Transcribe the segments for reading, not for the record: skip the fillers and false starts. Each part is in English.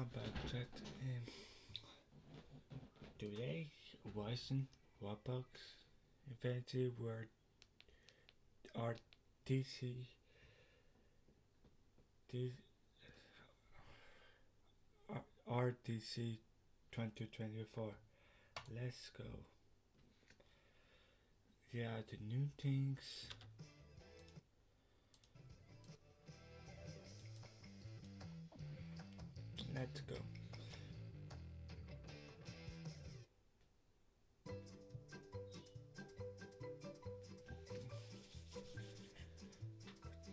about that? Today wasn't ROBLOX event where RDC RDC 2024. Let's go. Yeah, the new things. Let's go.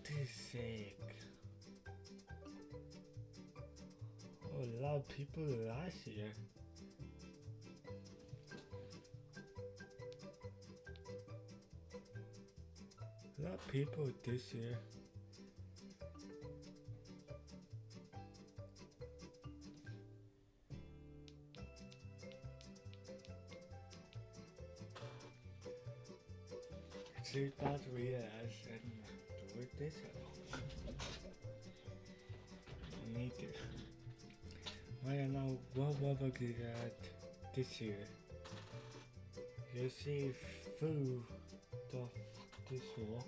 This sick. Oh, a lot of people last year. A lot of people this year. See that realize and do it this long. I need it. I don't know what will get this year. You see food of this wall.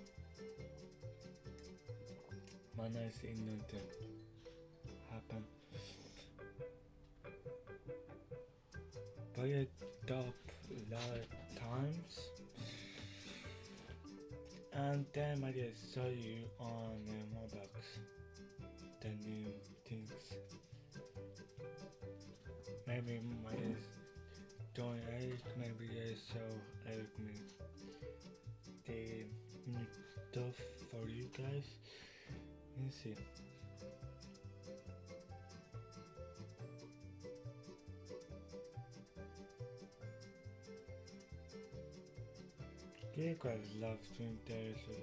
Man, I see nothing happen. But it up a lot of times. And then I just saw you on ROBLOX the new things. Maybe I just don't maybe I saw the new stuff for you guys. Let's see. Yeah, quite love stream there, so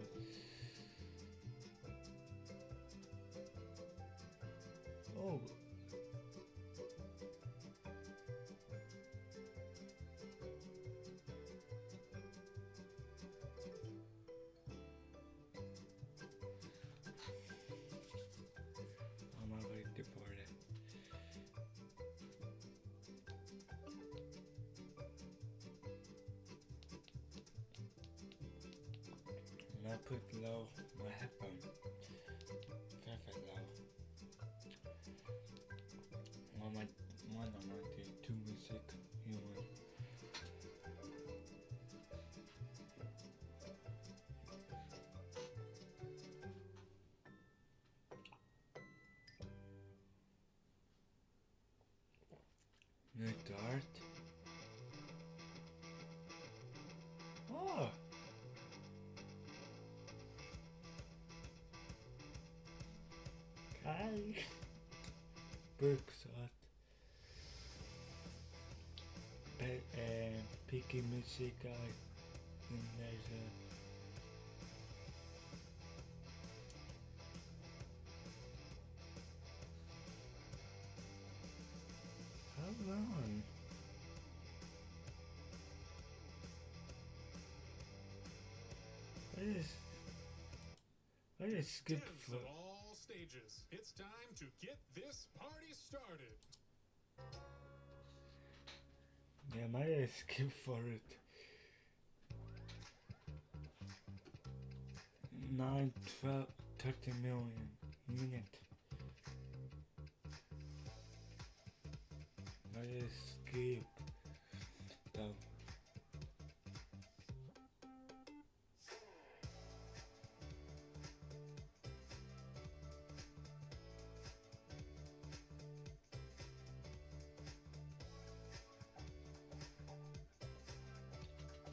oh, I'm not waiting for it. I put low my headphone, very low. One of my two music human. New dart. Oh. Hi. Books at picky music guy in there's how long? I just skip for all stages. It's time to get this party started. yeah, I might skip for it. 9, 12, 30 million minute. I just skip though.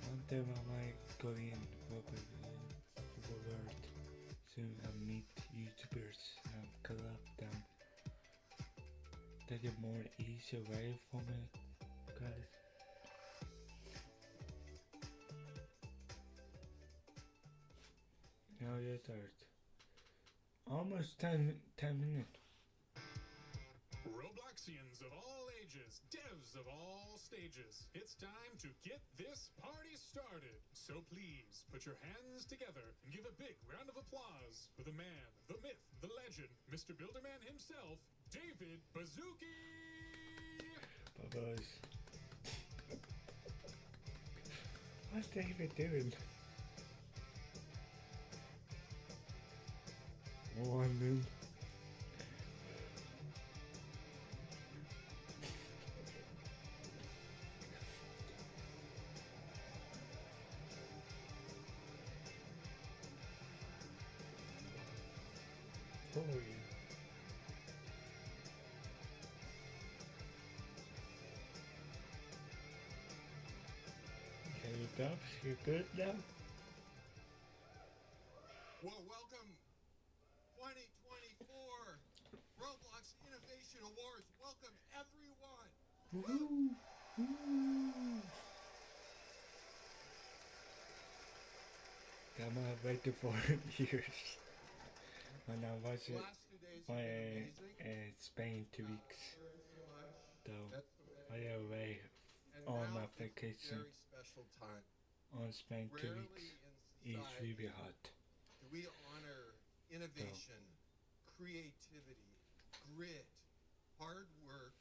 One time I might go in the world soon and meet YouTubers and collab them. That's a more easier way for me, guys. Now you're third. Almost 10 minutes. ROBLOX Robloxians of all ages, devs of all stages, it's time to get this party started. So please put your hands together and give a big round of applause for the man, the myth, the legend, Mr. Builderman himself, David Bazooki! Bubbles. What's David doing? Morning. Oh, yeah. Okay, Dubs, you're good now? Well, welcome 2024 Roblox Innovation Awards. Welcome everyone. Woohoo! Woo! I'm waiting for years. When I was Last 2 days have been amazing. in Spain 2 weeks, Very so much. though That's the I way. am away And on now my it's a vacation very special time. on Spain 2 Rarely weeks. in It's really society hot. do we honor innovation, creativity, grit, hard work,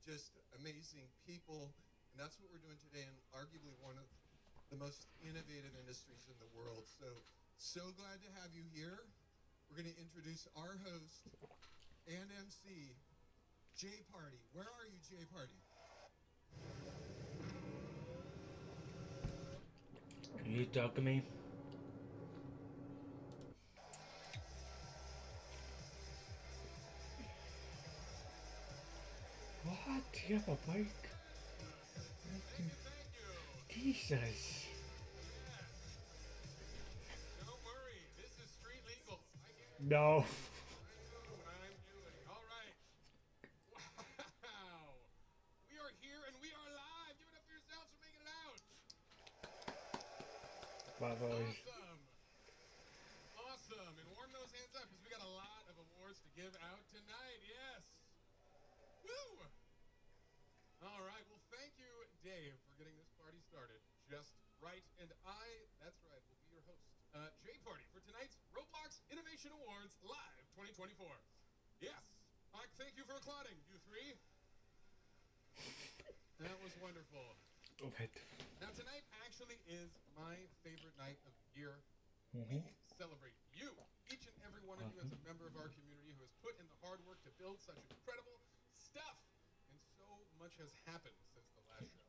just amazing people. And that's what we're doing today in arguably one of the most innovative industries in the world. So glad to have you here. We're going to introduce our host and MC, Jay Party. Where are you, Jay Party? Can you talk to me? What? You have a bike? Thank you. Jesus. Yes. Don't worry, this is street legal. I get No. what I'm doing. All right. Wow. We are here and we are live. Give it up for yourselves for making it out. Bye boys. Awesome. Awesome. And warm those hands up because we got a lot of awards to give out tonight. Yes. Woo. All right. Well, thank you, Dave, for getting this party started just right. And that's right, will be your host, Jay Party, for tonight's Roblox Innovation Awards Live 2024. Yes. Thank you for applauding, you three. That was wonderful. Wait. Now, tonight actually is my favorite night of the year. Mhm. We celebrate you, each and every one of you, as a member of our community who has put in the hard work to build such incredible stuff. And so much has happened since the last show.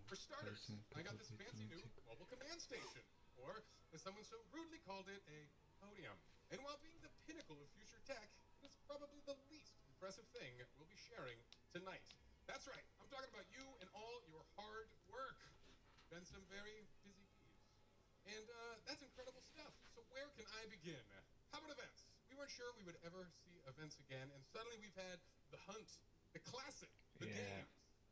For starters, I got this fancy new mobile command station, or as someone so rudely called it, a podium. And while being the pinnacle of future tech, it's probably the least impressive thing we'll be sharing tonight. That's right, I'm talking about you and all your hard work. Been some very busy bees. And that's incredible stuff. So where can I begin? How about events? We weren't sure we would ever see events again, and suddenly we've had the hunt, the classic, the Yeah. games.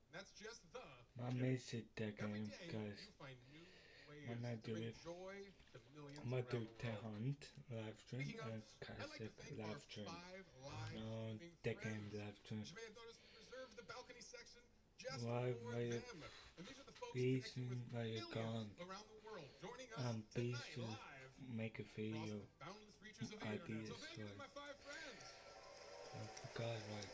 And that's just the I beginning. miss it that Every game, day guys. you find new ways When I to do bring it, joy to millions I'm gonna do around the the world. hunt live stream Speaking of, and I'd like to classic thank our live stream. 5 live No, streaming the game friends. live stream. You may have noticed we reserved the balcony section just Why for are you them. And these are the folks busy connecting with while you're millions gone? around the world, joining us I'm tonight busy live make a across video. the boundless reaches of the internet. So Ideas thank you to like my 5 friends. I forgot like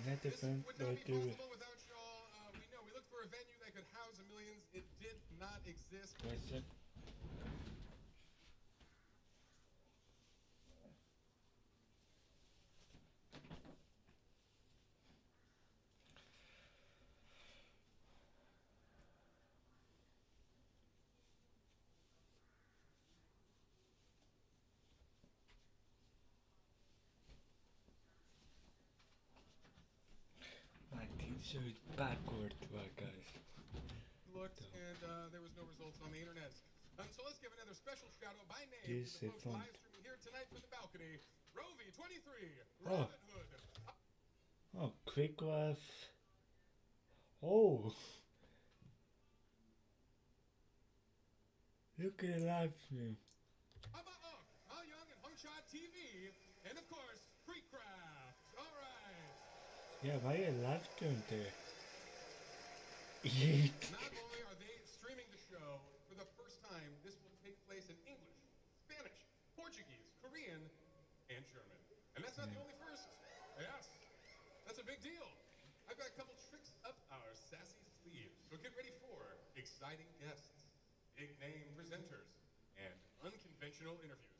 not the This friend would that not be do it. possible without y'all. We know we looked for a venue that could house millions. It did not exist. Question. My t-shirt is backward, right, guys. Looked and there was no results on the internet. So let's give another special shout out by name Yes, to the it's folks fun. live streaming here tonight from the balcony. Rovi23, Oh. Robin Hood. Oh, quick laugh. Oh. Look at the live stream. How Young and Hungshot TV, and of course, Creek Yeah, why you laughing there? Yeet. Not only are they streaming the show for the first time, this will take place in English, Spanish, Portuguese, Korean, and German. And that's not the only first. Yes, that's a big deal. I've got a couple tricks up our sassy sleeves, so get ready for exciting guests, big name presenters, and unconventional interviews.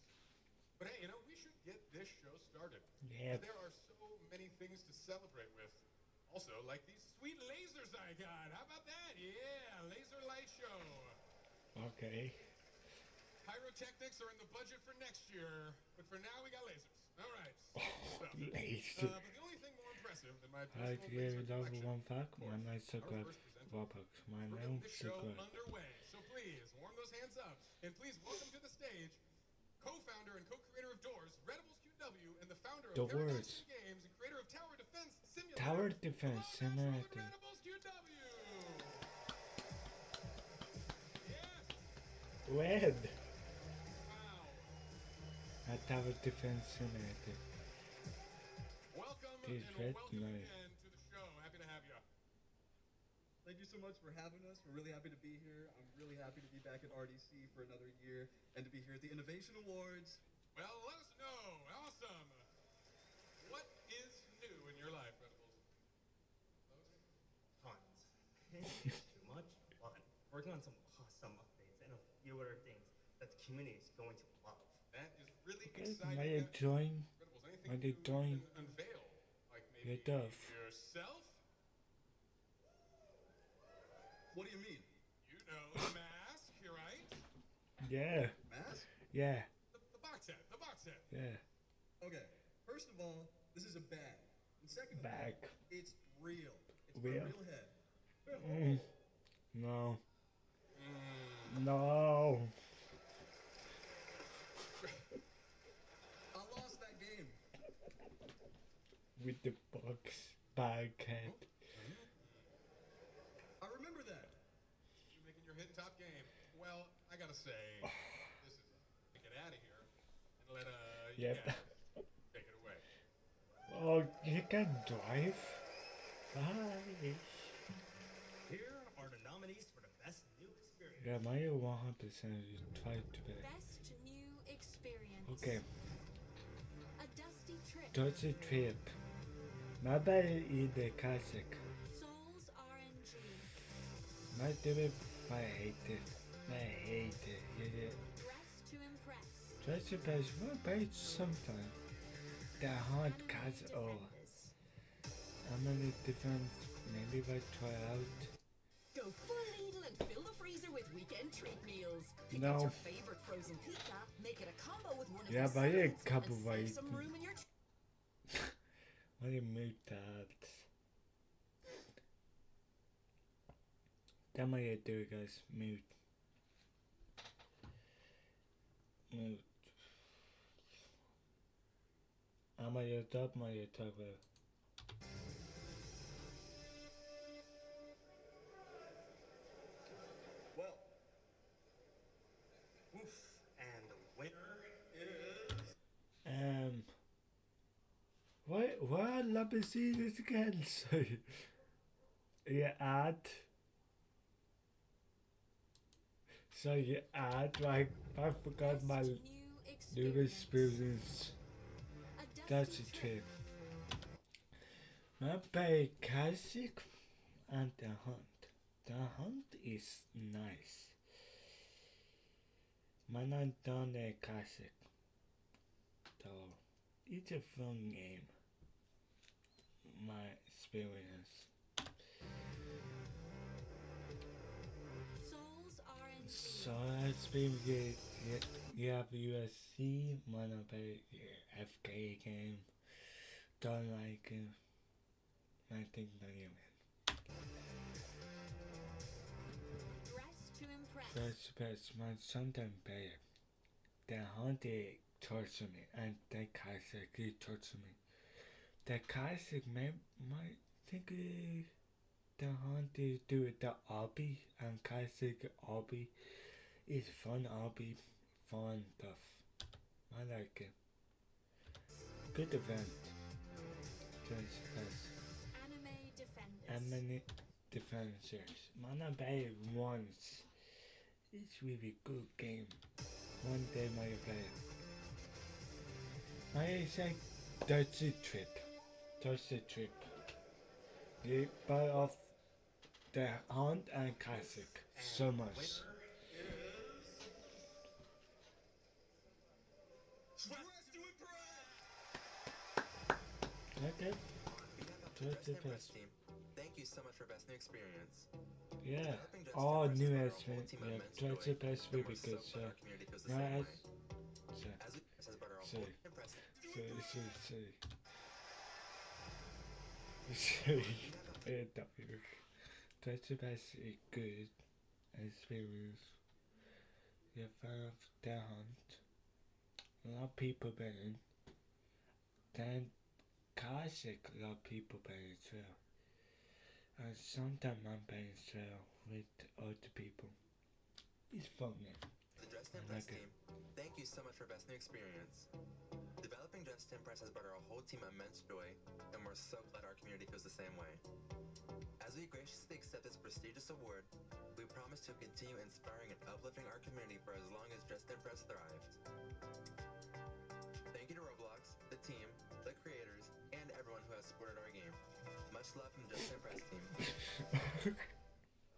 But hey, we should get this show started. Yeah. There are so many things to celebrate with. Also, like these sweet lasers I got. How about that? Yeah, laser light show. Okay. Pyrotechnics are in the budget for next year, but for now we got lasers. All right. Laser. But the only thing more impressive than my I personal hear laser level collection, 1 fact, of course, my nice our subscribe first presenter. ROBLOX, my We're name getting this show subscribe. underway, so please warm those hands up, and please welcome to the stage co-founder and co-creator of Doors, Redibles QW, and the founder of Doors. Paradox Games and creator of Tower Defense Simulator. Tower Defense Simulator. Redibles QW. Yes. Red. Wow. A Tower Defense Simulator. Welcome This and red welcome night. again to the show. Happy to have you. Thank you so much for having us. We're really happy to be here. I'm really happy to be back at RDC for another year and to be here at the Innovation Awards. Well, let us know. Awesome. What is new in your life, Redibles? Tons. It's too much fun. Working on some awesome updates and a few other things that the community is going to love. That is really Okay, exciting. may I join? Redibles, Are anything they you doing- can unveil? Like maybe You're tough. yourself? What do you mean? You know, the mask, you're right. Yeah, Mask? yeah, The box set, the box set. yeah. Okay, first of all, this is a bag. And second of all, Bag. it's real. It's Real? my real head. No. No. I lost that game. With the box bag head. I remember that. You making your hit top game. Well, I gotta say, this is get out of here and let Yep. yeah, take it away. Oh, you can drive? Bye. Here are the nominees for the best new experience. Yeah, my 100% is try to be. Best new experience. Okay, A dusty trip. that's a trip. My bad is the classic. Souls RNG. My do it, I hate it. I hate it. Yeah. Dress to impress. Just a page, one page sometime. The hard Animal cuts all. Defenders. I'm gonna defend, maybe if I try out. Go full Lidl and fill the freezer with weekend treat meals. Pick No. out your favorite frozen pizza, make it a combo with one of Yeah, these but I salads, a couple and right. save some room in your I didn't mute that. That might do it, guys. Mute. Mute. I'm on your top, Well, Oof. And the winner is... why let me see this again? So, you add. So you add, like, I forgot Best my new new experience. experience. A That's dusty a trip. I play classic and the hunt. The hunt is nice. Man, I've done a classic. So it's a fun game. My experience. Souls RNG. So it's been good. You have USC, man, I play FK game. Don't like it. I think not even. Dress to impress. First best man sometimes better. The hunted torture me and the classic it torture me. The classic man might think the hunted do it the obby and classic obby is fun obby, fun stuff. I like it. Good event. First best. Infinite Defenders. Wanna play it once. It's really good game. One day might play it. I say Dutchy Trip. Dutchy Trip. The part of the Hunt and Classic. So much. Okay. Thank you so much for best new experience. Yeah, all new X-Men. Yeah, try to best way because now try to best a good experience. You're a fan of the hunt. A lot of people playing. Then classic, a lot of people playing as well. And sometimes I'm playing as well with other people. It's fun, man. The Dress to Impress team, thank you so much for best new experience. Developing Dress to Impress has brought our whole team immense joy, and we're so glad our community feels the same way. As we graciously accept this prestigious award, we promise to continue inspiring and uplifting our community for as long as Dress to Impress thrives. Thank you to Roblox, the team, the creators, and everyone who has supported our game. Much love from the Dress to Impress team.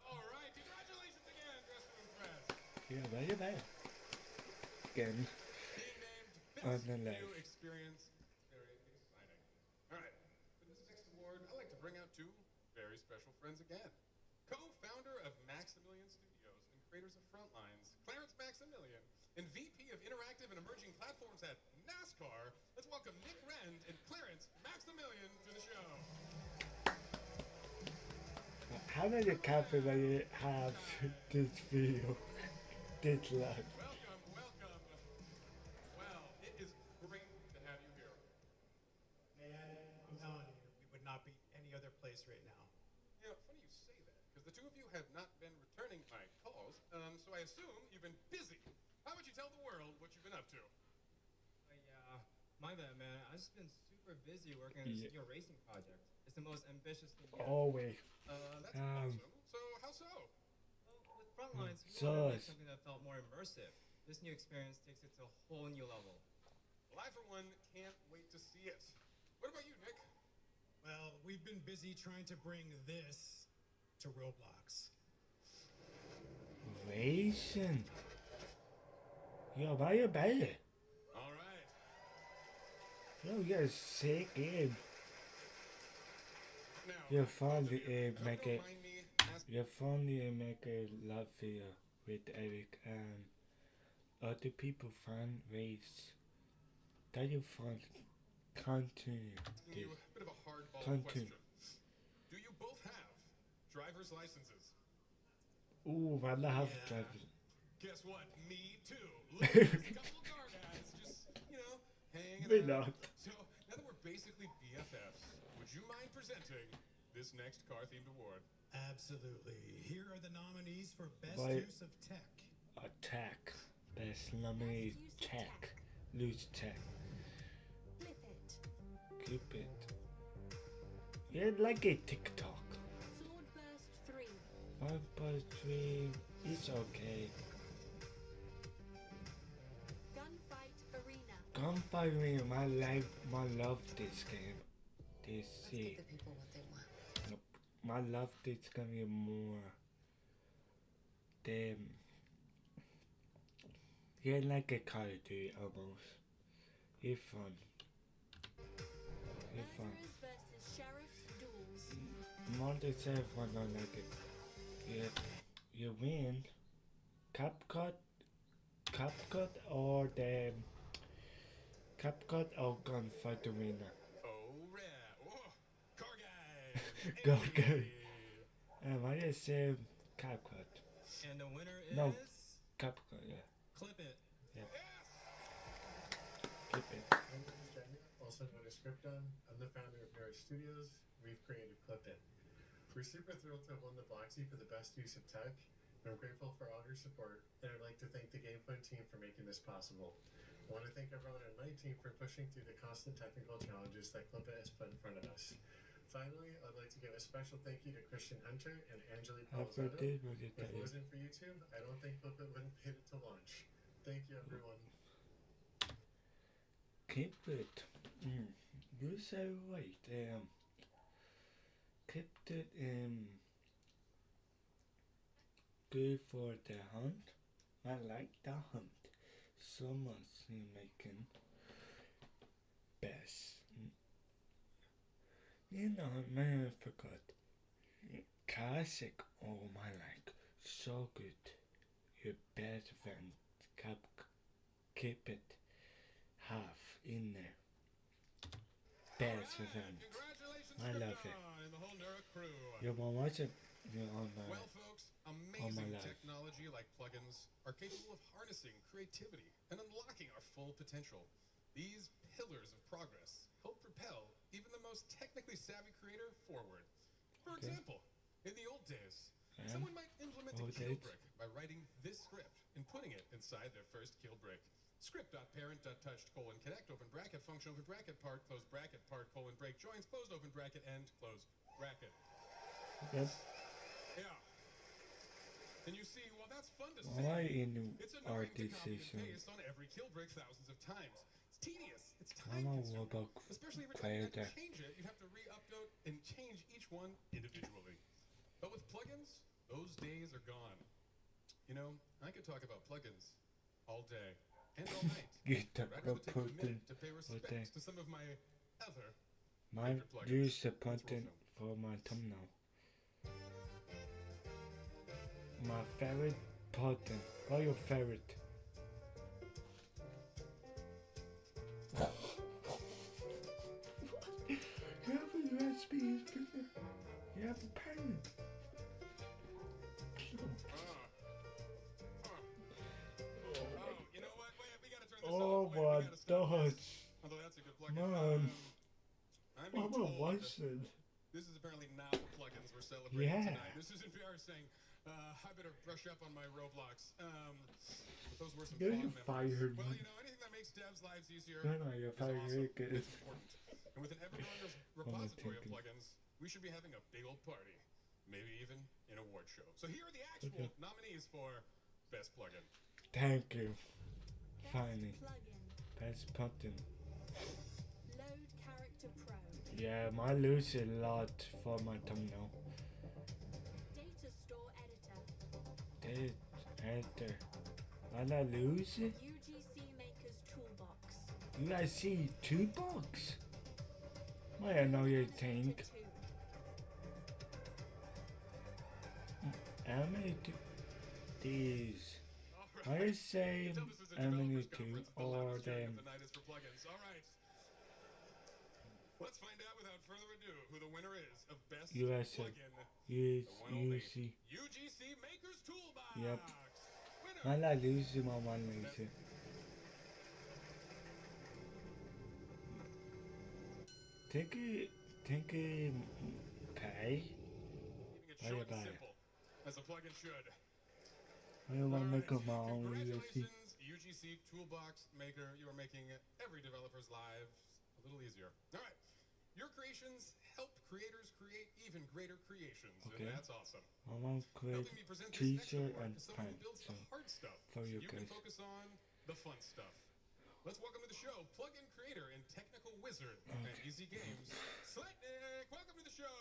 Alright, congratulations again, Dress to Impress. Yeah, very bad. Again. Being named Best New Experience. Very exciting. Alright, for this next award, I'd like to bring out two very special friends again. Co-founder of Maximilian Studios and creators of Frontlines, Clarence Maximilian, and VP of Interactive and Emerging Platforms at NASCAR. Let's welcome Nick Rend and Clarence Maximilian to the show. How many copyright have this video? This live? Welcome, welcome. Well, it is great to have you here. Man, I'm telling you, we would not be any other place right now. You know, funny you say that, because the two of you have not been returning my calls, so I assume you've been busy. How would you tell the world what you've been up to? Yeah, my bad, man. I've just been super busy working on this new racing project. It's the most ambitious thing yet. Always. That's awesome. So, how so? Well, with Frontlines, we wanted to make something that felt more immersive. This new experience takes it to a whole new level. Well, I, for one, can't wait to see it. What about you, Nick? Well, we've been busy trying to bring this to Roblox. Racing. Yo, why you bad? All right. Yo, you're a sick game. Now, You're finally make don't it. mind me asking. You're finally make a love video with Eric and other people find race. That you find continue Asking you this. a bit of a hardball Continue. question. Do you both have driver's licenses? Ooh, I love Yeah. driving. Guess what? Me too. Look, there's a couple car guys just, hanging We out. not. So, now that we're basically BFFs, would you mind presenting this next car-themed award? Absolutely. Here are the nominees for Best Why- Use of Tech. Attack. Best nominee Best use of tech. tech. Lose tech. Flip it. Keep it. Yeah, like a TikTok. Swordburst 3. 5.3. It's okay. Gunfight Arena. Gunfighting, my love this game. This see. The people what they want. My love this game more than yeah, like a Call of Duty almost. It's fun. It's fun. Murderers versus Sheriff's Duels. More than say fun, I like it. You win. CapCut or the CapCut or Gunfight Arena. Oh, yeah. Oh, car guys. Go, go. Hey. Why do you say CapCut? And the winner No. is... CapCut, yeah. Clip it. Yes. Keep it. My name is Jamie, also known as Krypton. I'm the founder of Nerd Studios. We've created Clip It. We're super thrilled to have won the Bloxy for the best use of tech, and I'm grateful for all your support, and I'd like to thank the GameFund team for making this possible. I want to thank everyone on my team for pushing through the constant technical challenges that Clip It has put in front of us. finally, I'd like to give a special thank you to Christian Hunter and Angelique Happy Palzotto. birthday, If it wasn't for YouTube, I don't think Booklet would have made it to launch. Thank you, everyone. Keep it. You're so right. Keep it good for the hunt. I like the hunt so much. In making best. You know, man, I forgot. Classic. Oh my, like so good. Your best friend keep it half in there. Best friend. I love it. Your mom watch it. Well, folks, amazing technology like plugins are capable of harnessing creativity and unlocking our full potential. These pillars of progress help propel even the most technically savvy creator forward. For example, in the old days, someone might implement a kill brick by writing this script and putting it inside their first kill brick. Script.parent.touched connect open bracket function open bracket part colon break joins closed open bracket end close bracket. Yep. Yeah. And you see, while that's fun to Why say, in it's annoying to copy RDC and paste on every kill brick thousands of times. It's tedious. It's I'm a time-consuming. ROBLOX Especially every time you player. have to change it, you have to re-upload and change each one individually. But with plugins, those days are gone. You know, I could talk about plugins all day and all night. Get the I'd rather take a minute to pay okay. respects to some of my other My favorite plugins. use the content for my thumbnail. My favorite button. What your favorite? You have a USB speaker. You have a pen. You know what? Wait, we gotta turn this Oh off. my Wait, we gotta stop gosh. this. Although that's a good plugin. Man. I'm being I'm a told wizard. this is apparently not the plugins we're celebrating Yeah. tonight. This is embarrassing. I better brush up on my Roblox. Those were some You're fond memories. fired. Well, you know, anything that makes devs' lives easier No, you're is fired. awesome. Good. It's important. And with an ever-growing repository of plugins, we should be having a big old party. Maybe even an award show. So here are the actual nominees for Best Plugin. Thank you. Best Finally. plugin. Best button. Load Character Pro. Yeah, I lose a lot for my thumbnail. Data Store Editor. Editor. Will I lose it? UGC Maker's Toolbox. You guys see 2 bucks? Why I know you think. How many these? I say how many 2 or them. Let's find out without further ado who the winner is of Best USA. Plugin. Yes, The one only UC. UGC Maker's Toolbox. Yep. Winner. I lose my one laser. Think it pay? Keeping it short and simple, as a plugin should. I want to make a my own Congratulations, UGC Toolbox Maker. You are making every developer's lives a little easier. All right. Your creations help creators create even greater creations, and that's awesome. I want to create Helping me present this next t-shirt award and is someone who builds pants the hard stuff. for you You can guys. focus on the fun stuff. Let's welcome to the show plugin creator and technical wizard at Easy Games, Slightnick. Welcome to the show.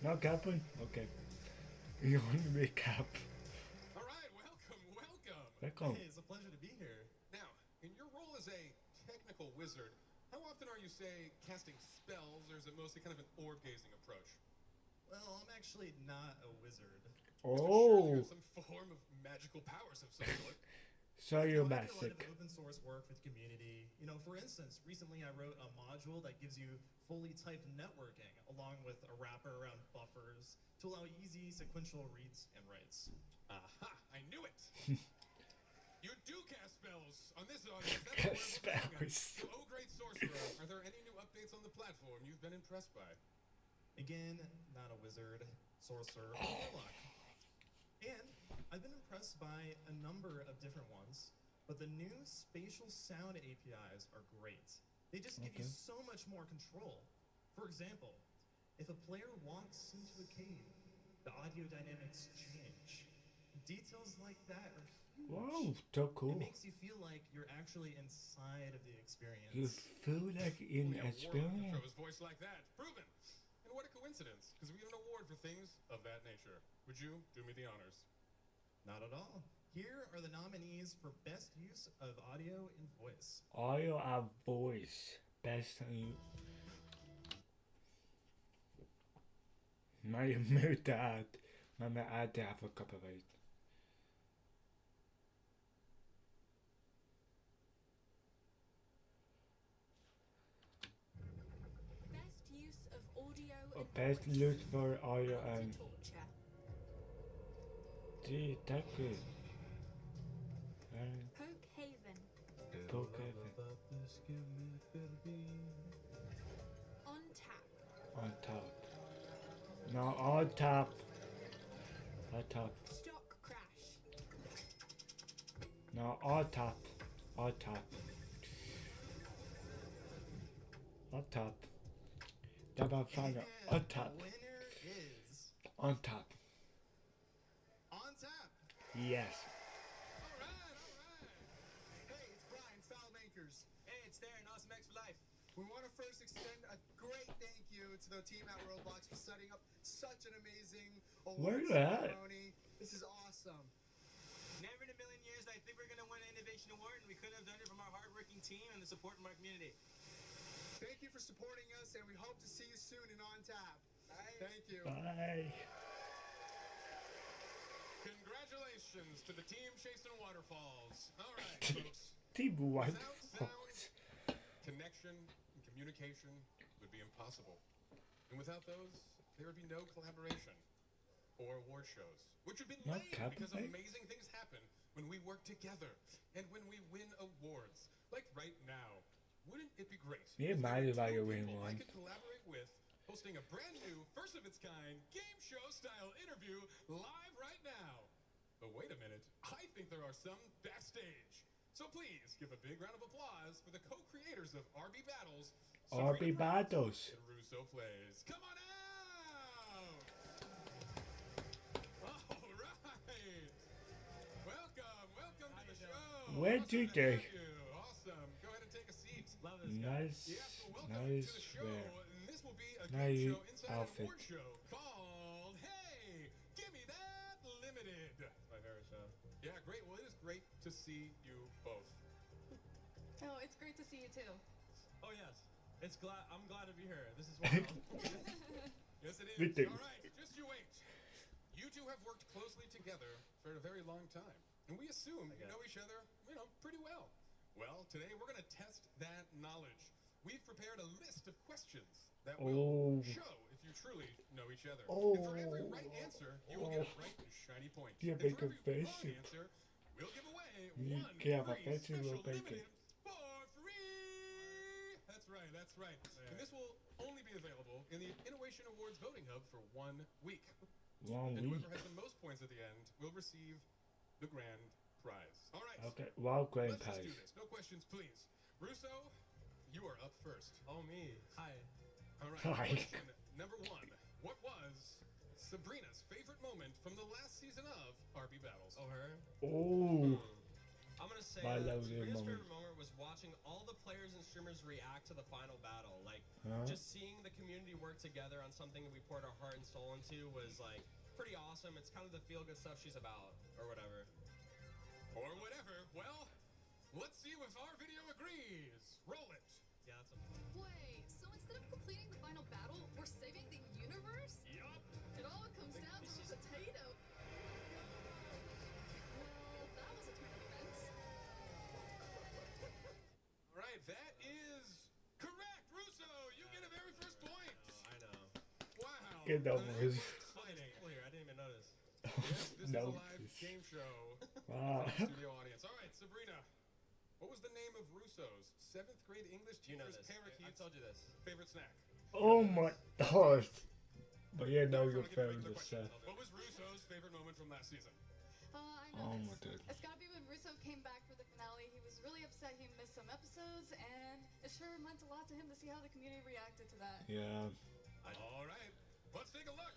No capping? Okay. You want to make cap? All right, welcome. Welcome. Hey, it's a pleasure to be here. Now, in your role as a technical wizard, how often are you, say, casting spells, or is it mostly kind of an orb-gazing approach? Well, I'm actually not a wizard. Oh! You have some form of magical powers of some sort. So you're I do a lot basic. of open source work with the community. You know, for instance, recently I wrote a module that gives you fully typed networking, along with a wrapper around buffers to allow easy sequential reads and writes. Aha! I knew it! You do cast spells on this audience. Cast spells. Oh, great sorcerer! Are there any new updates on the platform you've been impressed by? Again, not a wizard, sorcerer, or warlock. And I've been impressed by a number of different ones, but the new spatial sound APIs are great. They just give you so much more control. For example, if a player walks into a cave, the audio dynamics change. Details like that are huge. Wow, so cool. It makes you feel like you're actually inside of the experience. You feel like in Only a experience. warlock throws voice like that. Proven. And what a coincidence, because we have an award for things of that nature. Would you do me the honors? Not at all. Here are the nominees for Best Use of Audio and Voice. Audio and voice. Best My mute ad. My ad to have a copyright. Best use of audio and Best voice. use for audio and Torture. gee, that's good. Poke Haven. Poke Haven. On tap. On top. No, on top. On top. Stock crash. No, on top. On top. On top. Double final. On top. The winner is On top. On Tap. Yes. Hey, it's Brian, Foulmakers. Hey, it's Darren, Awesome X for Life. We want to first extend a great thank you to the team at Roblox for setting up such an amazing Where award you at? ceremony. This is awesome. Never in a million years I think we're going to win an Innovation Award, and we couldn't have done it from our hardworking team and the support from our community. Thank you for supporting us, and we hope to see you soon in On Tap. Thank you. Bye. Congratulations to the team chasing waterfalls. All right, folks. Team Without Waterfalls. sound, connection, and communication would be impossible. And without those, there would be no collaboration or award shows, which would be No lame because copyright? amazing things happen when we work together and when we win awards. Like right now. Wouldn't it be great? Yeah, if there might were as well two win people one. I could collaborate with, hosting a brand new, first of its kind, game show style interview live right now. But wait a minute, I think there are some backstage. So please give a big round of applause for the co-creators of RB Battles, RB Sabrina Battles. and Russo Plays. Come on out! All right. Welcome to the show. Where Awesome do to they? have you. Awesome. Go ahead and take a seat. Love this guy. Nice, Yes, well, welcome nice to the show. wear. And this will be a Nice game show inside outfit. an award show called Hey, Gimme That Limited. My favorite show. Yeah, great. Well, it is great to see you both. Oh, it's great to see you too. Oh, yes. I'm glad to be here. This is wild. Yes, it is. Me too. All right, just you wait. You two have worked closely together for a very long time, and we assume you know each other, pretty well. Well, today we're going to test that knowledge. We've prepared a list of questions that will show if you truly know each other. And for every right answer, you will get a bright and shiny point. You And make for a every face. wrong answer, we'll give away You one give a free face and special we'll make limited it. for free. That's right, that's right. And this will only be available in the Innovation Awards voting hub for 1 week. 1 And week. whoever has the most points at the end will receive the grand prize. All right. Okay, wow, grand Let's just prize. do this. No questions, please. Russo, you are up first. Oh, me. Hi. All right. Hi. Question number 1. What was Sabrina's favorite moment from the last season of RB Battles? Oh, her? Oh. I'm going to say My that lovely Sabrina's moment. favorite moment was watching all the players and streamers react to the final battle. Like, Huh? just seeing the community work together on something that we poured our heart and soul into was, like, pretty awesome. It's kind of the feel-good stuff she's about, or whatever. Or whatever. Well, let's see if our video agrees. Roll it. Yeah, that's a... Wait, so instead of completing the final battle, we're saving the universe? Yup. It all comes down to a potato. Well, that was a turn of events. All right, that is correct. Russo, you get a very first point. Oh, I know. Wow. Get over it. Explaining. Here, I didn't even notice. Yes, this No, is a live this- game show. Wow. For the studio audience. All right, Sabrina. What was the name of Russo's 7th grade English You know teacher's this. I parakeet's told you this. favorite snack? Oh my gosh. But you know your Don't forget to favorite repeat the is question. What was Russo's favorite moment from last season? I Oh know my this. god. It's gotta be when Russo came back for the finale. He was really upset he missed some episodes, and it sure meant a lot to him to see how the community reacted to that. Yeah. All right, let's take a look.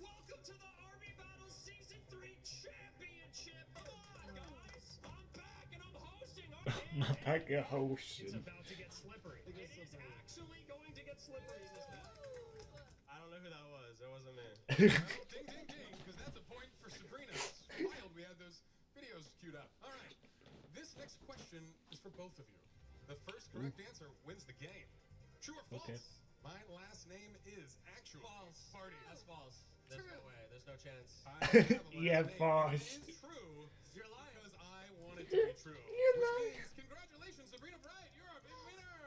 Welcome to the Army Battle Season 3 Championship. Come on, guys. I'm back and I'm hosting. My pack your It's hosting. about to get slippery. It is actually going to get slippery in this match. I don't know who that was. It wasn't me. Well, ding, ding, ding, because that's a point for Sabrina. It's wild we had those videos queued up. All right, this next question is for both of you. The first correct answer wins the game. True or false? Okay. My last name is actual. False. Party. That's false. There's no way. There's no chance. Yeah, false. It is true. You're lying. Because I want it to be true. You're Which lying. means, congratulations, Sabrina Bright. You're our big winner.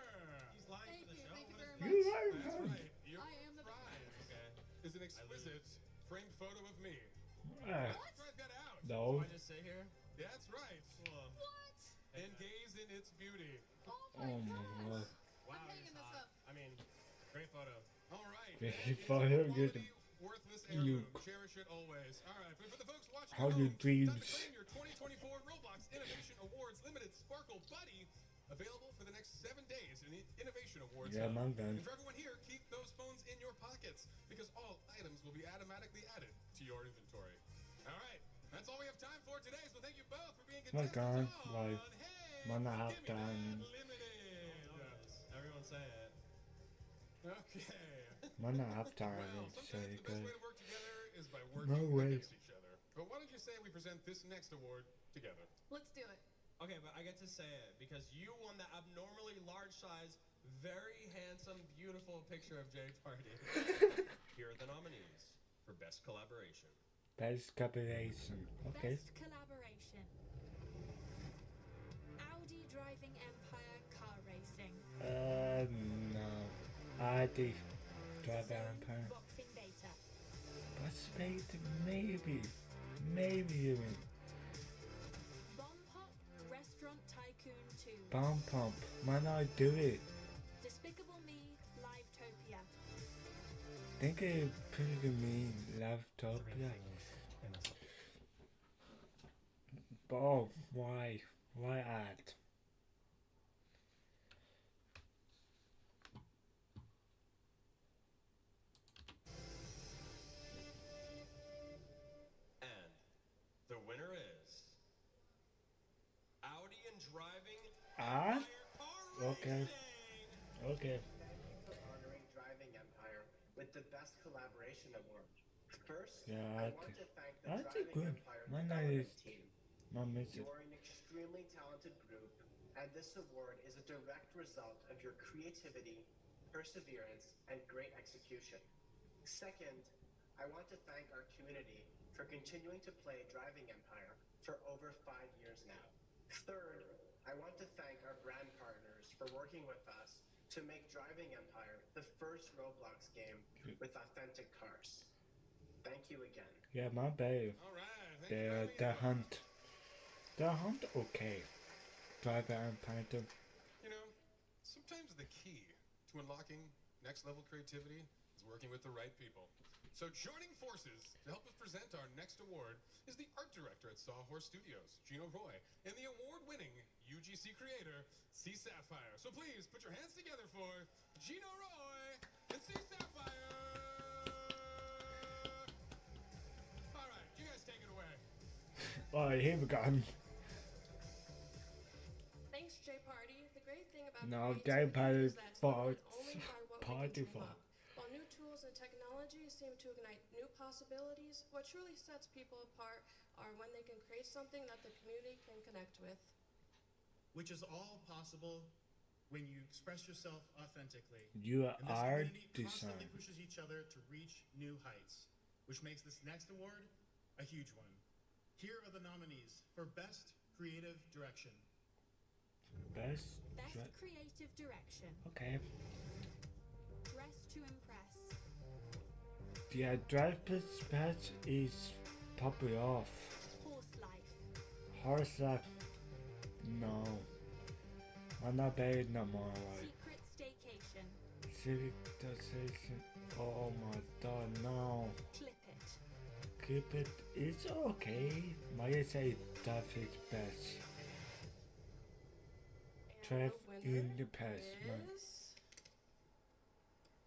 He's lying for the show. Thank you very You much. are That's right. right. Your I am the prize Okay. is an exquisite framed photo of me. Ah, Try that out. no. Do I just sit here? That's right. What? And gaze in its beauty. Oh Oh my my gosh. god. Wow, I'm hanging he's this hot. up. I mean, great photo. All right. Great That is photo, a good. quality, worthless You- heirloom. Cherish it always. All right. But for the folks watching How at your home, time to dreams. claim your 2024 Roblox Innovation Awards Limited Sparkle Buddy, available for the next 7 days in the Innovation Awards. Yeah, Hub. man, man. And for everyone here, keep those phones in your pockets because all items will be automatically added to your inventory. All right. That's all we have time for today. So thank you both for being My contestants god, on like, Hey, man, I have Gimme That time. Limited. Everyone say it. Okay. Man, I have time Well, to sometimes say the best way good. to work together is by working No way. against each other. But why don't you say we present this next award together? Let's do it. Okay, but I get to say it because you won the abnormally large size, very handsome, beautiful picture of Jay Party. Here are the nominees for Best Collaboration. Best collaboration. Okay. Best collaboration. Audi Driving Empire Car Racing. No. ID. Driver Zone Empire. Boxing Beta. What's made? Maybe. Maybe even. Bomb Pop Restaurant Tycoon 2. Bomb pump. Why not do it? Despicable Me Livetopia. Think it pretty mean Laptopia. Oh, why? Why add? And the winner is Audi and Driving Ah? Empire Car Okay. Racing. Okay. For honoring Driving Empire with the Best Collaboration Award. First, Yeah, I I want think- to thank the I think Driving good. Empire My night development is- team. Not miss You it. are an extremely talented group, and this award is a direct result of your creativity, perseverance, and great execution. Second, I want to thank our community for continuing to play Driving Empire for over 5 years now. Third, I want to thank our brand partners for working with us to make Driving Empire the first Roblox game with authentic cars. Thank you again. Yeah, my bad. All right. Thank you for The having hunt. The hunt, okay. Driver Empire. You know, sometimes the key to unlocking next level creativity is working with the right people. So joining forces to help us present our next award is the art director at Sawhorse Studios, Gino Roy, and the award-winning UGC creator, C Sapphire. So please put your hands together for Gino Roy and C Sapphire. All right, you guys take it away. Alright, here we go. Thanks, Jay Party. The great thing about No, creativity Jay Party is that it's limited fought. only by what we Party can dream fought. up. While new tools and technologies seem to ignite new possibilities, what truly sets people apart are when they can create something that the community can connect with. Which is all possible when you express yourself authentically. You And this are community constantly design. pushes each other to reach new heights, which makes this next award a huge one. Here are the nominees for Best Creative Direction. Best. Best Creative Direction. Okay. Dress to Impress. Yeah, driver's patch is popping off. Horse Life. Horse life. No. I'm not bad no more. Like, Secret Staycation. civic taxation. Oh my god, no. Clip It. Cupid is okay. Might say that is best. Trev in the past month.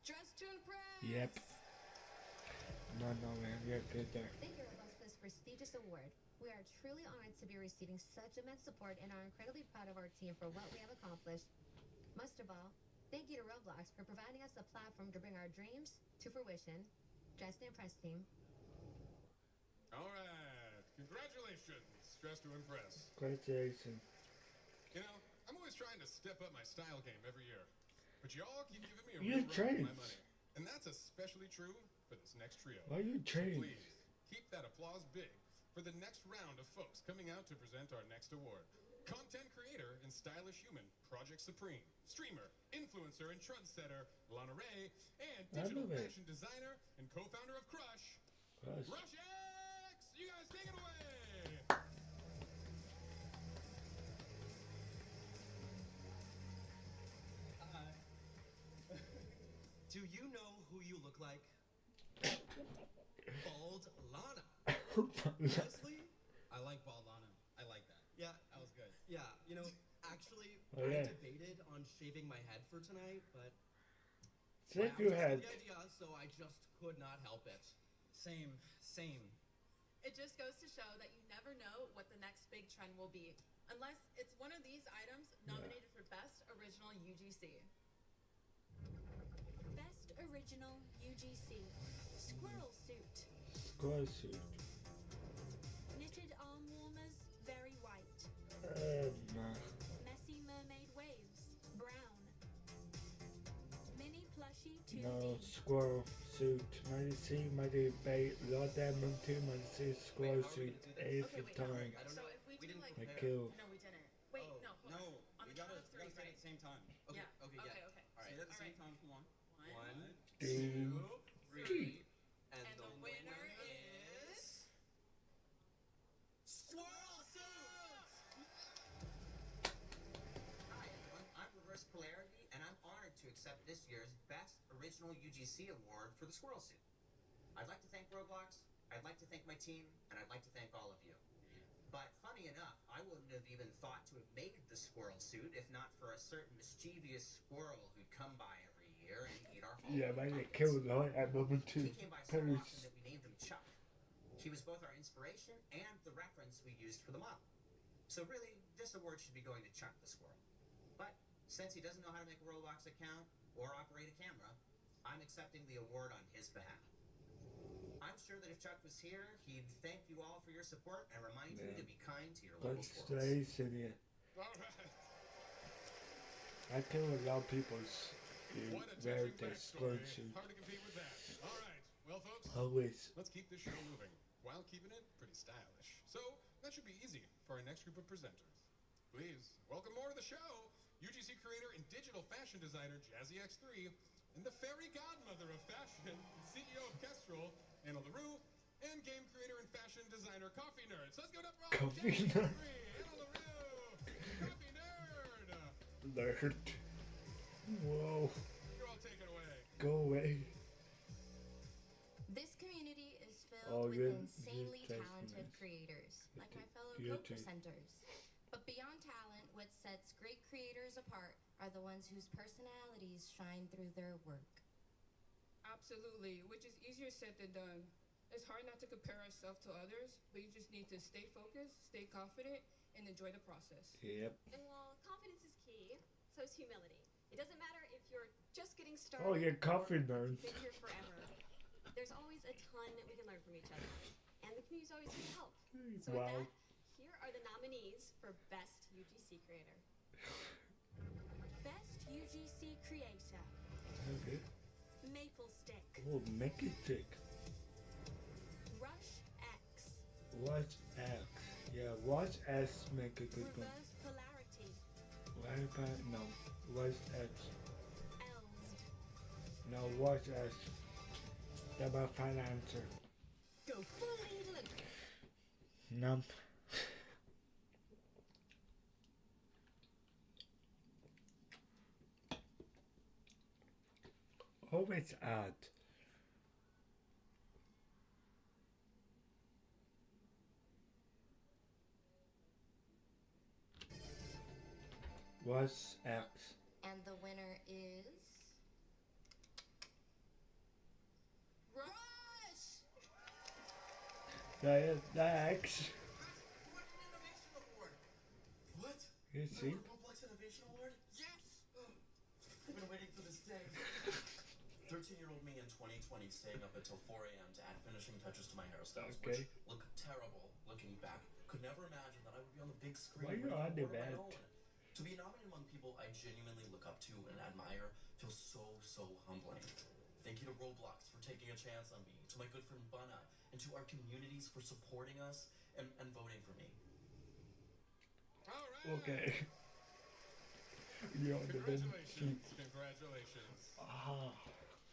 Dress to Impress! Yep. No, man, you're good there. Thank you, Roblox, for this prestigious award. We are truly honored to be receiving such immense support and are incredibly proud of our team for what we have accomplished. Most of all, thank you to Roblox for providing us a platform to bring our dreams to fruition. Dress to Impress team. All right. Congratulations, Dress to Impress. Congratulations. You know, I'm always trying to step up my style game every year. But y'all keep giving me a You real run for changed. my money. And that's especially true for this next trio. Why you So changed? please, keep that applause big for the next round of folks coming out to present our next award. Content creator and stylish human, Project Supreme. Streamer, influencer, and trendsetter, Lana Ray. And digital fashion designer and co-founder of Crush, Rush X! You guys take it away! Do you know who you look like? Bald Lana. Honestly, I like Bald Lana. I like that. yeah, That was good. yeah. You know, actually, Oh, yeah. I debated on shaving my head for tonight, but Shave my your outfit head. stole the idea, so I just could not help it. Same. It just goes to show that you never know what the next big trend will be, unless it's one of these items nominated for Best Original UGC. Best Original UGC. Squirrel Suit. Squirrel suit. Knitted arm warmers, very white. No. Messy mermaid waves, brown. Mini plushie 2D. No, squirrel suit. Might see, might bait, lot that move too, might see squirrel suit every time. So if we do like... I kill. No, we didn't. Wait, no, hold on. On We the gotta count of three, say it right? at the same time. Okay, Yeah. okay, yeah. Okay. All right, at the same time. Come on. One, Two, Three. and the winner is... Squirrel Suit! Hi, everyone. I'm Reverse Polarity, and I'm honored to accept this year's Best Original UGC Award for the Squirrel Suit. I'd like to thank Roblox, I'd like to thank my team, and I'd like to thank all of you. But funny enough, I wouldn't have even thought to have made the squirrel suit if not for a certain mischievous squirrel who'd come by every year and eat our Yeah, Halloween might pumpkins. kill lot at moment too. He came by so often that we named him Chuck. He was both our inspiration and the reference we used for the model. So really, this award should be going to Chuck the squirrel. But since he doesn't know how to make a Roblox account or operate a camera, I'm accepting the award on his behalf. I'm sure that if Chuck was here, he'd thank you all for your support and remind you to be kind to your local squirrels. Congratulations. All right. I kill a lot of people's What a wear touching their backstory. squirrel suit. Hard to compete with that. All right. Well, folks, Always. let's keep this show moving while keeping it pretty stylish. So that should be easy for our next group of presenters. Please welcome more to the show, UGC creator and digital fashion designer Jazzy X3, and the fairy godmother of fashion, CEO of Kestrel, Anna LaRue, and game creator and fashion designer Coffee Nerds. Let's go up for all Coffee Jazzy Nerd. X3, Anna LaRue, Coffee Nerd. Nerd. Whoa. You all take it away. Go away. This community is filled Oh, with you're insanely tasting talented this. creators, like my fellow You too. co-presenters. But beyond talent, what sets great creators apart are the ones whose personalities shine through their work. Absolutely, which is easier said than done. It's hard not to compare ourselves to others, but you just need to stay focused, stay confident, and enjoy the process. Yep. And while confidence is key, so is humility. It doesn't matter if you're just getting started Oh, you're Coffee or Nerd. been here forever. There's always a ton that we can learn from each other. And the community's always here to help. So Wow. with that, here are the nominees for Best UGC Creator. Best UGC Creator. Okay. Maple Stick. Oh, make it sick. Rush X. Watch X. Yeah, watch X make a good one. Reverse Polarity. Why about no? Watch X. Elsed. No, watch X. That's my final answer. Go full needle and No. Always add. What's X? And the winner is... Rush! That is X. What? You see? Roblox Innovation Award? Yes! I've been waiting for this day. 13-year-old me in 2020 staying up until 4 a.m. to add finishing touches to my hairstyles, Okay. which look terrible looking back. Could never imagine that I would be on the big screen. Why you winning on an the award of my bed? own. To be nominated among people I genuinely look up to and admire feels so humbling. Thank you to Roblox for taking a chance on me, to my good friend Bana, and to our communities for supporting us and voting for me. All right. Okay. You're on the bed. Congratulations. Ah.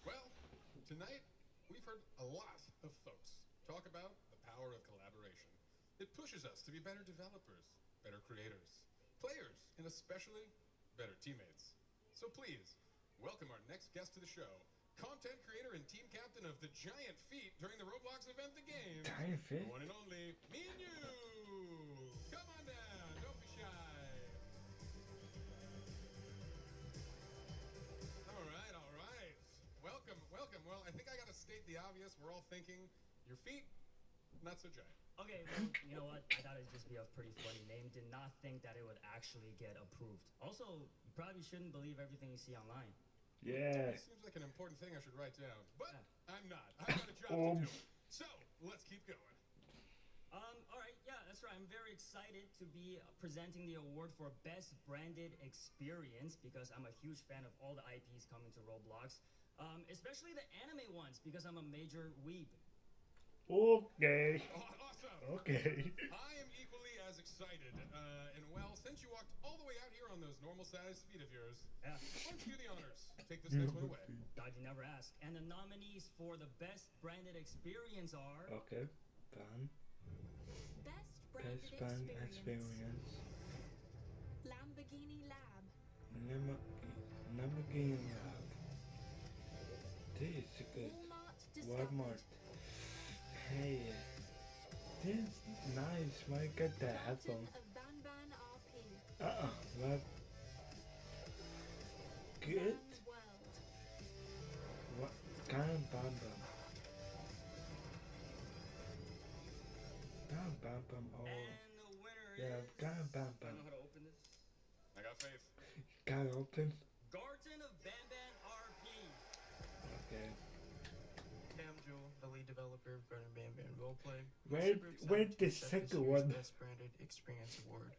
Well, tonight we've heard a lot of folks talk about the power of collaboration. It pushes us to be better developers, better creators, players, and especially better teammates. So please, welcome our next guest to the show, content creator and team captain of the Giant Feet during the Roblox event The Game. Giant Feet? The one and only, me and you! Come on down, don't be shy. All right. Welcome. Well, I think I gotta state the obvious. We're all thinking, your feet, not so giant. Okay, well, you know what? I thought it'd just be a pretty funny name. Did not think that it would actually get approved. Also, you probably shouldn't believe everything you see online. Yeah. Seems like an important thing I should write down, but I'm not. I've got a job to do. So, let's keep going. All right, yeah, that's right. I'm very excited to be presenting the award for Best Branded Experience because I'm a huge fan of all the IPs coming to Roblox, especially the anime ones because I'm a major weeb. Okay. Awesome. Okay. I am equally as excited. And well, since you walked all the way out here on those normal-sized feet of yours, why don't you do the honors? Take this next one away. God, you never ask. And the nominees for the Best Branded Experience are... Okay. Fun. Best Best brand experience. Lamborghini Lab. Lamborghini Lab. This is good. Walmart. Hey. This is nice. Why get the headphone? Ban Ban RP. What? Good. World. What kind of Bam? Oh. Yeah, kind of Bam. I know how to open this. I got faith. Got it open. Garden of Ban Ban RP. Okay. Cam Jewel, the lead developer of Garden Ban Ban Roleplay. Where's the second one? Best Branded Experience Award.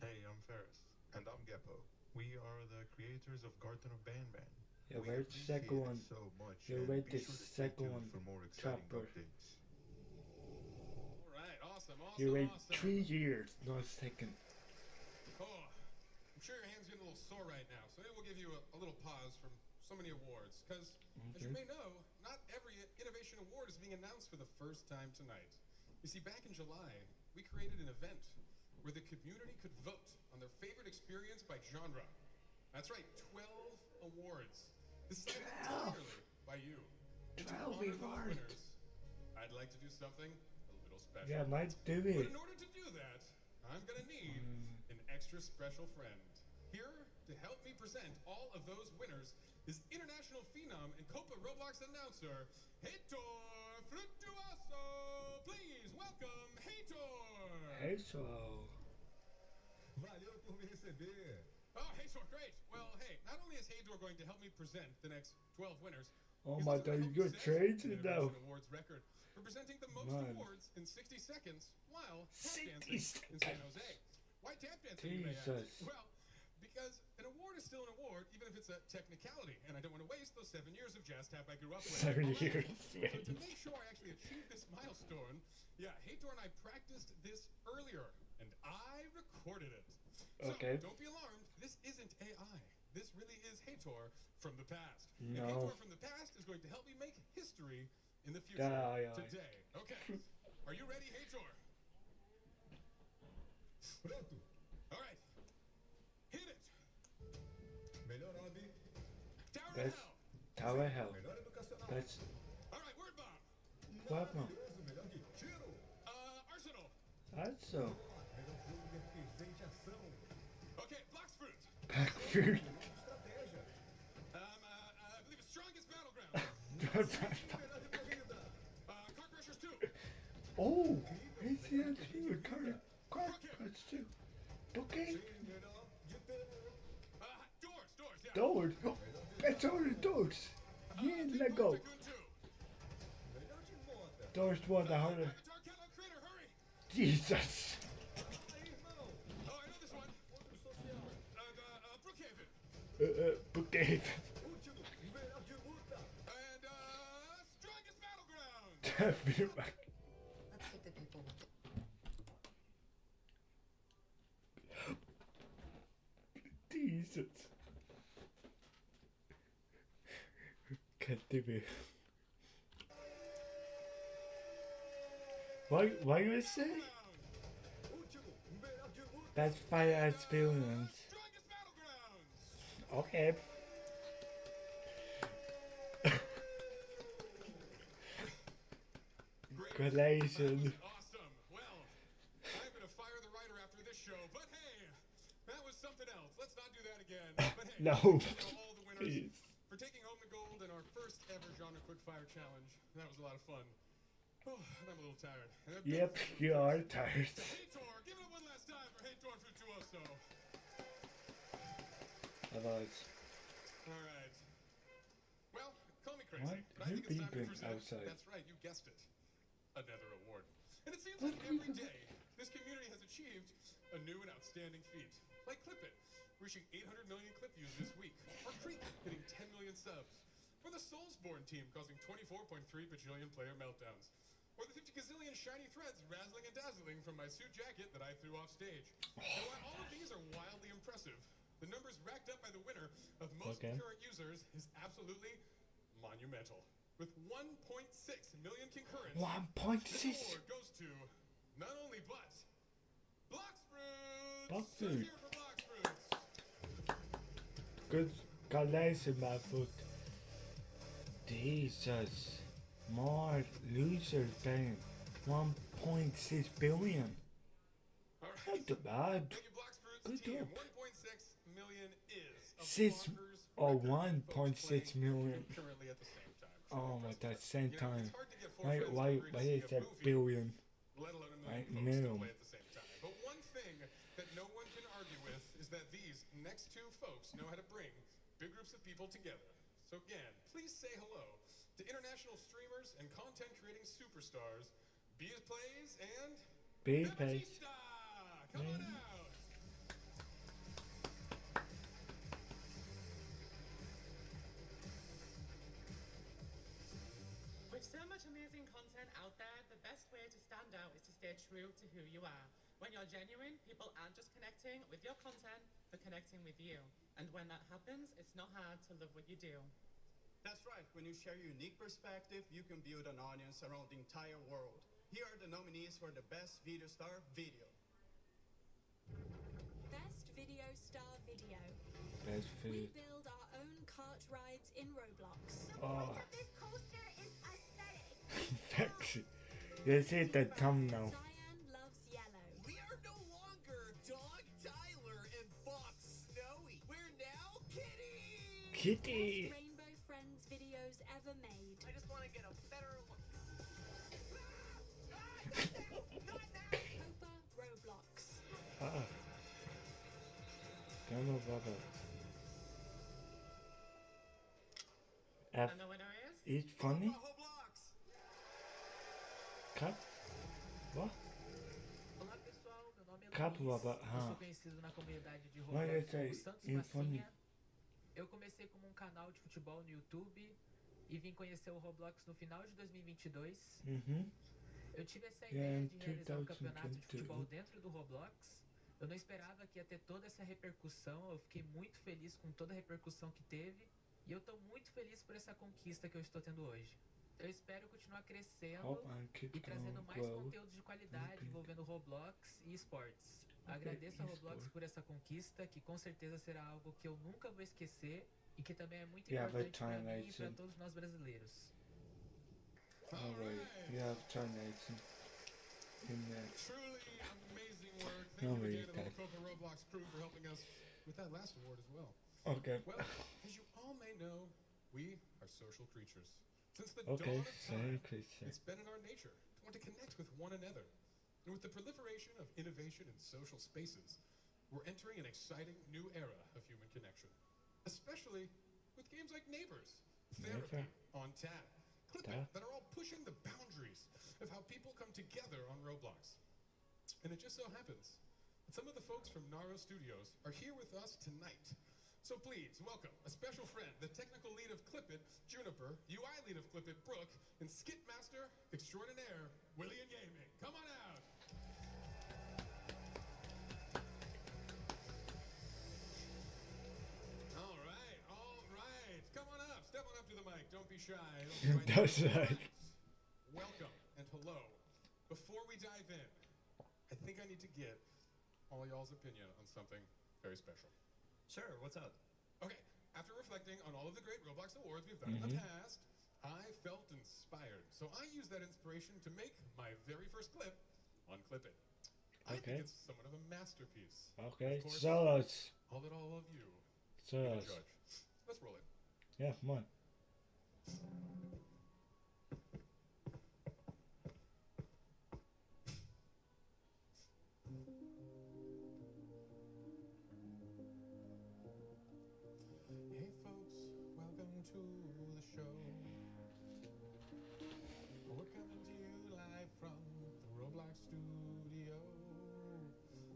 Hey, I'm Ferris. And I'm Geppo. We are the creators of Garden of Ban Ban. Yeah, where's the second one? So much. Yeah, where's the second one? For more exciting Chopper. updates. Alright, awesome. You wait 3 years, no second. Oh, I'm sure your hand's getting a little sore right now, so maybe we'll give you a little pause from so many awards, because as you may know, not every innovation award is being announced for the first time tonight. You see, back in July, we created an event where the community could vote on their favorite experience by genre. That's right, 12 awards. This is entirely by you. And to honor those winners, I'd like to do something a little special. Yeah, might do But it. in order to do that, I'm gonna need an extra special friend. Here to help me present all of those winners is international phenom and Copa Roblox announcer, Heitor Frutuoso. Please welcome Heitor. Heitor. Valeu por me receber. Oh, Heitor, great. Well, hey, not only is Heitor going to help me present the next 12 winners, Oh he's my also god, gonna you help got set changed the now. Innovation Awards record for presenting the most Man. awards in 60 seconds while tap 60 dancing in San Jose. Why tap dancing, you may ask? Jesus. Well, because an award is still an award, even if it's a technicality, and I don't want to waste those 7 years of jazz tap I grew up with. 7 Alright, years, So to make sure I actually achieve this milestone, yeah, Heitor and I practiced this earlier, and I recorded it. So, Okay. don't be alarmed, this isn't AI. This really is Heitor from the past. No. And Heitor from the past is going to help me make history in the future Aye, aye. today. Okay, are you ready, Heitor? Pronto. All right, hit it. Melhor hobby. Tower of That's Hell. Tower Hell. Melhor educacional. That's All right, word bomb. what one? Maravilhoso, melhor que tiro. Arsenal. Also, Melhor jogo de RPG de ação. Okay, Blox Fruit. Food. I believe it's strongest battleground. Car crushers 2. Oh, ACN 2, car crush 2. Okay. Doors, yeah. Doors. Oh, let's order doors. Yeah, let go. Doors 1, the harder. Jesus. Oh, I know this one. Brookhaven. Brookhaven. And strongest battleground. Let's take the people. Jesus. Can't do it. Why you say? That's fire experience. Okay. Congratulations. Awesome. Well, I'm gonna fire the writer after this show, but hey, that was something else. Let's not do that again. But hey, No. all the winners Please. for taking home the gold in our first ever genre quickfire challenge. That was a lot of fun. Oh, and I'm a little tired. Yep, you are tired. Hator, give it up one last time for Hator Frutuoso. Otherwise. All right. Well, call me crazy, What? but I think it's time to Beeping present. outside. That's right, you guessed it. Another award. And it seems like every day, this community has achieved a new and outstanding feat. Like Clip It, reaching 800 million clip views this week. Or Creek, hitting 10 million subs. Or the Soulsborne team causing 24.3 bajillion player meltdowns. Or the 50 gazillion shiny threads razzling and dazzling from my suit jacket that I threw off stage. And while all of these are wildly impressive, the numbers racked up by the winner of most concurrent users is absolutely monumental. With 1.6 million concurrents, 1.6. this award goes to none only but Bloxfruits. Bloxfruits. Here for Bloxfruits. Good collection, my foot. Jesus. More losers than 1.6 billion. All right. Not too bad. Thank you, Bloxfruits Good team. job. 1.6 million is a 6 bonkers or record for folks 1.6 playing million. concurrently at the same time. Oh my god, same You know, time. it's hard to get four friends to Why agree to see is a that movie, billion? let alone a Right, million folks to million. play at the same time. But one thing that no one can argue with is that these next two folks know how to bring big groups of people together. So again, please say hello to international streamers and content creating superstars, Bees Plays and Bees Plays. Batista! Come on out! With so much amazing content out there, the best way to stand out is to stay true to who you are. When you're genuine, people aren't just connecting with your content, they're connecting with you. And when that happens, it's not hard to love what you do. That's right. When you share your unique perspective, you can build an audience around the entire world. Here are the nominees for the Best Video Star Video. Best Video Star Video. Best We food. build our own cart rides in Roblox. Oh. This coaster is aesthetic. Sexy. This is the thumbnail. Cyan loves yellow. We are no longer Dog Tyler and Fox Snowy. We're now Kitty. Kitty. Best Rainbow Friends videos ever made. I just want to get a better look. Copa Roblox. Ah. Don't know about that. F. And the winner is? It's funny? Cap? What? Olá pessoal, meu nome é Cap Luiz, Baba, eu sou conhecido na comunidade de Why Roblox is como it Santos in funny? Massinha. Eu comecei como um canal de futebol no YouTube e vim conhecer o Roblox no final de 2022. Eu tive essa ideia de realizar um campeonato de futebol dentro do Roblox. Eu não esperava que ia ter toda essa repercussão, eu fiquei muito feliz com toda a repercussão que teve e eu estou muito feliz por essa conquista que eu estou tendo hoje. Eu espero continuar crescendo e trazendo mais conteúdos de qualidade envolvendo Roblox e esportes. Agradeço a Roblox por essa conquista, que com certeza será algo que eu nunca vou esquecer e que também é muito importante para mim e para todos nós brasileiros. Alright, you have termination in there. Truly amazing work. No, Thank you really, again to the thank Copa Roblox crew for helping us with that last award as well. Okay. Well, as you all may know, we are social creatures. Since the dawn of time, it's been in our nature to want to connect with one another. And with the proliferation of innovation in social spaces, we're entering an exciting new era of human connection. Especially with games like Neighbors, Therapy, On Tap, Clip It, that are all pushing the boundaries of how people come together on Roblox. And it just so happens that some of the folks from Naro Studios are here with us tonight. So please, welcome a special friend, the technical lead of Clip It, Juniper, UI lead of Clip It, Brooke, and Skit Master extraordinaire, Willie and Gaming. Come on out! All right. Come on up. Step on up to the mic. Don't be shy. That's right. Welcome and hello. Before we dive in, I think I need to get all y'all's opinion on something very special. Sure, what's up? Okay, after reflecting on all of the great Roblox awards we've done in the past, I felt inspired. So I used that inspiration to make my very first clip on Clip It. I think it's somewhat of a masterpiece. Okay, of course, show us. I'll let all of you Show be the us. judge. Let's roll it. Yeah, come on. Hey folks, welcome to the show. We're coming to you live from the Roblox studio.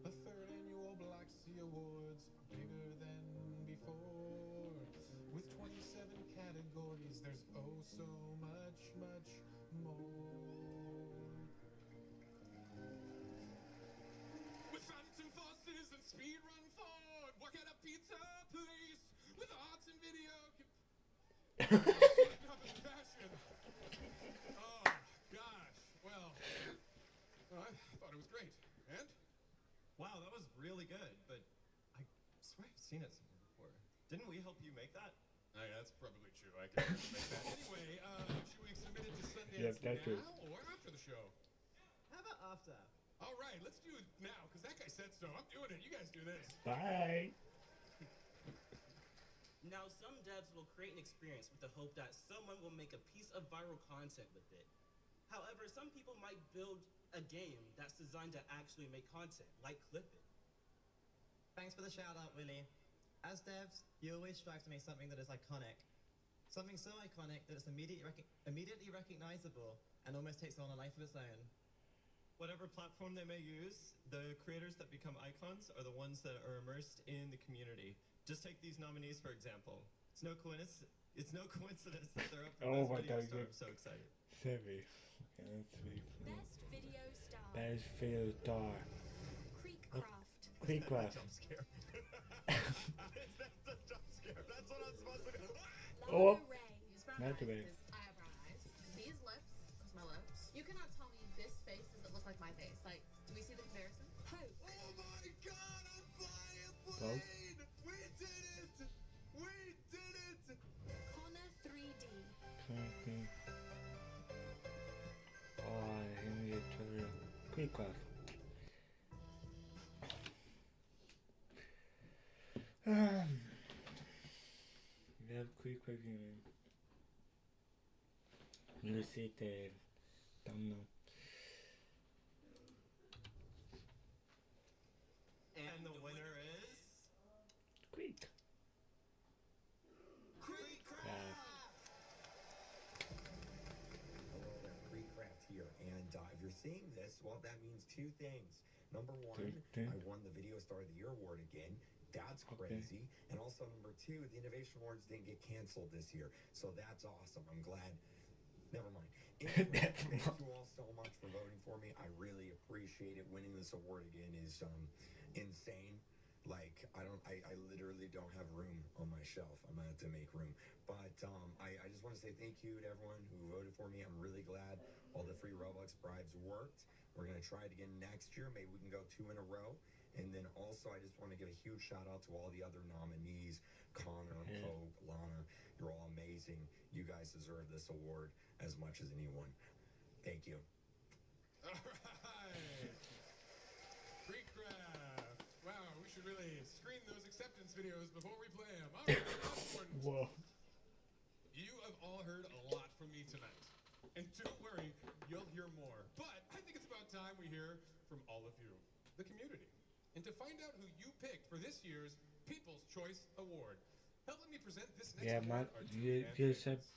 The third annual Bloxy Awards, bigger than before. With 27 categories, there's oh so much more. With Phantom Forces and Speedrun Ford, what kind of pizza place? With arts and video. Fashion. Oh, gosh. Well, I thought it was great. And? Wow, that was really good, but I swear I've seen it somewhere before. Didn't we help you make that? That's probably true. I can make that. Anyway, should we submit it to Sundance now or after the show? How about after? All right, let's do it now, because that guy said so. I'm doing it. You guys do this. Bye. Now, some devs will create an experience with the hope that someone will make a piece of viral content with it. However, some people might build a game that's designed to actually make content, like Clip It. Thanks for the shout out, Willie. As devs, you always strive to make something that is iconic. Something so iconic that it's immediately recognizable and almost takes on a life of its own. Whatever platform they may use, the creators that become icons are the ones that are immersed in the community. Just take these nominees for example. It's no coincidence that they're up for Best Video Star. I'm so excited. Sevi. Okay, let's see. Best Video Star. Best Video Star. Creekcraft. Creekcraft. Jump scare. That's a jump scare. That's what I'm supposed to do. Oh. His brown eyes, his eyebrow eyes. These lips is my lips. You cannot tell me this face doesn't look like my face. Like, do we see the comparison? Hope. Oh my god, I'm flying Poke. We did it! We did it! Connor 3D. Okay. Oh, Henry Tutorial. Creekcraft. We have Creekcraft Gaming. You see the thumbnail. And the winner is Creek. Hello there, Creekcraft here, and if you're seeing this, well, that means two things. Number one, I won the Video Star of the Year award again. That's crazy. And also number two, the Innovation Awards didn't get canceled this year, so that's awesome. I'm glad. Never mind. Anyway, thank you all so much for voting for me. I really appreciate it. Winning this award again is insane. Like, I literally don't have room on my shelf. I'm gonna have to make room. But I just want to say thank you to everyone who voted for me. I'm really glad all the free Roblox bribes worked. We're gonna try it again next year. Maybe we can go 2 in a row. And then also, I just want to give a huge shout out to all the other nominees: Connor, Hope, Lana. You're all amazing. You guys deserve this award as much as anyone. Thank you. All right. Creekcraft. Wow, we should should really screen those acceptance videos before we play them. All right, last one. Whoa. You have all heard a lot from me tonight. And don't worry, you'll hear more. But I think it's about time we hear from all of you, the community. And to find out who you picked for this year's People's Choice Award, helping me present this next award are two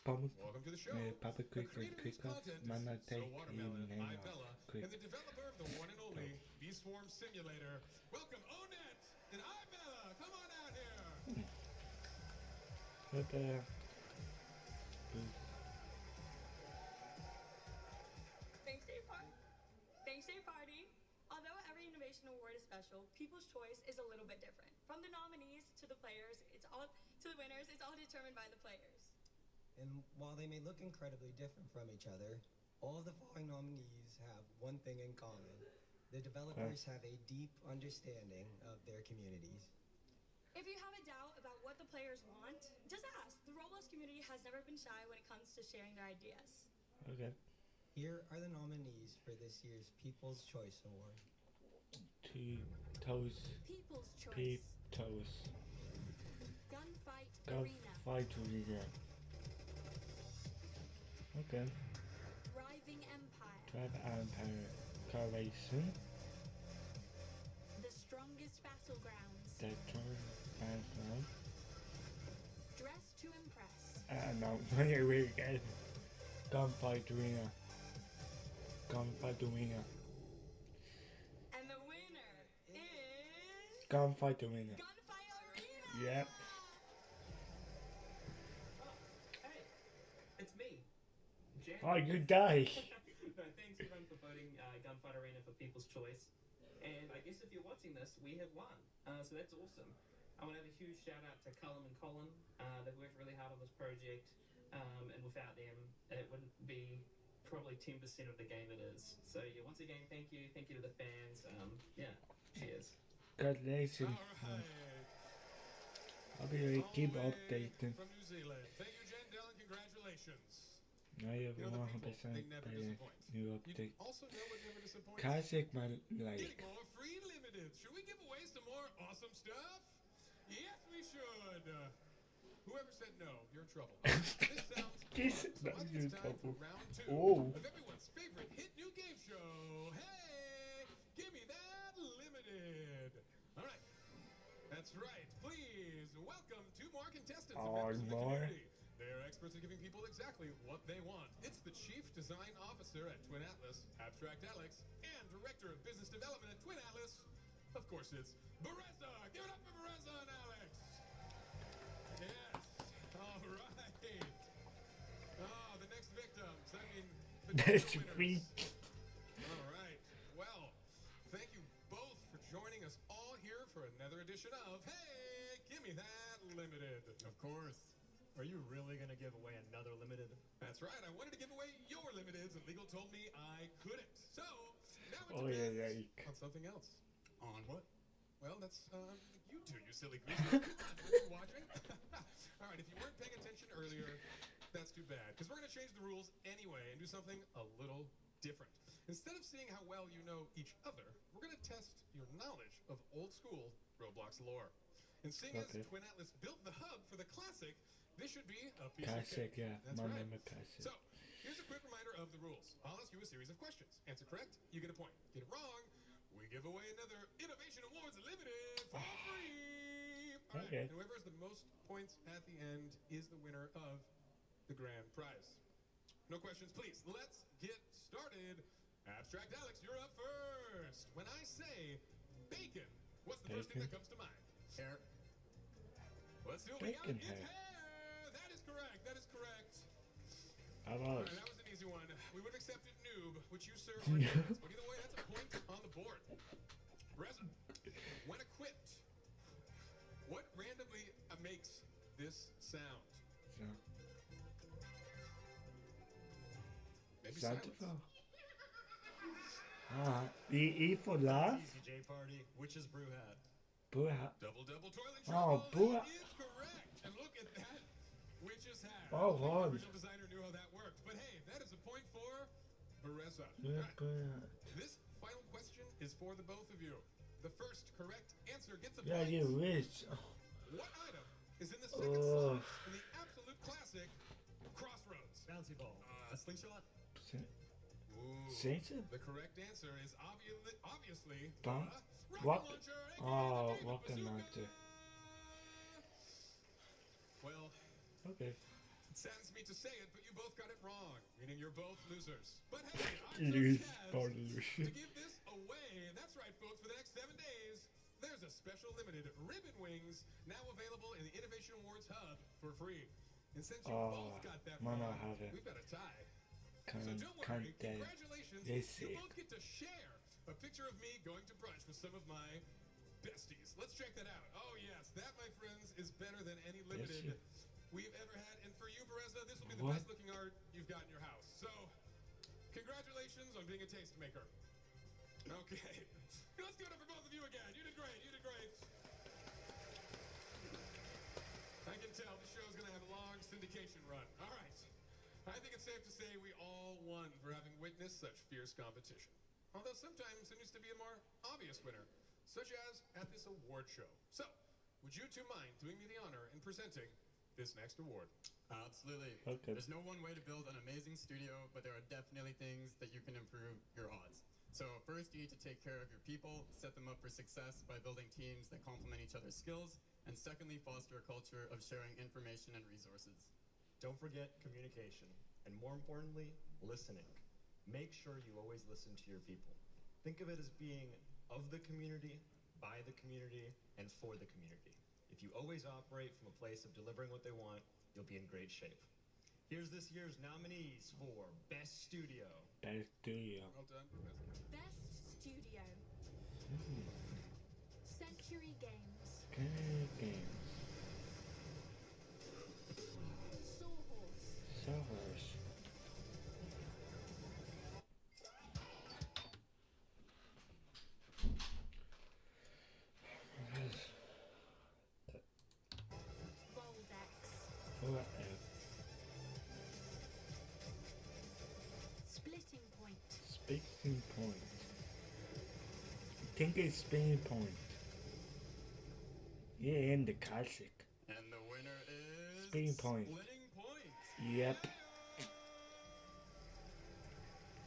Welcome to the show, puppetkreekx, mana take Watermelon, Ibella, and the developer of the one and only Beeswarm Simulator. Welcome, Onet and Ibella. Come on out here. Thanks, Day Party. Although every innovation award is special, People's Choice is a little bit different. From the nominees to the players, it's all to the winners, it's all determined by the players. And while they may look incredibly different from each other, all of the following nominees have one thing in common. The developers have a deep understanding of their communities. If you have a doubt about what the players want, just ask. The Roblox community has never been shy when it comes to sharing their ideas. Okay. Here are the nominees for this year's People's Choice Award. People's Choice. Gunfight Arena. Okay. Thriving Empire. Car racing. The Strongest Battlegrounds. Dress to Impress. No, wait again. Gunfight Arena. And the winner is... Gunfight Arena. Yep. Hey, it's me. Jan. Oh, you die. No, thanks everyone for voting Gunfight Arena for People's Choice. And I guess if you're watching this, we have won. So that's awesome. I want to have a huge shout out to Cullum and Colin. They've worked really hard on this project. And without them, it wouldn't be probably 10% of the game it is. So yeah, once again, thank you to the fans. Yeah, cheers. Congratulations. I'll be keep updating. From New Zealand. Thank you, Jandel, and congratulations. I have 100% new update. Classic my like. Getting more free limited. Should we give away some more awesome stuff? Yes, we should. Whoever said no, you're in trouble. This sounds so I think it's time for round 2 of everyone's favorite hit new game show. Hey, give me that limited. All right, that's right. Please welcome 2 more contestants and members of the community. They are experts at giving people exactly what they want. It's the Chief Design Officer at Twin Atlas, Abstract Alex, and Director of Business Development at Twin Atlas. Of course, it's Bereza. Give it up for Bereza and Alex. Yes. All right. Oh, the next victims. I mean, the next winners. All right. Well, thank you both for joining us all here for another edition of Hey, Give Me That Limited. Of course. Are you really going to give away another limited? That's right. I wanted to give away your limiteds, and legal told me I couldn't. So now it depends on something else. On what? Well, that's you two, you silly goose. Are you watching? All right, if you weren't paying attention earlier, that's too bad, because we're going to change the rules anyway and do something a little different. Instead of seeing how well you know each other, we're going to test your knowledge of old-school Roblox lore. And seeing as Twin Atlas built the hub for the classic, this should be a piece of cake. Yeah. That's My right. name is Classic. So, here's a quick reminder of the rules. I'll ask you a series of questions. Answer correct, you get a point. Get it wrong, we give away another Innovation Awards Limited for free. All right, and whoever has the most points at the end is the winner of the grand prize. No questions, please. Let's get started. Abstract Alex, you're up first. When I say bacon, what's the first thing that comes to mind? Hair. Let's see what we got. It's hair. That is correct. That is correct. How about? That was an easy one. We would have accepted noob, which you, sir, are not. But either way, that's a point on the board. Reza, when equipped, what randomly makes this sound? Maybe silence. E for laugh. DJ Party, Witch's Brew Hat. Brew hat. Double toilet brew that is correct. And look at that. Witch's hat. Oh, the original designer knew how that worked. But hey, that is a point for Bereza. Right. This final question is for the both of you. The first correct answer gets a Yeah, point. you wish. What item is in the second slot in the absolute classic Crossroads? Bouncy ball. A slingshot? Satan? The correct answer is obviously Tom? the What? rocket launcher. Oh, rocket launcher. Well, okay. It saddens me to say it, but you both got it wrong, meaning you're both losers. But hey, I'm to give this away. That's right, folks. For the next 7 days, there's a special limited ribbon wings now available in the Innovation Awards Hub for free. And since you both got that wrong, we've got a tie. So don't worry, congratulations. You both get to share a picture of me going to brunch with some of my besties. Let's check that out. Oh yes, that, my friends, is better than any limited we've ever had. And for you, Bereza, this will be the best looking art you've got in your house. So, congratulations on being a tastemaker. Okay, let's give it up for both of you again. You did great, you did great. I can tell this show's gonna have a long syndication run. All right. I think it's safe to say we all won for having witnessed such fierce competition. Although sometimes there needs to be a more obvious winner, such as at this award show. So, would you two mind doing me the honor in presenting this next award? Absolutely. Okay. There's no one way to build an amazing studio, but there are definitely things that you can improve your odds. So first, you need to take care of your people, set them up for success by building teams that complement each other's skills, and secondly, foster a culture of sharing information and resources. Don't forget communication, and more importantly, listening. Make sure you always listen to your people. Think of it as being of the community, by the community, and for the community. If you always operate from a place of delivering what they want, you'll be in great shape. Here's this year's nominees for Best Studio. Best Studio. Well done. Best Studio. Century Games. Games. Sawhorse. Splitting Point. Splitting Point. I think it's Splitting Point. Yeah, and the classic. And the winner is Splitting Point. Splitting Point. Yep.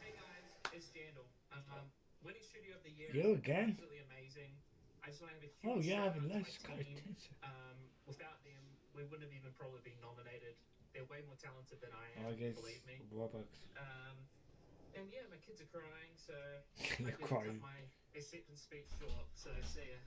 Hey guys, it's Jandal. Winning Studio of the Year. You again? Absolutely amazing. I just want to have a huge Oh yeah, shout out to let's my go. team. Without them, we wouldn't have even probably been nominated. They're way more talented than I am, believe me. Roblox. And yeah, my kids are crying, so They're I did crying. cut my acceptance speech short. So see ya.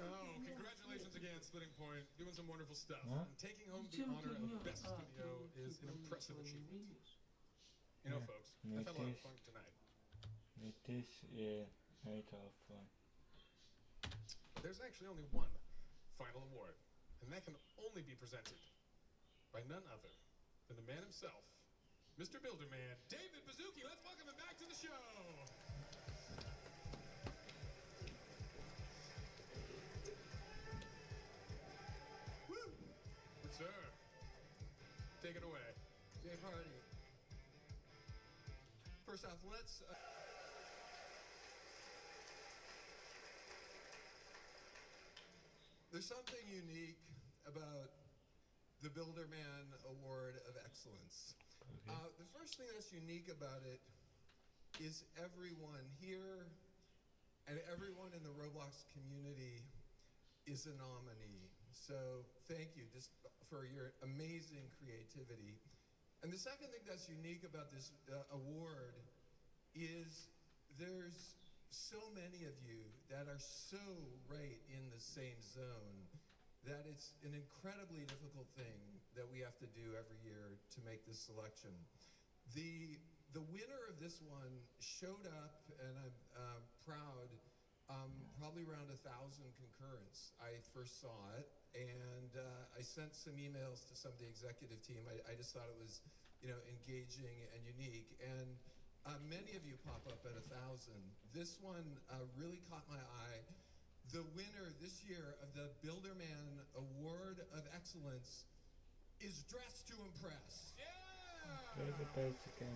Oh, congratulations again, Splitting Point. Doing some wonderful stuff. Huh? And taking home the honor of Best Studio is an impressive achievement. You know, folks, I've had a lot of fun tonight. This, yeah, I had fun. But there's actually only one final award, and that can only be presented by none other than the man himself, Mr. Builderman, David Baszucki. Let's welcome him back to the show. Woo! Good sir. Take it away. Jay Hardy. First off, let's... There's something unique about the Builderman Award of Excellence. The first thing that's unique about it is everyone here and everyone in the Roblox community is a nominee. So thank you just for your amazing creativity. And the second thing that's unique about this award is there's so many of you that are so right in the same zone that it's an incredibly difficult thing that we have to do every year to make this selection. The winner of this one showed up, and I'm proud, probably around 1,000 concurrents. I first saw it, and I sent some emails to some of the executive team. I just thought it was, engaging and unique. And many of you pop up at 1,000. This one really caught my eye. The winner this year of the Builderman Award of Excellence is Dressed to Impress. Yeah! There's a basic game.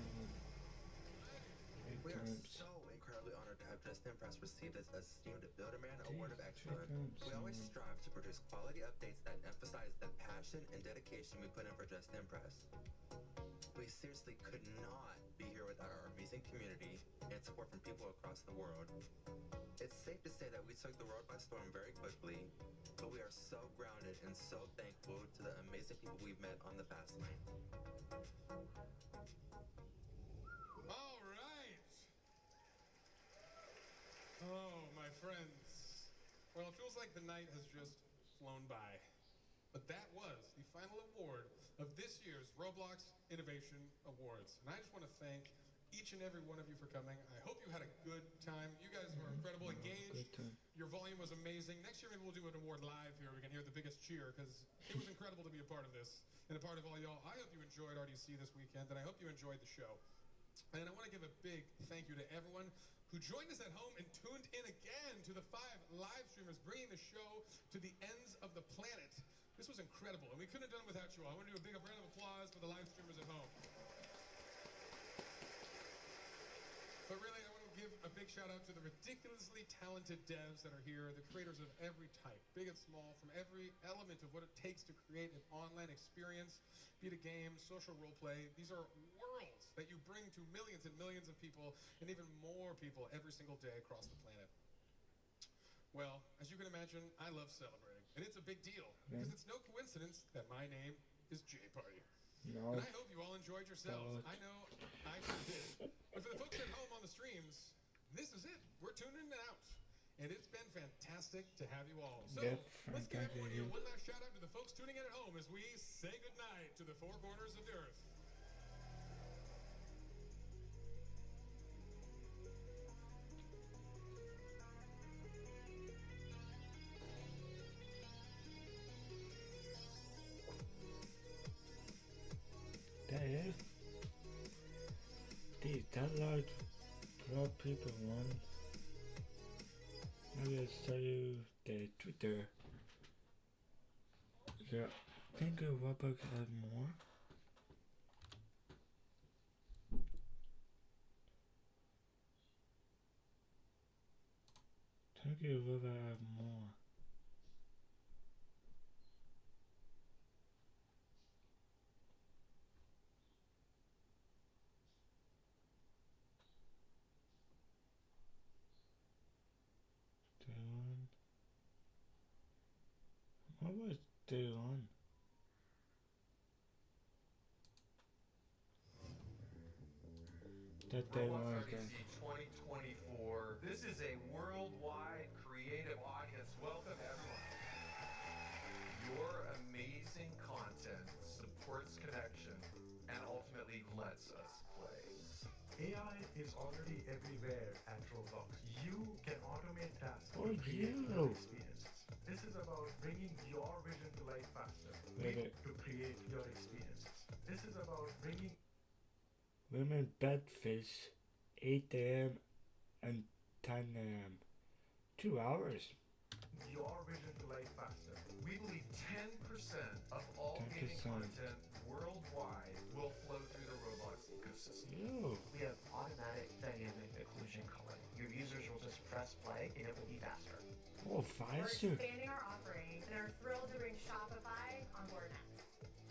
We are so incredibly honored to have Just Impress received its esteemed Builderman Award of Excellence. We always strive to produce quality updates that emphasize the passion and dedication we put in for Just Impress. We seriously could not be here without our amazing community and support from people across the world. It's safe to say that we took the world by storm very quickly, but we are so grounded and so thankful to the amazing people we've met on the fast lane. All right. Oh, my friends. Well, it feels like the night has just flown by. But that was the final award of this year's Roblox Innovation Awards. And I just want to thank each and every one of you for coming. I hope you had a good time. You guys were incredible, engaged. Your volume was amazing. Next year, maybe we'll do an award live here. We can hear the biggest cheer, because it was incredible to be a part of this and a part of all y'all. I hope you enjoyed RDC this weekend, and I hope you enjoyed the show. And I want to give a big thank you to everyone who joined us at home and tuned in again to the 5 live streamers bringing the show to the ends of the planet. This was incredible, and we couldn't have done it without you all. I want to do a big round of applause for the live streamers at home. But really, I want to give a big shout out to the ridiculously talented devs that are here, the creators of every type, big and small, from every element of what it takes to create an online experience, be it a game, social roleplay. These are worlds that you bring to millions and millions of people, and even more people every single day across the planet. Well, as you can imagine, I love celebrating, and it's a big deal, because it's no coincidence that my name is J Party. No. And I hope you all enjoyed yourselves. I know I sure did. But for the folks at home on the streams, this is it. We're tuning it out. And it's been fantastic to have you all. So let's give everyone here one last shout out to the folks tuning in at home as we say goodnight to the 4 corners of the earth. Dave, these download pro people one. Maybe I'll show you the Twitter. Yeah, I think Roblox have more. I think Roblox have more. What was day one? That day one again. RDC 2024. This is a worldwide creative audience. Welcome everyone. Your amazing content supports connection and ultimately lets us play. AI is already everywhere at Roblox. You can automate tasks for your experiences. This is about bringing your vision to life faster. To create your experiences. This is about bringing Women bedfish 8 a.m. and 10 a.m. 2 hours. Your vision to life faster. We believe 10% of all gaming content worldwide will flow through the Roblox ecosystem. We have automatic dynamic occlusion culling. Your users will just press play and it will be faster. Oh, We're expanding our offerings and are thrilled to bring Shopify on board next.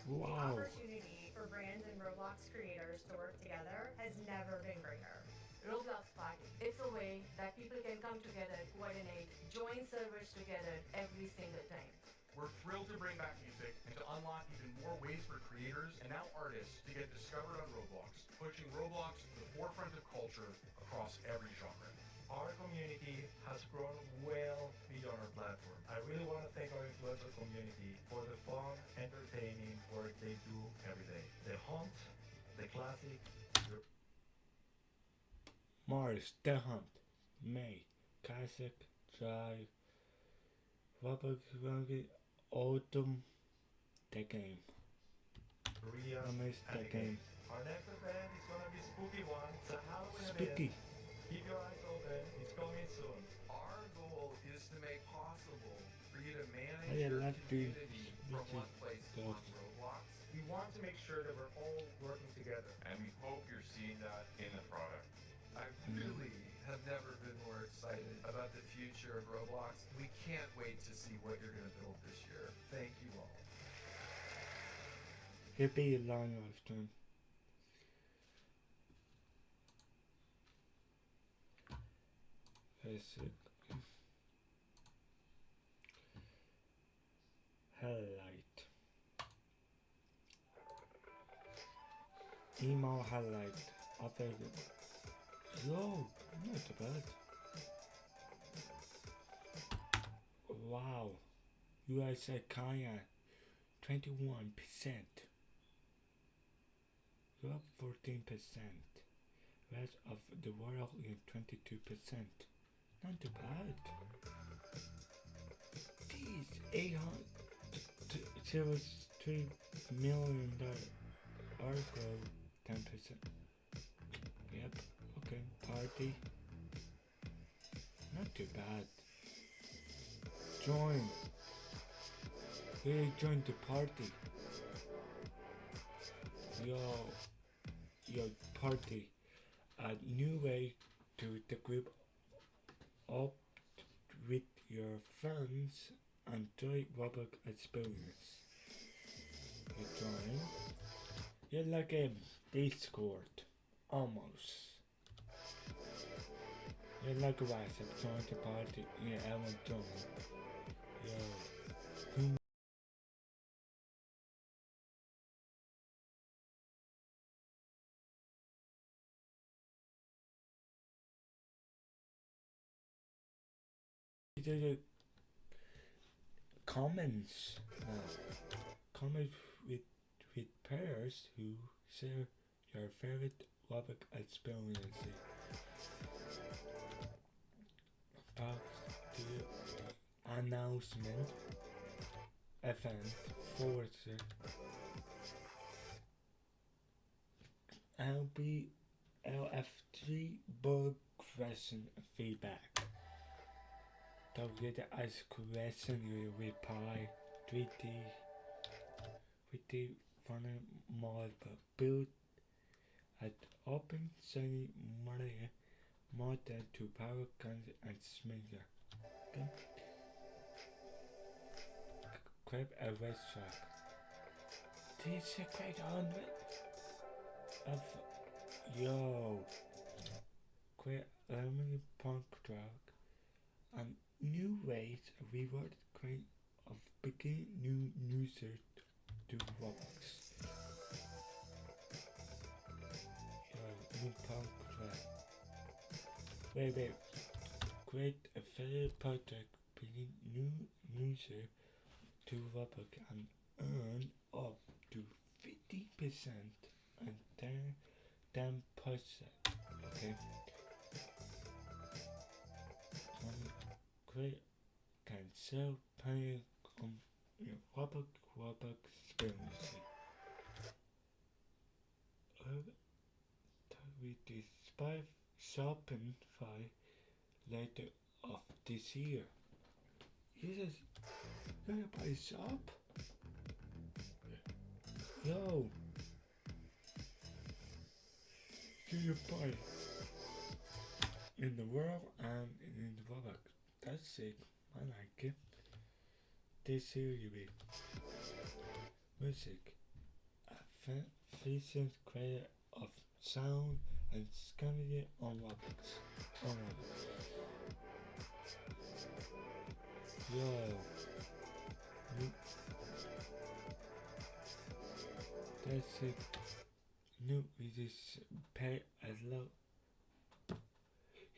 Wow. The opportunity for brands and Roblox creators to work together has never been greater. Roblox Party. It's a way that people can come together, coordinate, join servers together every single time. We're thrilled to bring back music and to unlock even more ways for creators and now artists to get discovered on Roblox, pushing Roblox to the forefront of culture across every genre. Our community has grown well beyond our platform. I really want to thank our influencer community for the fun, entertaining work they do every day. The Hunt, the Classic, Mars, The Hunt, May, Classic, Drive, Roblox, Autumn, The Game. Korea, I missed The Game. Our next event is going to be Spooky One. It's a Halloween Spooky. event. Keep your eyes open. It's coming soon. Our goal is to make possible for you to manage I your like these community from one place stuff. on Roblox. We want to make sure that we're all working together. And we hope you're seeing that in the product. I really have never been more excited about the future of Roblox. We can't wait to see what you're going to build this year. Thank you all. It'll be a long lifetime. That's it. Highlight. Email highlight. Other. Yo, not bad. Wow. USA Kaya 21%. Europe 14%. Rest of the world is 22%. Not too bad. These 803 million article 10%. Yep, okay, party. Not too bad. Join. Hey, join the party. Your party. A new way to the group up with your friends and enjoy Roblox experience. You join. You're like a Discord. Almost. You're like a WhatsApp. Join the party. Yeah, I want to join. Yo. The comments comments with pairs who share your favorite Roblox experiences. About the announcement event forward LFG bug question feedback. Don't get to ask question, you reply 3D funny mod built at open sunny Maria model to power guns and sminger. Okay. Grab a red truck. This is a great 100 of yo. Create aluminum punk truck and new ways reward create of beginning new users to Roblox. New punk track. Wait. Create a fair project bringing new user to Roblox and earn up to 50% and 10%. Okay. Create can sell paying on your Roblox experience. We despite shopping by later of this year. Yes, gonna buy shop? Yo, you buy in the world and in the Roblox. That's sick. I like it. This year you be music. A efficient creator of sound and scanning on Roblox. Yo. That's it. No, we just pay as low.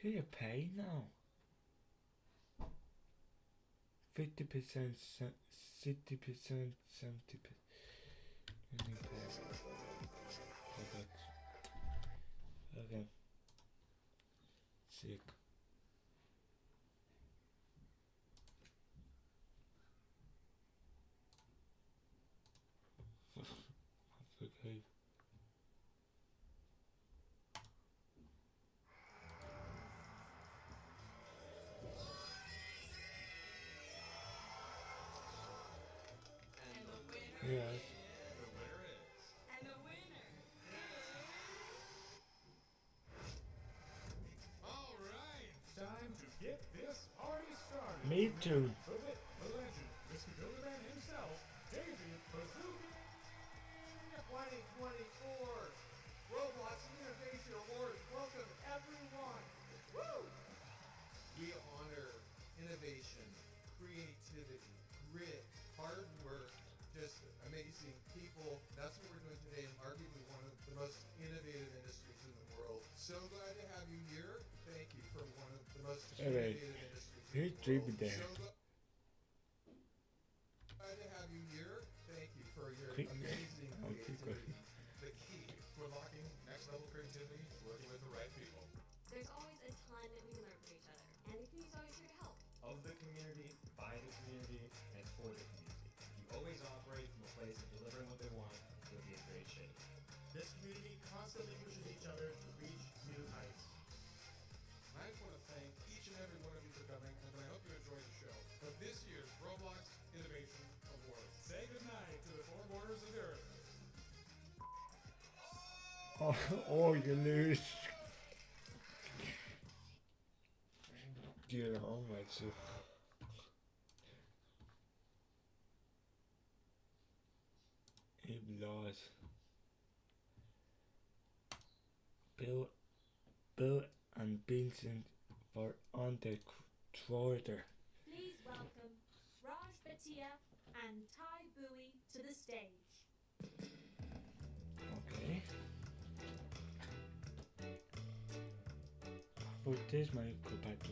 You pay now. 50%, 60%, 70%. And you pay. Okay. Sick. That's okay. Yes. Dude. So with the legend, Mr. Builderman himself, David Bazooki. 2024 Roblox Innovation Awards. Welcome everyone. Woo! We honor innovation, creativity, grit, hard work, just amazing people. That's what we're doing today in arguably one of the most innovative industries in the world. So glad to have you here. Thank you for one of the most innovative industries in the world. So glad to have you here. Thank you for your amazing creativity. The key to unlocking next level creativity is working with the right people. There's always a ton we can learn from each other, and the community's always here to help. Of the community, by the community, and for the community. If you always operate from a place of delivering what they want, you'll be in great shape. This community constantly pushes each other to reach new heights. I just want to thank each and every one of you for coming, and I hope you enjoyed the show. But this year's Roblox Innovation Awards. Say goodnight to the four corners of the earth. Oh, you lose. Dude, how much? He lost. Bill and Vincent are on the quarter. Please welcome Raj Bhatia and Ty Bowie to the stage. Okay. For this, my go back to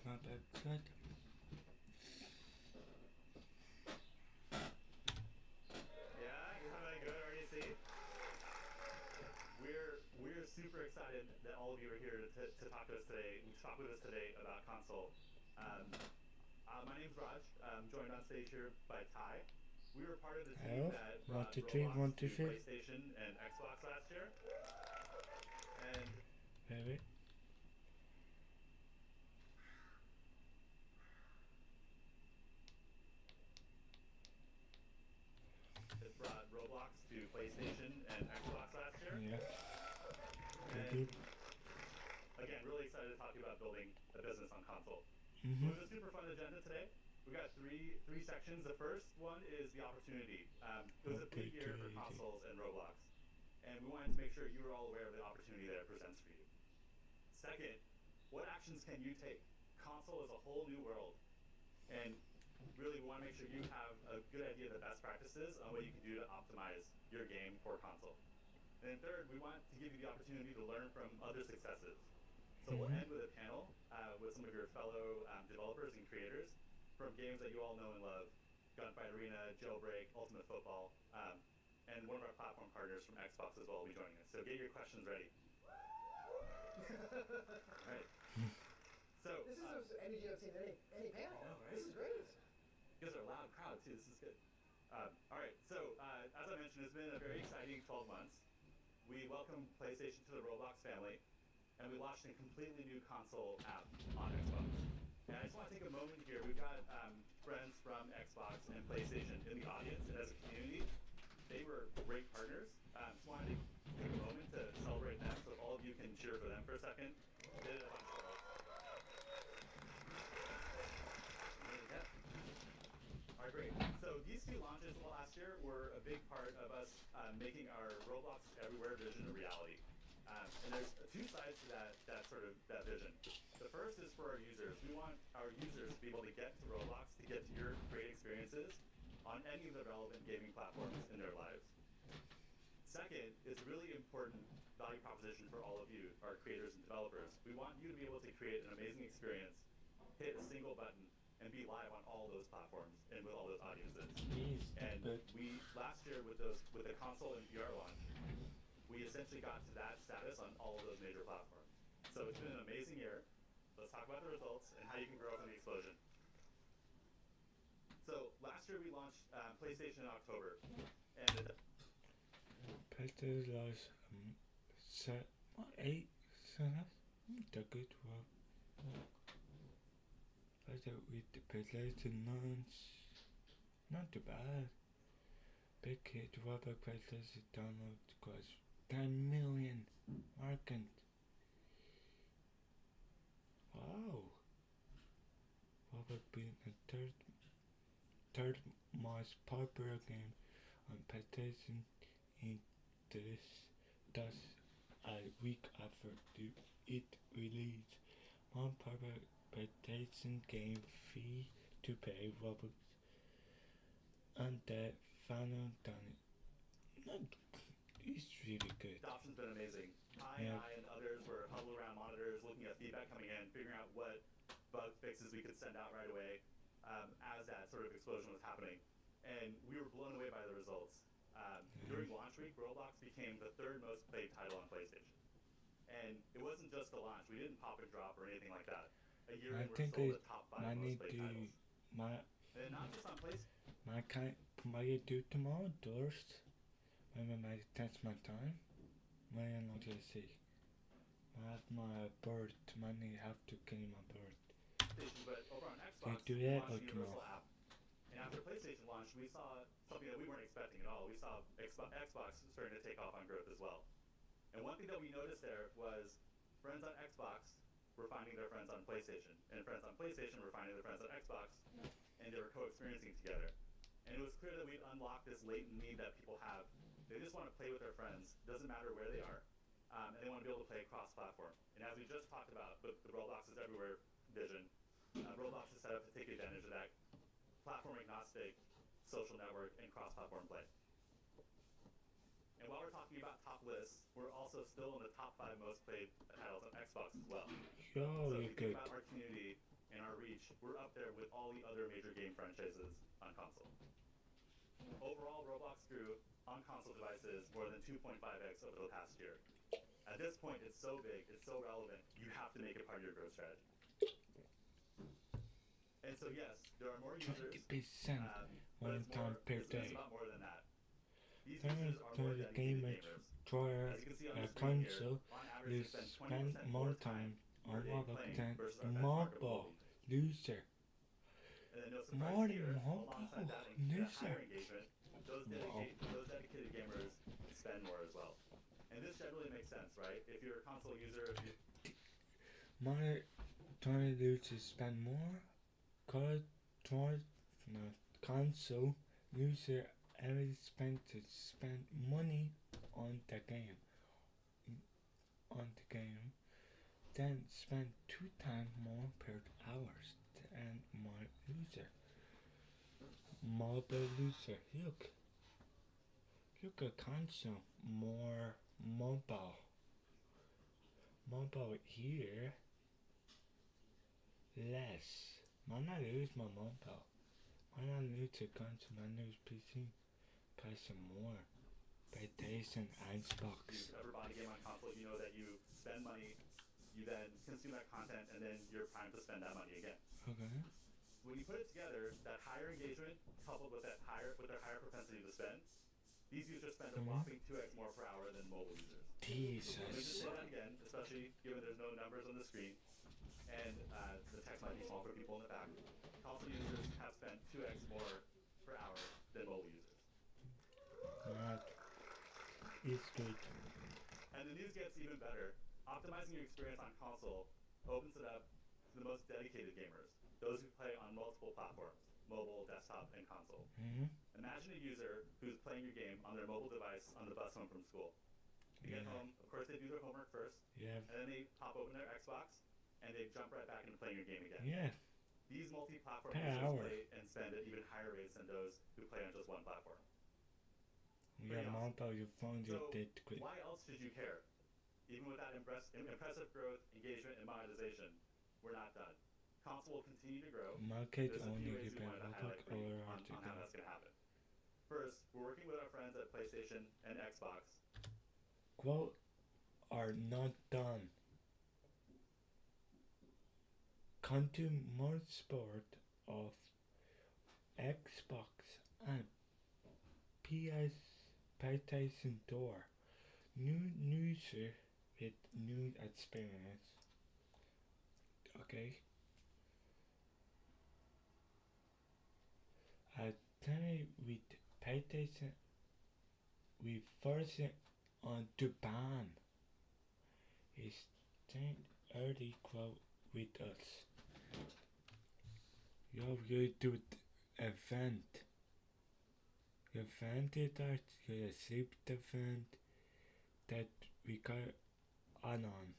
not that good. Yeah, you're having a good RDC. We're super excited that all of you are here to talk to us today. Talk with us today about console. My name's Raj. I'm joined on stage here by Ty. We were part of the team that brought Roblox to PlayStation and Xbox last year. And maybe. It brought Roblox to PlayStation and Xbox last year. Yeah. And again, really excited to talk to you about building a business on console. Mm-hmm. It was a super fun agenda today. We got three sections. The first one is the opportunity. It was a big year for consoles and Roblox, and we wanted to make sure you were all aware of the opportunity that it presents for you. Second, what actions can you take? Console is a whole new world, and really we want to make sure you have a good idea of the best practices on what you can do to optimize your game for console. And then third, we want to give you the opportunity to learn from other successes. So we'll end with a panel with some of your fellow developers and creators from games that you all know and love, Gunfight Arena, Jailbreak, Ultimate Football, and one of our platform partners from Xbox as well will be joining us. So get your questions ready. Right. So this is any panel. Right? This is great. You guys are a loud crowd too. This is good. All right. So as I mentioned, it's been a very exciting 12 months. We welcomed PlayStation to the Roblox family, and we launched a completely new console app on Xbox. And I just want to take a moment here. We've got friends from Xbox and PlayStation in the audience, and as a community, they were great partners. Just wanted to take a moment to celebrate them. So if all of you can cheer for them for a second. They did a bunch of All right, great. So these two launches last year were a big part of us making our Roblox Everywhere vision a reality. And there's two sides to that vision. The first is for our users. We want our users to be able to get to Roblox, to get to your great experiences on any of the relevant gaming platforms in their lives. Second, it's a really important value proposition for all of you, our creators and developers. We want you to be able to create an amazing experience, hit a single button, and be live on all those platforms and with all those audiences. And we last year with the console and VR launch, we essentially got to that status on all of those major platforms. So it's been an amazing year. Let's talk about the results and how you can grow from the explosion. So last year we launched PlayStation in October, and PlayStation launched 8 the good one. With the PlayStation launch, not too bad. Big hit Roblox PlayStation download cost 10 million market. Wow. Roblox being the third most popular game on PlayStation in thus a week after it released. One popular PlayStation game free to play Roblox and the final done it. It's really good. Adoption's been amazing. I and others were huddled around monitors, looking at feedback coming in, figuring out what bug fixes we could send out right away as that sort of explosion was happening. And we were blown away by the results. During launch week, Roblox became the third most played title on PlayStation. And it wasn't just the launch. We didn't pop and drop or anything like that. A year in, we're still the top 5 most played titles. And not just on PlayStation. I do tomorrow doors. That's my time. When I'm not gonna see. I have my bird. Money have to gain my bird. But over on Xbox, do we that launched a universal tomorrow? app. And after PlayStation launched, we saw something that we weren't expecting at all. We saw Xbox starting to take off on growth as well. And one thing that we noticed there was friends on Xbox were finding their friends on PlayStation, and friends on PlayStation were finding their friends on Xbox, and they were co-experiencing together. And it was clear that we'd unlocked this latent need that people have. They just want to play with their friends, doesn't matter where they are, and they want to be able to play cross-platform. And as we just talked about with the Roblox is Everywhere vision, Roblox is set up to take advantage of that platform-agnostic social network and cross-platform play. And while we're talking about top lists, we're also still in the top 5 most played titles on Xbox as well. So if you think about our community and our reach, we're up there with all the other major game franchises on console. Overall, Roblox grew on console devices more than 2.5x over the past year. At this point, it's so big, it's so relevant, you have to make it part of your growth strategy. And so yes, there are more users, 20% one time per day. It's about more than that. These users are more dedicated gamers gamers. try As you can see on a the screen here, console on average, is they spend 20% more time on per day Roblox playing than versus our benchmark of mobile mobile. user. And then no More surprise here, than alongside that higher user. engagement, those dedicated gamers spend more as well. And this generally makes sense, right? If you're a console user, my users spend more. Console user every spend money on the game. Then spend 2 times more per hours than my user. Mobile user, look at console more mobile here less. Might not lose my mobile. Might not lose to console, might lose PC. Play some more. PlayStation, Xbox. If you've ever bought a game on console, you know that you spend money, you then consume that content, and then you're primed to spend that money again. Okay. When you put it together, that higher engagement coupled with their higher propensity to spend, these users spend a whopping 2x more per hour than mobile users. Jesus. Let me just say that again, especially given there's no numbers on the screen, and the text might be small for people in the back. Console users have spent 2x more per hour than mobile users. It's good. And the news gets even better. Optimizing your experience on console opens it up to the most dedicated gamers, those who play on multiple platforms, mobile, desktop, and console. Imagine a user who's playing your game on their mobile device on the bus home from school. They get home, of course they do their homework first, and then they pop open their Xbox, and they jump right back into playing your game again. Yeah. These multi-platform users play and spend at even higher rates than those who play on just one platform. Yeah, mobile, your phone, you're dead quick. Why else should you care? Even with that impressive growth, engagement, and monetization, we're not done. Console will continue to grow. Market There's a few only ways we wanted to highlight for you on how that's going to happen. First, we're working with our friends at PlayStation and Xbox. Quote, are not done. Consumer motorsport of Xbox and PlayStation Store. New user with new experience. Okay. With PlayStation, we first on Japan is early quote with us. You're going to event. Your event is that your sleep event that we got on.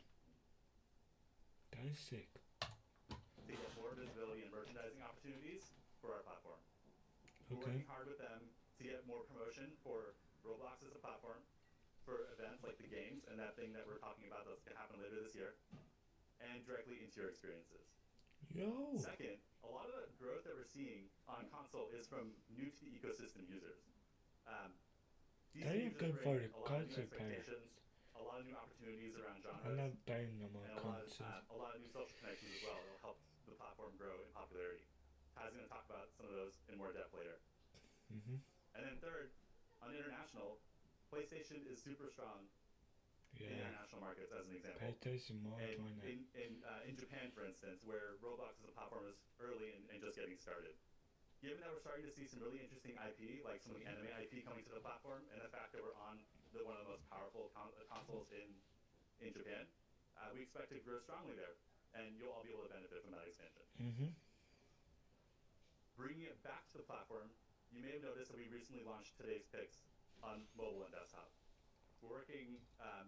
That is sick. To get more visibility and merchandising opportunities for our platform. We're working hard with them to get more promotion for Roblox as a platform, for events like the games and that thing that we're talking about that's going to happen later this year, and directly into your experiences. Second, a lot of the growth that we're seeing on console is from new to the ecosystem users. These users bring a lot of new expectations, a lot of new opportunities around genres, and a lot of new social connections as well that will help the platform grow in popularity. Ty's going to talk about some of those in more depth later. And then third, on international, PlayStation is super strong in international markets, as an example. In Japan, for instance, where Roblox as a platform is early and just getting started. Given that we're starting to see some really interesting IP, like some of the anime IP coming to the platform, and the fact that we're on one of the most powerful consoles in Japan, we expect to grow strongly there, and you'll all be able to benefit from that expansion. Bringing it back to the platform, you may have noticed that we recently launched today's picks on mobile and desktop. We're working,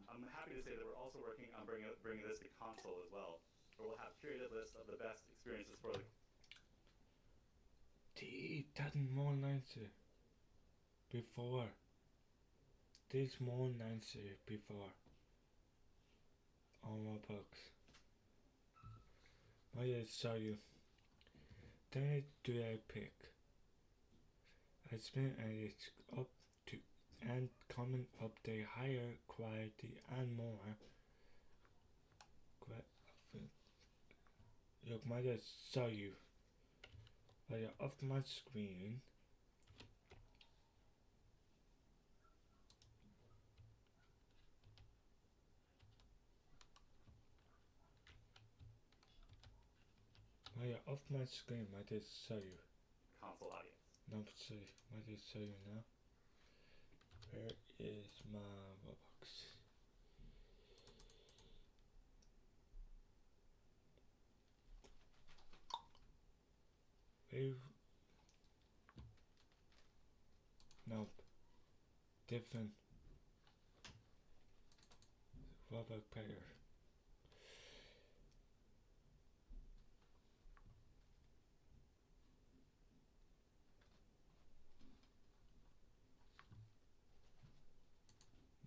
I'm happy to say that we're also working on bringing this to console as well, where we'll have curated lists of the best experiences for the... That's more nicer before. This more nicer before. On Roblox. I'll just show you. Then do I pick. I spin and it's up to and comment update higher quality and more. Look, I just show you. Off my screen. Off my screen, I just show you. Console audience. No, see, I just show you now. Where is my Roblox? Where? Nope. Different Roblox player.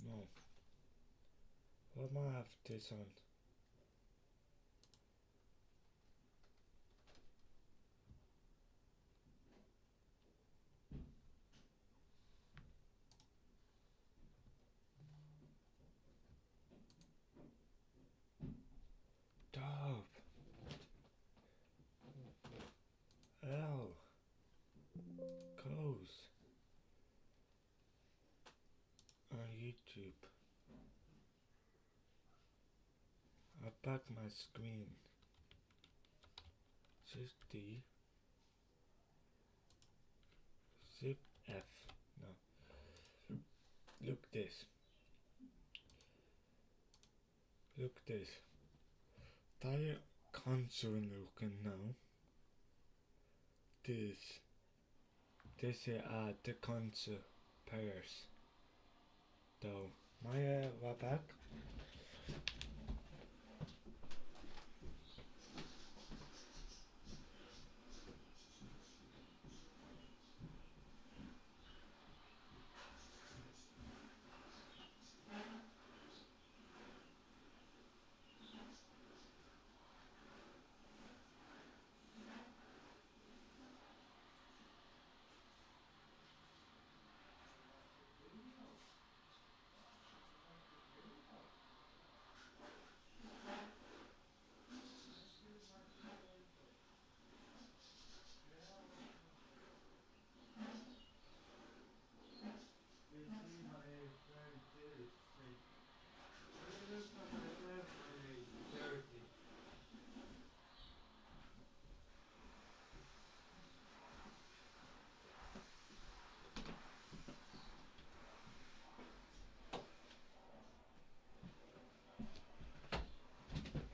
No. What am I have this on? Stop. L. Close. On YouTube. I back my screen. 60. Shift F. No. Look this. Look this. Tire console looking now. This is the console pairs. Though my right back.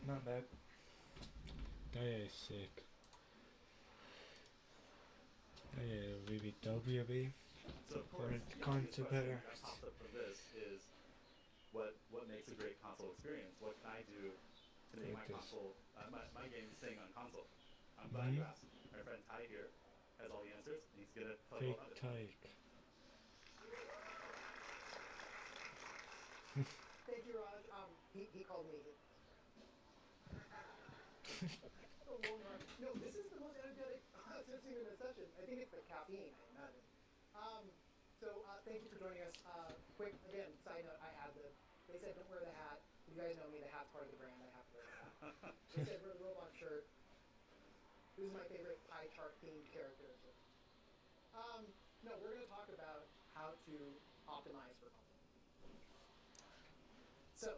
Not bad. That is sick. That is really WB. So of course, the concept of this is what makes a great console experience. What can I do to make my console, my game sing on console? I'm glad you asked. My friend Ty here has all the answers, and he's gonna tell you all about it. Thank you, Raj. He called me. No, this is the most energetic I've seen in a session. I think it's the caffeine, I imagine. Thank you for joining us. Quick, again, side note, they said don't wear the hat. You guys know me, the hat's part of the brand, I have to wear the hat. They said wear the Roblox shirt. This is my favorite pie chart themed character. No, we're going to talk about how to optimize for console. So,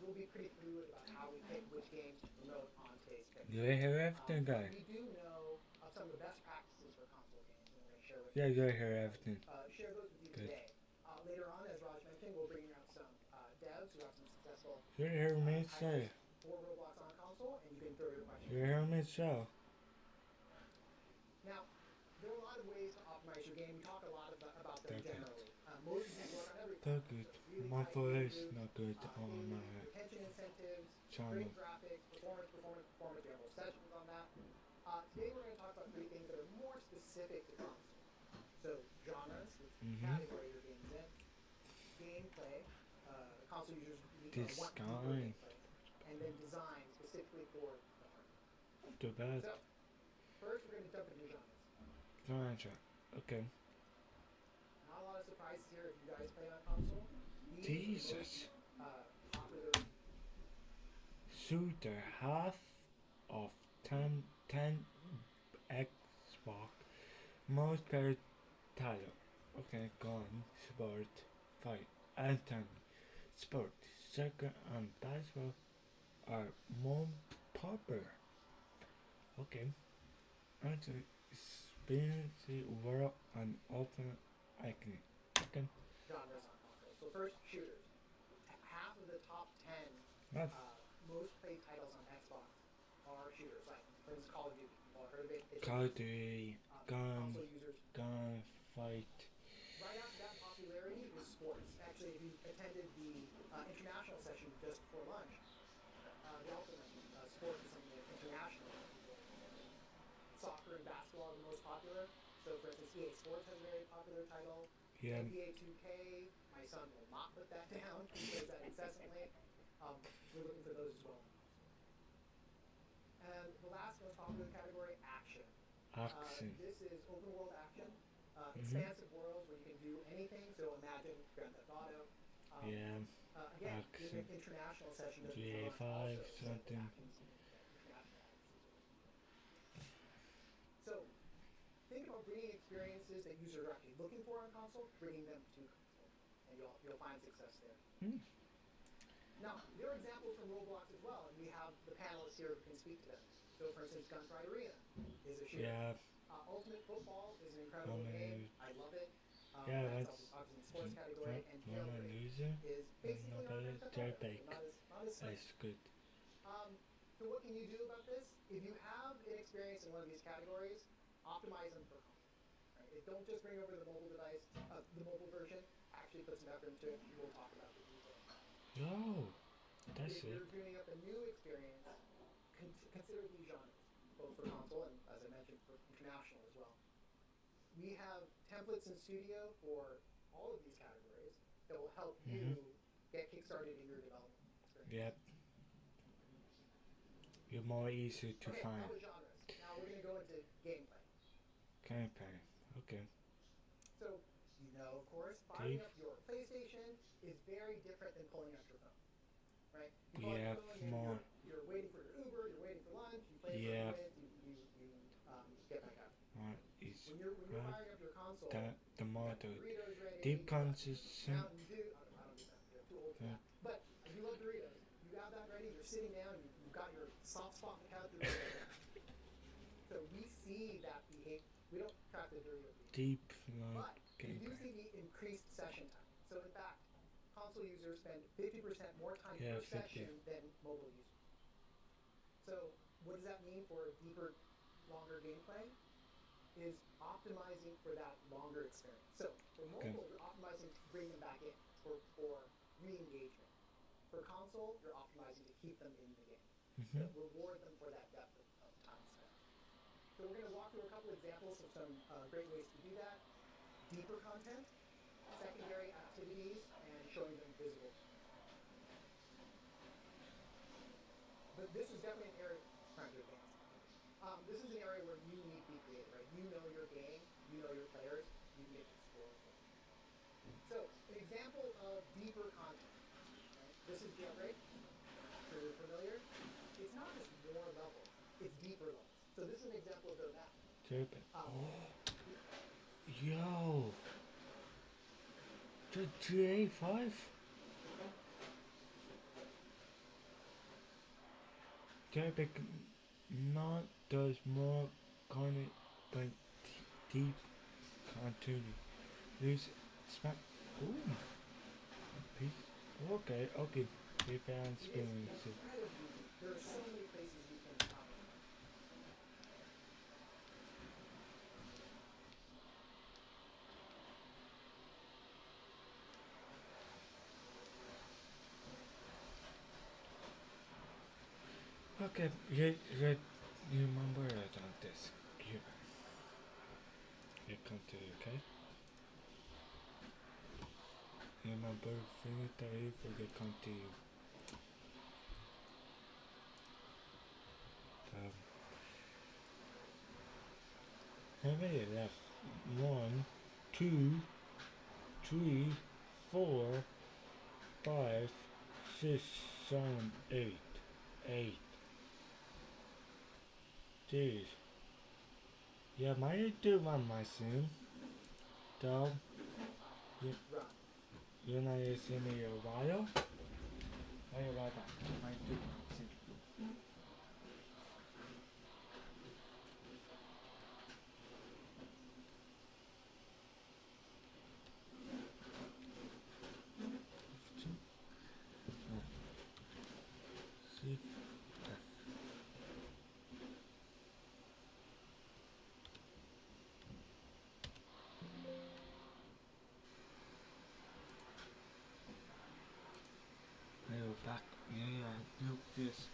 we'll be pretty fluid about how we pick which games to promote on today's pick. Do I hear everything, guys? We do know of some of the best practices for console games, and we're going to share with you. Yeah, I hear everything. Share those with you today. Later on, as Raj mentioned, we'll bring out some devs who have some successful you hear me say? For Roblox on console, and you can throw your questions. You hear me say? Now, there are a lot of ways to optimize your game. We talk a lot about them generally. Most of you work on everything. That's good. My voice not good on my retention incentives, channel. Great graphics, performance. We have whole sessions on that. Today we're going to talk about 3 things that are more specific to console. So genres, which category your game's in, gameplay, console users want gameplay, and then design specifically for the hardware. Too bad. So first we're going to jump into genres. Genre. Okay. Not a lot of surprises here if you guys play on console. Jesus. Popular shooter, half of 10 Xbox most played title. Okay, gun, sport, fight, anthem, sport, soccer, and basketball are more popular. Okay, and experience the world and open icon. second. genres on console. So first, shooters. Half of the top 10 What? most played titles on Xbox are shooters. Like, for instance, Call of Duty. You've all heard of it. It's Call of Duty, console users. gun fight. Right after that popularity is sports. Actually, if you attended the international session just before lunch, they also mentioned sports is something that's international. Soccer and basketball are the most popular. So, for instance, EA Sports has a very popular title. Yeah. NBA 2K, my son will not put that down. He plays that incessantly. We're looking for those as well. And the last most popular category, action. Action. This is open world action. Expansive worlds where you can do anything. So imagine Grand Theft Auto. Yeah. Again, Action. an international session. GTA 5 something. So think about bringing experiences that users are actually looking for on console, bringing them to console, and you'll find success there. Now, there are examples from Roblox as well, and we have the panelists here who can speak to them. So, for instance, Gunfight Arena is a shooter. Yeah. Ultimate Football is an incredible game. I love it. Yeah, that's obviously in the sports category. And Jailbreak is basically not as slick. That's good. So what can you do about this? If you have an experience in one of these categories, optimize them for console. Right? Don't just bring over the mobile device, the mobile version. Actually put some effort into it. We'll talk about the details. Yo, that's if it. you're dreaming up a new experience, consider these genres, both for console and, as I mentioned, for international as well. We have templates in Studio for all of these categories that will help you get kickstarted in your development experience. Yep. You're more easy to find. That was genres. Now we're going to go into gameplay. Gameplay. Okay. So, you know, of course, firing up your PlayStation is very different than pulling out your phone, right? You pull out your phone, more. You're waiting for your Uber, you're waiting for lunch, you play for a minute, you get back out. Right. It's when you're firing up your console, the model. Doritos ready, Deep consumption. Mountain Dew. I don't do that. They're too old for that. But if you love Doritos, you got that ready, you're sitting down, you've got your soft spot on the couch. So we see that behavior. We don't track the Doritos. Deep But we do see the increased session time. So in fact, console users spend 50% more time per session than mobile users. So what does that mean for deeper, longer gameplay? Is optimizing for that longer experience. So for mobile, you're optimizing to bring them back in for re-engagement. For console, you're optimizing to keep them in the game. To reward them for that depth of time spent. So we're going to walk through a couple examples of some great ways to do that. Deeper content, secondary activities, and showing them visible. But this is definitely an area trying to advance. This is an area where you need to be creative, right? You know your game, you know your players, you need to explore it. So, an example of deeper content. Right? This is Jailbreak. I'm sure you're familiar. It's not just more levels, it's deeper levels. So this is an example of that. Jailbreak. Yo. The GA5? Jailbreak not does more content but deep content. Use smack. Ooh. Okay. We found experiences. There are so many places you can come. Okay, you remember on this. You come to okay? You remember finitary for the country. How many left? 1, 2, 3, 4, 5, 6, 7, 8. 8. Jeez. Yeah, might do one my soon. Though. You're not using me a while? Hey, right back. Might do one soon. back. Yeah, look this.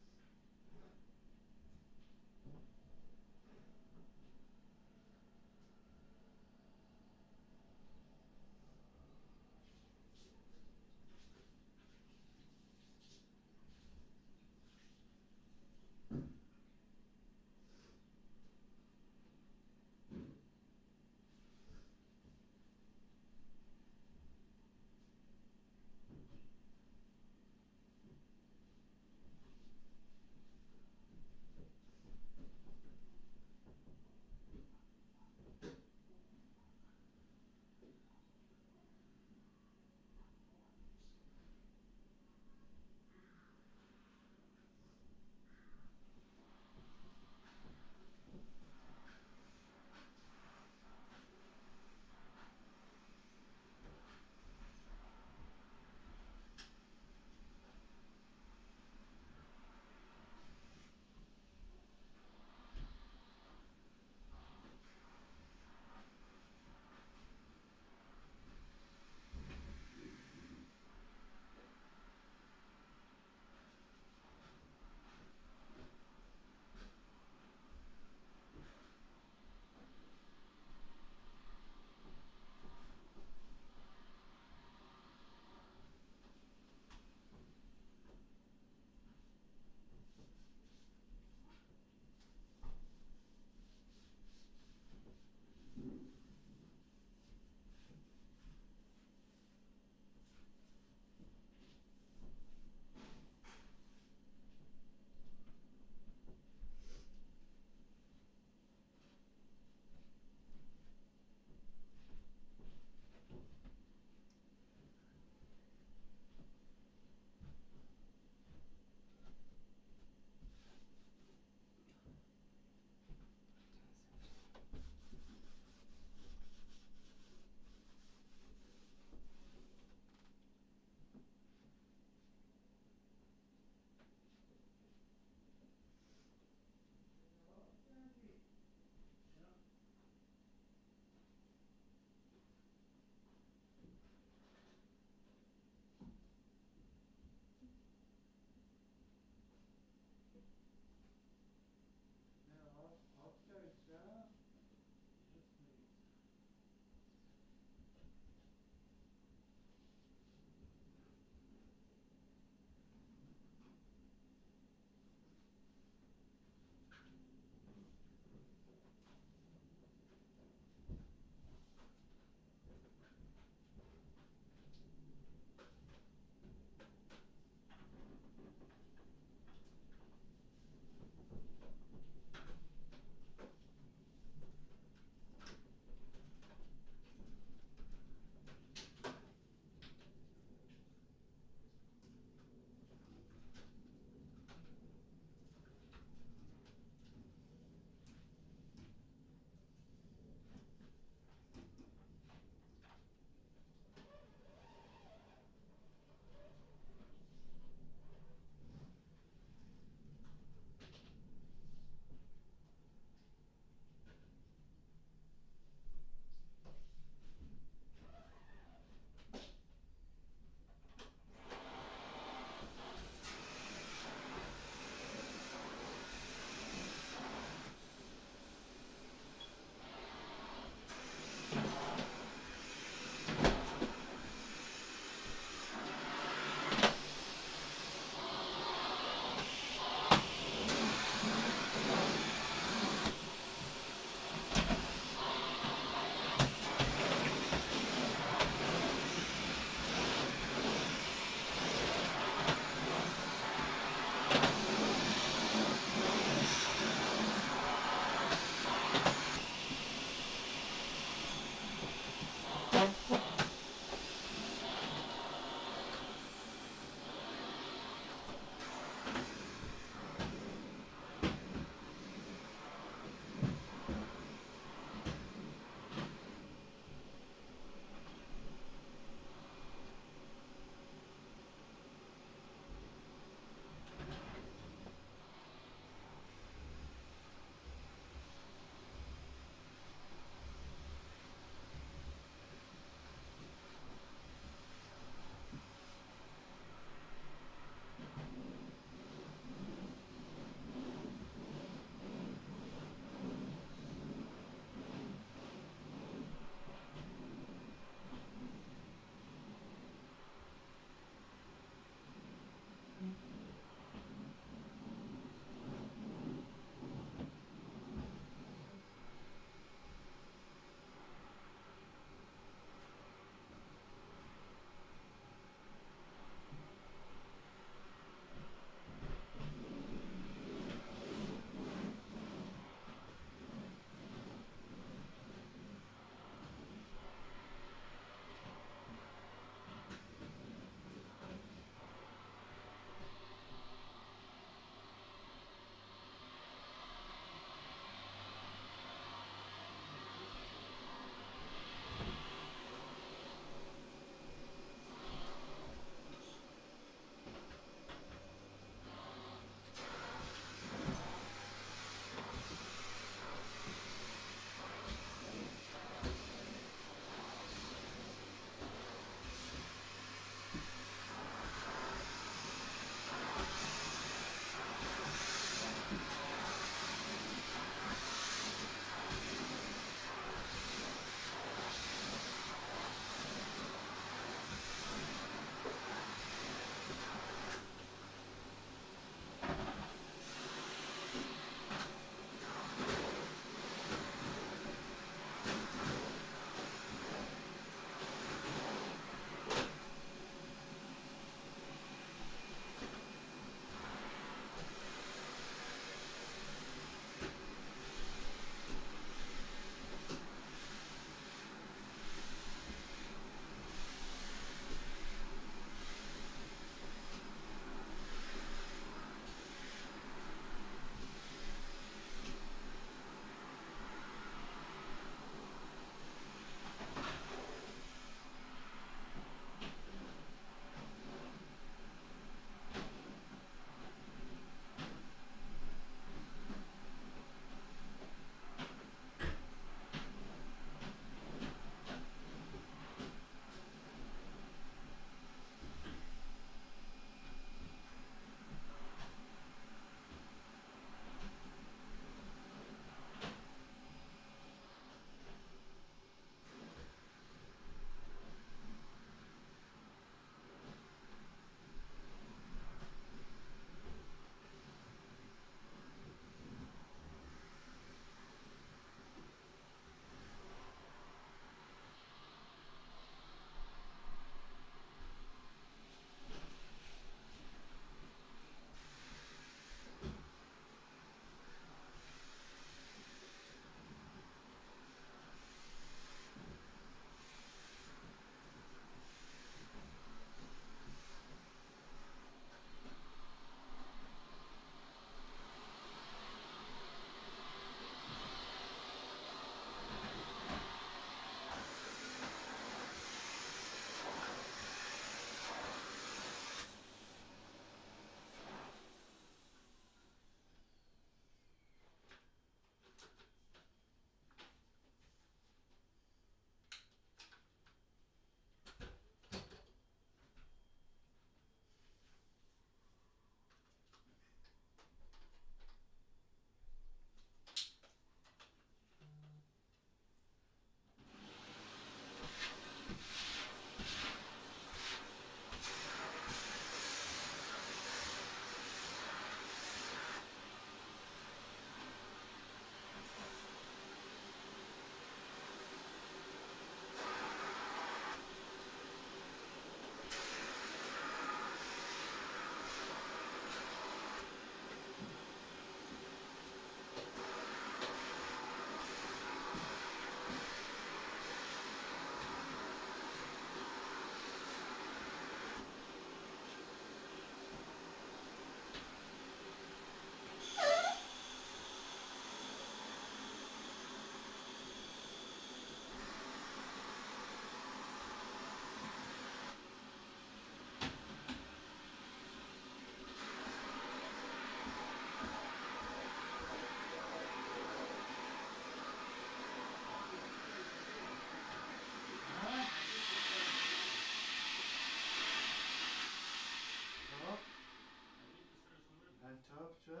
And top 12?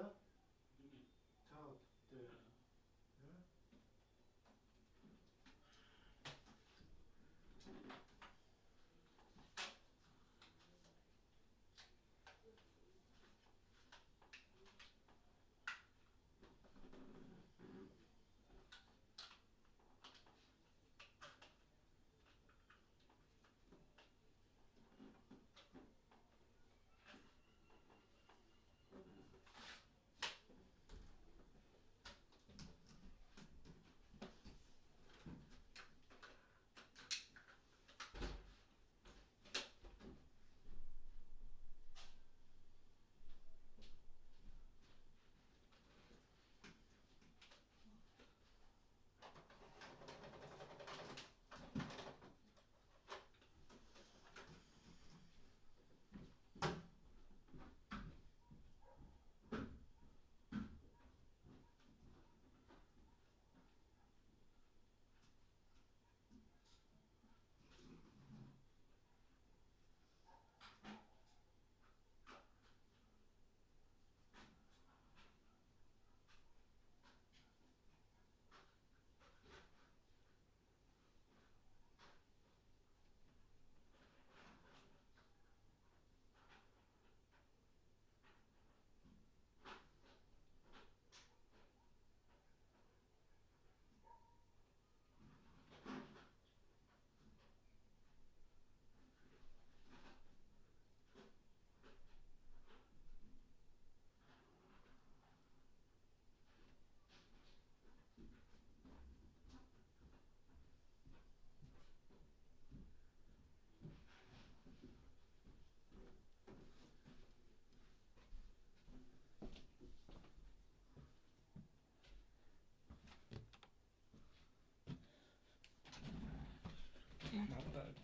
Top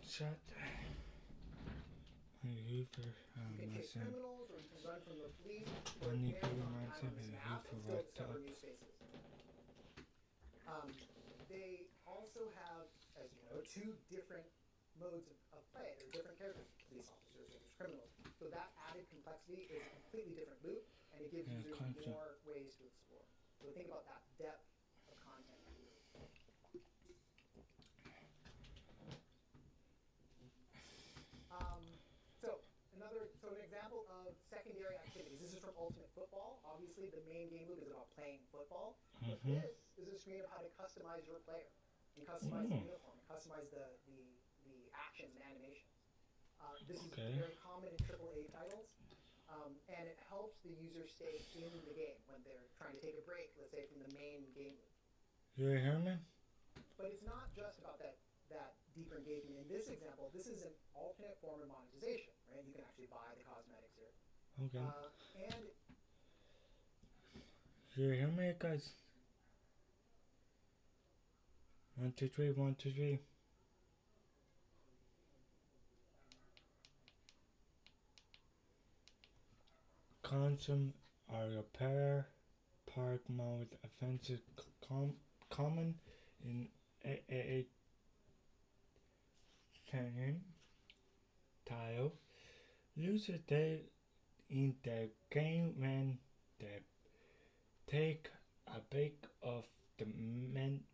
the shot. You can chase criminals, or you can run from the police, or Only very people long might time on have this a map hit and for still discover laptop. new spaces. They also have, as you know, two different modes of play. There are different characters, police officers and there's criminals. So that added complexity is a completely different loop, and it gives users more ways to explore. So think about that depth of content. So an example of secondary activities. This is from Ultimate Football. Obviously, the main game loop is about playing football. But this is a screen of how to customize your player, and customize the uniform, and customize the actions and animations. This is very common in AAA titles, and it helps the user stay in the game when they're trying to take a break, let's say, from the main game loop. You hear me? But it's not just about that deeper engagement. In this example, this is an alternate form of monetization, right? You can actually buy the cosmetics here. Okay. And you hear me, guys? 1, 2, 3, 1, 2, 3. Consume are repair, park mode, offensive, common in a tile. Users stay in the game when they take a break of the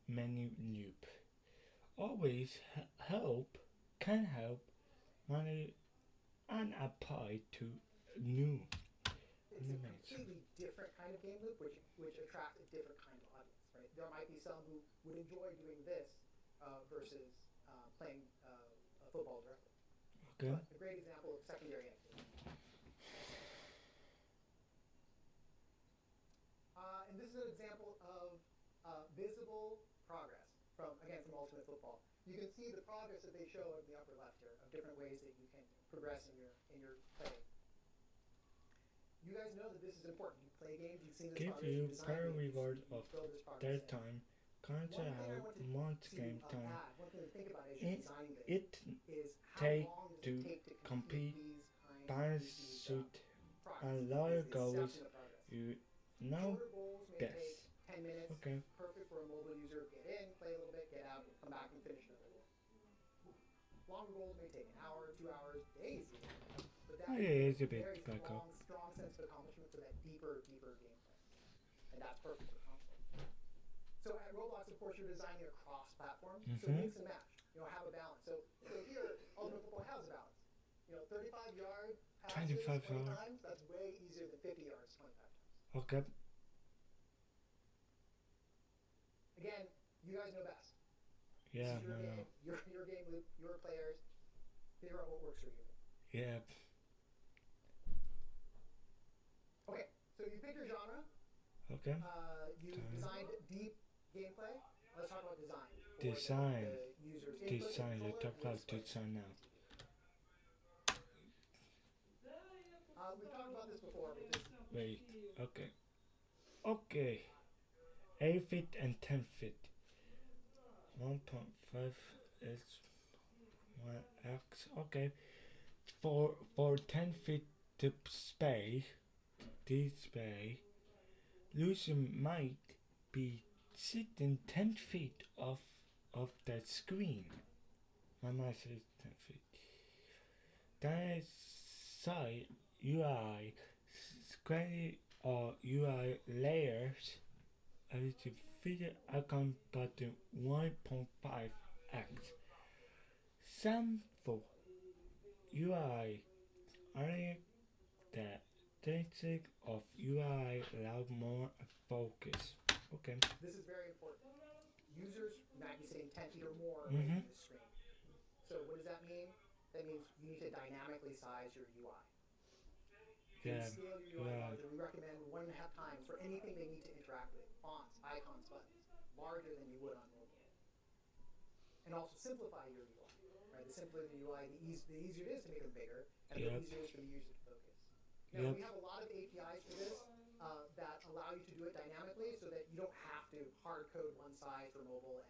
menu loop. Always can help money and apply to new. It's a completely different kind of game loop, which attracts a different kind of audience, right? There might be some who would enjoy doing this versus playing football directly. Okay. But a great example of secondary activity. And this is an example of visible progress from Ultimate Football. You can see the progress that they show in the upper left here of different ways that you can progress in your play. You guys know that this is important. You play games, you've seen this Give progress, you design fair games, reward you of build this progress their in. time. Console help month game time. One thing to think about as you're designing this It is how take long does to it take to complete balance suit and lower goals. You know Shorter goals may this. take 10 minutes. Okay. Perfect for a mobile user. Get in, play a little bit, get out, come back and finish another goal. Longer goals may take an hour, 2 hours, days even. but that Oh yeah, is it's a bit very back up. strong sense of accomplishment for that deeper gameplay. And that's perfect for console. So at Roblox, of course, you're designing across platforms, so mix and match. Have a balance. So here, Ultimate Football has a balance. 35-yard passes 25 20 yard. times, that's way easier than 50 yards 25 times. Okay. Again, you guys know best. Yeah, this is your game, your game loop, your players. Figure out what works for you. Yeah. Okay, so you pick your genre. Okay. You designed deep gameplay. Let's talk about design. Design. Design. Let's talk about design now. We've talked about this before, but just... Wait. Okay. Okay. 8 feet and 10 feet. 1.5 is 1x. Okay. For 10 feet display, user might be sitting 10 feet off of the screen. My mouse is 10 feet. That side UI square or UI layers as to fit icon button 1.5x. Sample UI are the basic of UI allow more focus. Okay. This is very important. Users might be sitting 10 feet or more away from the screen. So what does that mean? That means you need to dynamically size your UI. Yeah. Scale your UI larger. We recommend 1.5 times for anything they need to interact with. Fonts, icons, buttons. Larger than you would on mobile. And also simplify your UI. Right? The simpler the UI, the easier it is to make them bigger, and the easier it is for the user to focus. Now, we have a lot of APIs for this that allow you to do it dynamically so that you don't have to hard code one size for mobile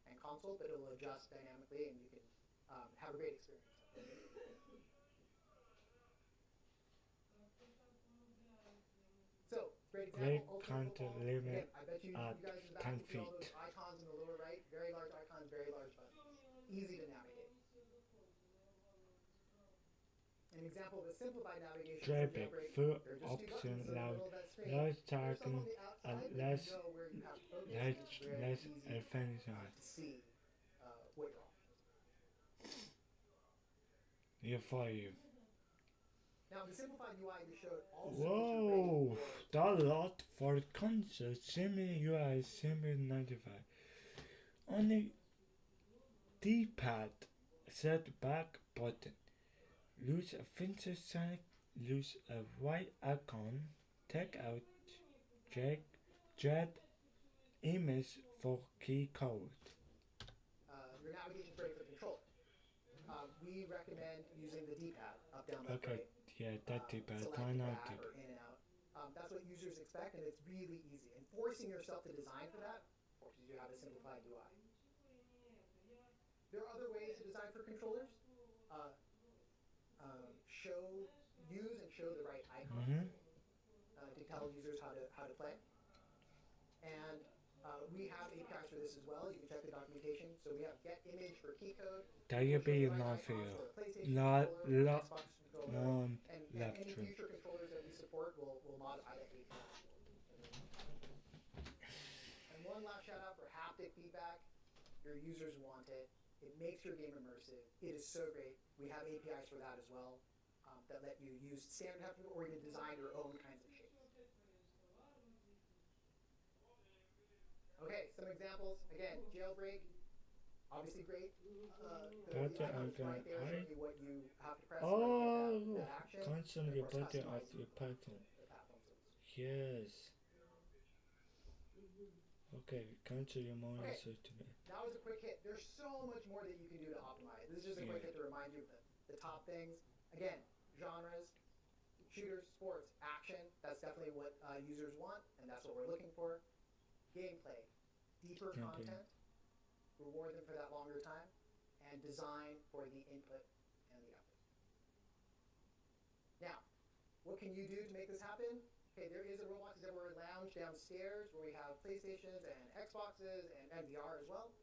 and console, but it'll adjust dynamically and you can have a great experience. So, great example. Content limit I bet you guys in the back can see all those icons in the lower right. Very large icons, very large buttons. Easy to navigate. An example of a simplified navigation. Jailbreak full option allows large targeting and less advanced. See what your options are. Yeah, for you. Now the simplified UI you showed also. Whoa, that's a lot for console. Similar UI, similar 95. Only D-pad set back button. Use a finger side, use a white icon, take out jet image for key code. Your navigation is ready for the controller. We recommend using the D-pad, up, down, left, right. Yeah, that D-pad, why not D-pad? In and out. That's what users expect, and it's really easy. And forcing yourself to design for that forces you to have a simplified UI. There are other ways to design for controllers. Use and show the right icons to tell users how to play. And we have APIs for this as well. You can check the documentation. So we have get image for key code. That will be enough for you. Not left and any future controllers that we support will modify that API. And one last shout out for haptic feedback. Your users want it. It makes your game immersive. It is so great. We have APIs for that as well that let you use standard haptic or you can design your own kinds of shapes. Okay, some examples. Again, jailbreak. Obviously great. What you have to press that action. Constantly button of your Python. Yes. Okay, cancel your morning today. That was a quick hit. There's so much more that you can do to optimize. This is just a quick hit to remind you of the top things. Again, genres, shooters, sports, action. That's definitely what users want, and that's what we're looking for. Gameplay, deeper content, reward them for that longer time, and design for the input and the output. Now, what can you do to make this happen? Okay, there is a Roblox Everywhere lounge downstairs where we have PlayStations and Xboxes and VR as well.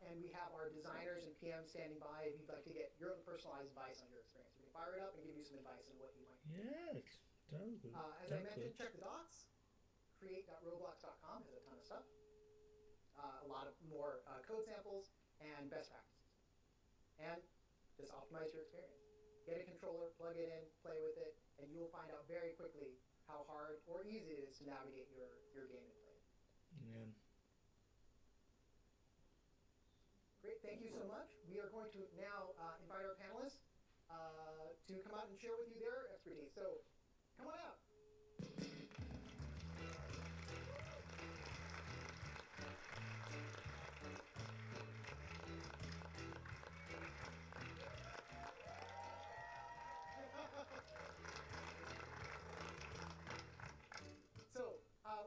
And we have our designers and PMs standing by if you'd like to get your own personalized advice on your experience. We can fire it up and give you some advice on what you might do. Yes, totally. As I mentioned, check the docs. Create.roblox.com has a ton of stuff. A lot of more code samples and best practices. And just optimize your experience. Get a controller, plug it in, play with it, and you will find out very quickly how hard or easy it is to navigate your game and play. Yeah. Great, thank you so much. We are going to now invite our panelists to come out and share with you their expertise. So, come on out.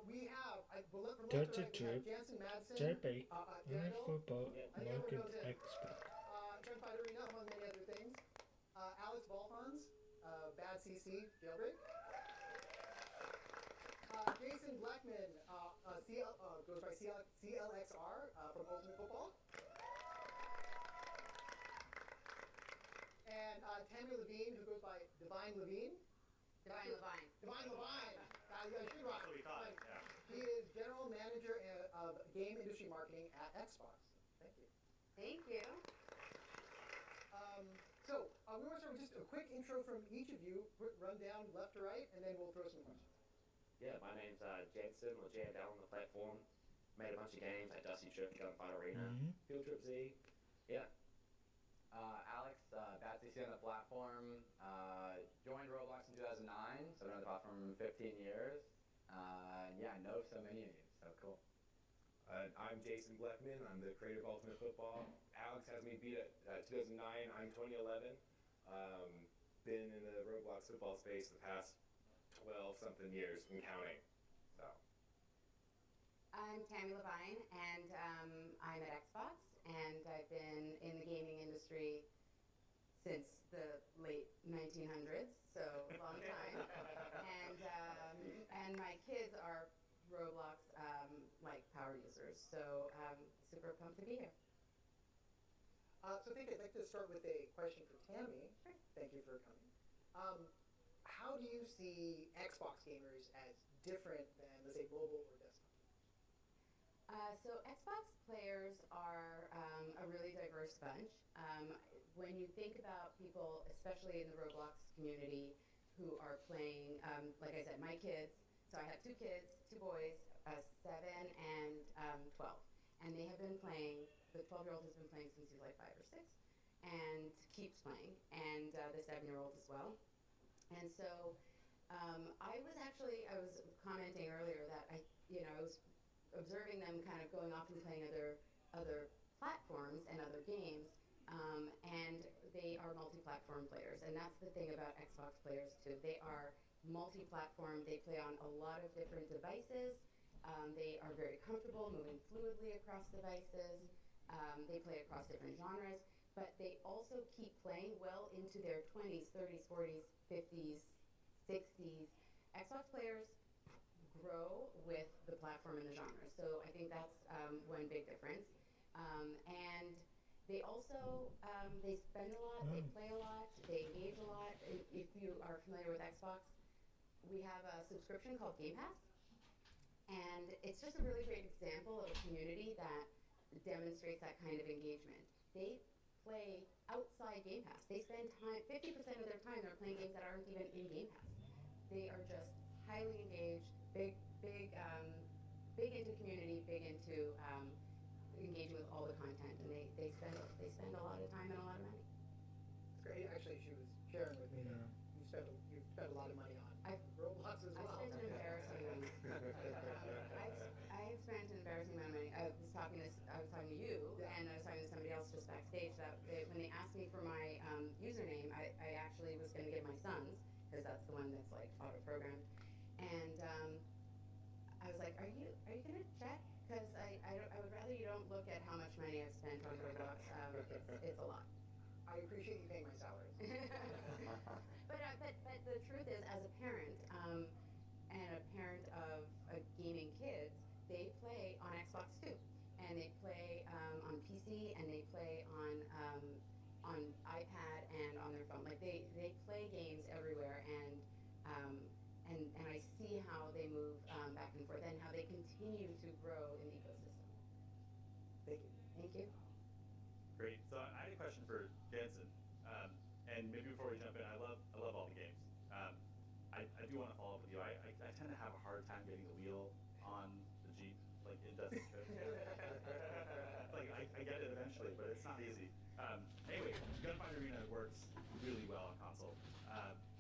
We have, from left to right, we have Jansen Madsen, JB, Daniel, football, I think everyone knows him. expert. Gunfight Arena, among many other things. Alex Balfons, Bad CC, Jailbreak. Jason Blackman, goes by CLXR from Ultimate Football. And Tammy Levine, who goes by Divine Levine. Divine Levine. Divine Levine. You guys should rock. That's what we thought, yeah. He is General Manager of Game Industry Marketing at Xbox. Thank you. Thank you. So, we want to start with just a quick intro from each of you, quick rundown left to right, and then we'll throw some questions. Yeah, my name's Jensen, or JDL on the platform. Made a bunch of games like Dusty Trip, Gunfight Arena, Field Trip Z. Yeah. Alex, Bad CC on the platform. Joined Roblox in 2009, so I've been on the platform 15 years. Yeah, I know so many of you, so cool. I'm Jason Bleckman. I'm the creator of Ultimate Football. Alex has me beat at 2009. I'm 2011. Been in the Roblox football space the past 12-something years and counting. So. I'm Tammy Levine, and I'm at Xbox, and I've been in the gaming industry since the late 1900s, so a long time. And my kids are Roblox power users, so super pumped to be here. So I think I'd like to start with a question for Tammy. Sure. Thank you for coming. How do you see Xbox gamers as different than, let's say, mobile or desktop? So Xbox players are a really diverse bunch. When you think about people, especially in the Roblox community, who are playing, like I said, my kids, so I have two kids, two boys, 7 and 12. And they have been playing, the 12-year-old has been playing since he's like 5 or 6, and keeps playing, and the 7-year-old as well. And so I was commenting earlier that I was observing them kind of going off and playing other platforms and other games, and they are multi-platform players, and that's the thing about Xbox players too. They are multi-platform. They play on a lot of different devices. They are very comfortable moving fluidly across devices. They play across different genres, but they also keep playing well into their 20s, 30s, 40s, 50s, 60s. Xbox players grow with the platform and the genre, so I think that's one big difference. And they also they spend a lot, they play a lot, they engage a lot. If you are familiar with Xbox, we have a subscription called Game Pass, and it's just a really great example of a community that demonstrates that kind of engagement. They play outside Game Pass. They spend time, 50% of their time, they're playing games that aren't even in Game Pass. They are just highly engaged, big into community, big into engaging with all the content, and they spend a lot of time and a lot of money. It's great. Actually, she was sharing with me that you spent a lot of money on Roblox as well. I spent an embarrassing amount. I have spent an embarrassing amount of money. I was talking to you, and I was talking to somebody else just backstage that when they asked me for my username, I actually was going to give my son's, because that's the one that's like auto-programmed. And I was like, are you going to check? Because I would rather you don't look at how much money I've spent on Roblox. It's a lot. I appreciate you paying my salary. But the truth is, as a parent, and a parent of gaming kids, they play on Xbox too, and they play on PC, and they play on iPad and on their phone. Like they how they move back and forth and how they continue to grow in the ecosystem. Thank you. Thank you. Great. So I had a question for Jansen. And maybe before we jump in, I love all the games. I do want to follow up with you. I tend to have a hard time getting the wheel on the Jeep, like it doesn't fit. Like I get it eventually, but it's not easy. Anyway, Gunfight Arena works really well on console.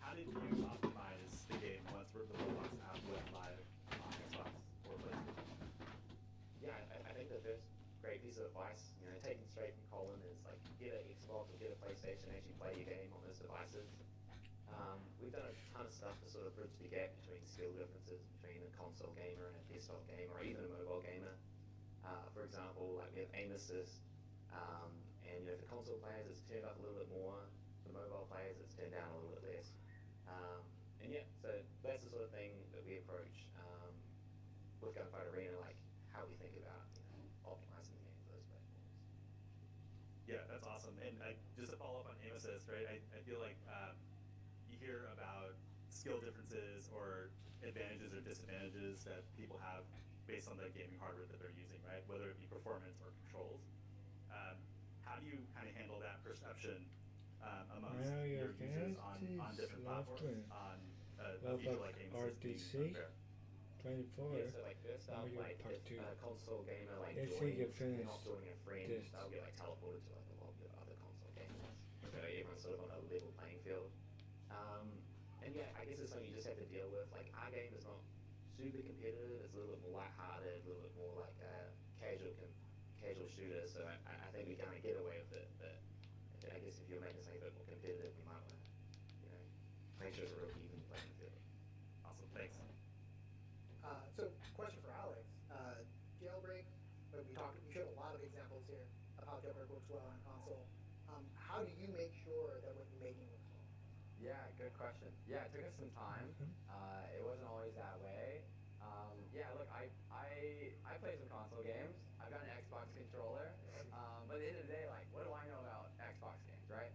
How did you optimize the game once the Roblox app went live on Xbox or PlayStation? Yeah, I think the first great piece of advice, taken straight from Colin, is like get an Xbox or get a PlayStation, actually play your game on those devices. We've done a ton of stuff to sort of bridge the gap between skill differences between a console gamer and a desktop gamer, or even a mobile gamer. For example, like we have aim assist, and for console players it's turned up a little bit more, for mobile players it's turned down a little bit less. And yeah, so that's the sort of thing that we approach with Gunfight Arena, like how we think about optimizing the game for those platforms. Yeah, that's awesome. And just to follow up on aim assist, right? I feel like you hear about skill differences or advantages or disadvantages that people have based on the gaming hardware that they're using, right? Whether it be performance or controls. How do you kind of handle that perception amongst your users on different platforms on a feature like aim assist being unfair? 24. Yeah, so like first up, like if a console gamer like If joins, you get they're finished not joining a friend, this. they'll get like teleported to like a lobby of other console gamers. So everyone's sort of on a level playing field. And yeah, I guess it's something you just have to deal with. Like our game is not super competitive, it's a little bit more lighthearted, a little bit more like a casual shooter, so I think we kind of get away with it, but I guess if you're making something a bit more competitive, you might want to, make sure it's a real even playing field. Awesome, thanks. So, question for Alex. Jailbreak, we showed a lot of examples here of how jailbreak works well on console. How do you make sure that what you're making works well? Yeah, good question. Yeah, it took us some time. It wasn't always that way. Yeah, look, I play some console games. I've got an Xbox controller. But at the end of the day, like, what do I know about Xbox games, right?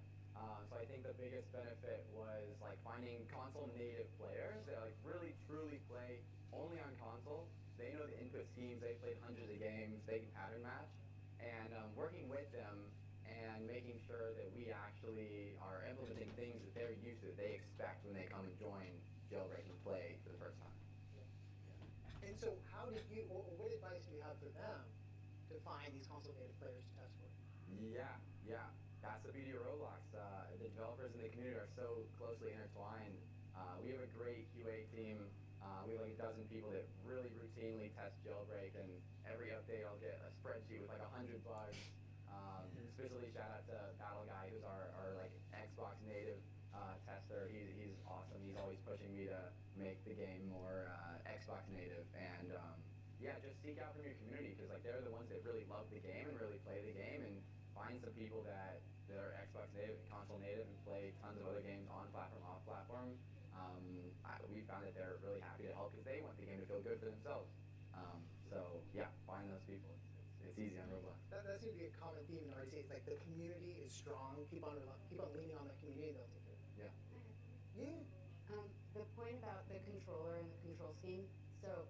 So I think the biggest benefit was like finding console native players that like really truly play only on console. They know the input schemes. They've played hundreds of games. They can pattern match. And working with them and making sure that we actually are implementing things that they're used to, they expect when they come and join Jailbreak and play for the first time. And so how did you, or what advice do you have for them to find these console native players to test for? Yeah. That's the beauty of Roblox. The developers and the community are so closely intertwined. We have a great QA team. We have like a dozen people that really routinely test Jailbreak, and every update I'll get a spreadsheet with like 100 bugs. Especially shout out to Battle Guy, who's our like Xbox native tester. He's awesome. He's always pushing me to make the game more Xbox native. And yeah, just seek out from your community, because like they're the ones that really love the game and really play the game, and find some people that are Xbox native and console native and play tons of other games on platform, off platform. We found that they're really happy to help because they want the game to feel good for themselves. So yeah, find those people. It's easy on Roblox. That seems to be a common theme in RDC. It's like the community is strong. Keep on leaning on that community, they'll take care of it. Yeah. The point about the controller and the control scheme, so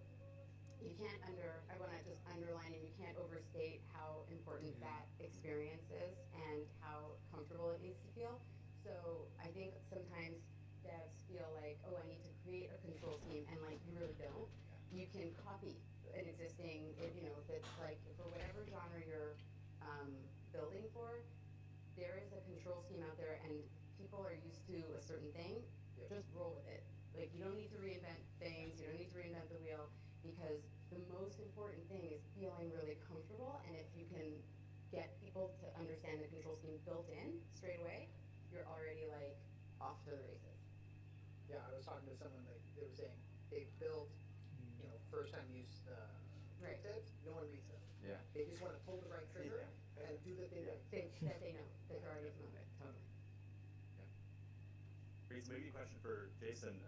you can't I want to just underline, and you can't overstate how important that experience is and how comfortable it needs to feel. So I think sometimes devs feel like, oh, I need to create a control scheme, and like you really don't. You can copy an existing, if it's like for whatever genre you're building for, there is a control scheme out there, and people are used to a certain thing. Just roll with it. Like, you don't need to reinvent things. You don't need to reinvent the wheel, because the most important thing is feeling really comfortable. And if you can get people to understand the control scheme built in straight away, you're already like off to the races. Yeah, I was talking to someone, like they were saying they built, first time use tips. No one reads them. Yeah. They just want to pull the right trigger and do the thing that they know. They're already familiar. Totally. Great. So maybe a question for Jason.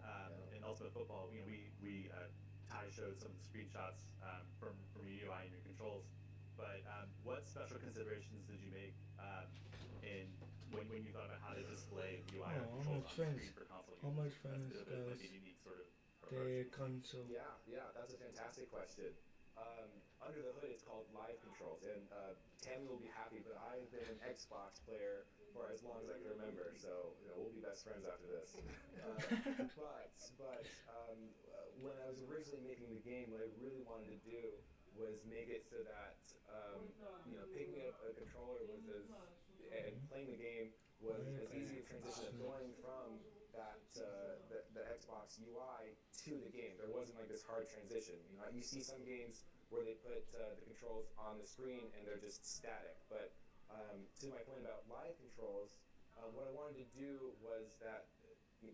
In Ultimate Football, Ty showed some screenshots from your UI and your controls. But what special considerations did you make when you thought about how to display UI or controls on screen for console users? How much fun That's is a bit of like a unique sort of the console? Yeah, that's a fantastic question. Under the hood, it's called live controls, and Tammy will be happy, but I've been an Xbox player for as long as I can remember, so we'll be best friends after this. When I was originally making the game, what I really wanted to do was make it so that picking up a controller and playing the game was as easy a transition as going from the Xbox UI to the game. There wasn't like this hard transition. You see some games where they put the controls on the screen and they're just static. But to my point about live controls, what I wanted to do was that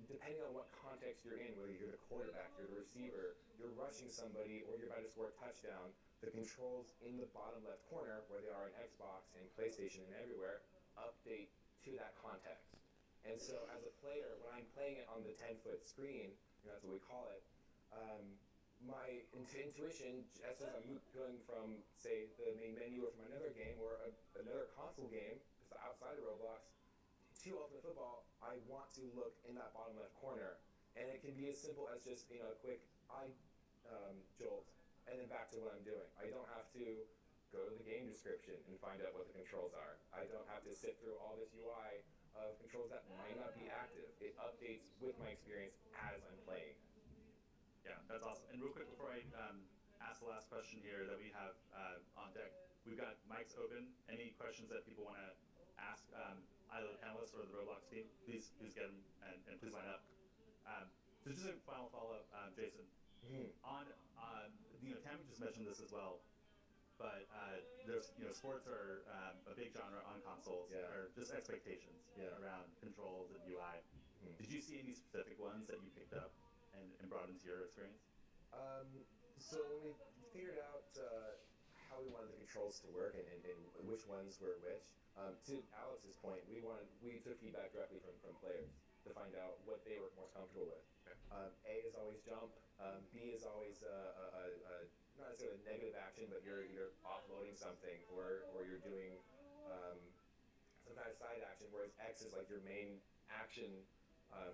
depending on what context you're in, whether you're the quarterback, you're the receiver, you're rushing somebody, or you're about to score a touchdown, the controls in the bottom left corner, where they are in Xbox and PlayStation and everywhere, update to that context. And so as a player, when I'm playing it on the 10-foot screen, that's what we call it, my intuition, just as I'm going from, say, the main menu or from another game or another console game outside of Roblox to Ultimate Football, I want to look in that bottom left corner. And it can be as simple as just a quick eye jolt and then back to what I'm doing. I don't have to go to the game description and find out what the controls are. I don't have to sit through all this UI of controls that might not be active. It updates with my experience as I'm playing. Yeah, that's awesome. And real quick before I ask the last question here that we have on deck, we've got mics open. Any questions that people want to ask either the panelists or the Roblox team, please get them and please line up. So just a final follow-up, Jason. On Tammy just mentioned this as well, but there's sports are a big genre on consoles, or just expectations around controls and UI. Did you see any specific ones that you picked up and brought into your experience? So when we figured out how we wanted the controls to work and which ones were which, to Alex's point, we took feedback directly from players to find out what they were most comfortable with. A is always jump. B is always not necessarily a negative action, but you're either offloading something or you're doing some kind of side action, whereas X is like your main action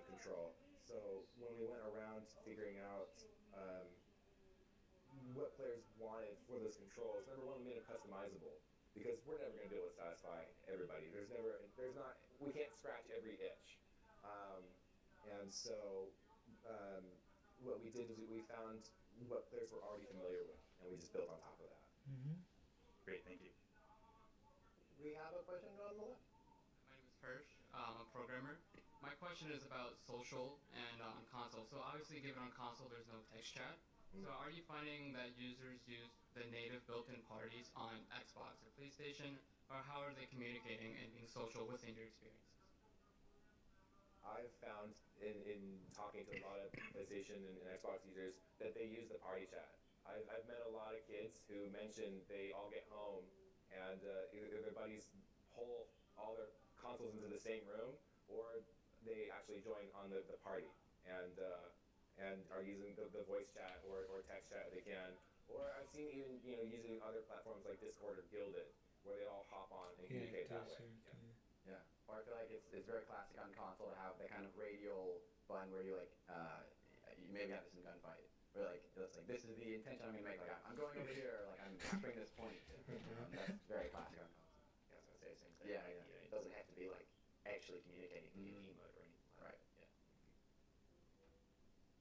control. So when we went around figuring out what players wanted for those controls, number one, we made them customizable because we're never going to be able to satisfy everybody. We can't scratch every itch. And so what we did is we found what players were already familiar with, and we just built on top of that. Great, thank you. We have a question on the left. My name is Hirsch. I'm a programmer. My question is about social and on console. So obviously, given on console, there's no text chat. So are you finding that users use the native built-in parties on Xbox or PlayStation, or how are they communicating and being social within your experiences? I've found in talking to a lot of PlayStation and Xbox users that they use the party chat. I've met a lot of kids who mention they all get home and either their buddies pull all their consoles into the same room or they actually join on the party and are using the voice chat or text chat if they can. Or I've seen even using other platforms like Discord or Guilded where they all hop on and communicate that way. Yeah. Or I feel like it's very classic on console to have the kind of radial button where you you maybe have this in Gunfight, where it's like this is the intention I'm gonna make. Like I'm going over here. Like I'm capturing this point. That's very classic on console. Yeah, I was gonna say the same thing. Yeah, like, yeah. It doesn't have to be like actually communicating in emote or anything like right. that. Yeah.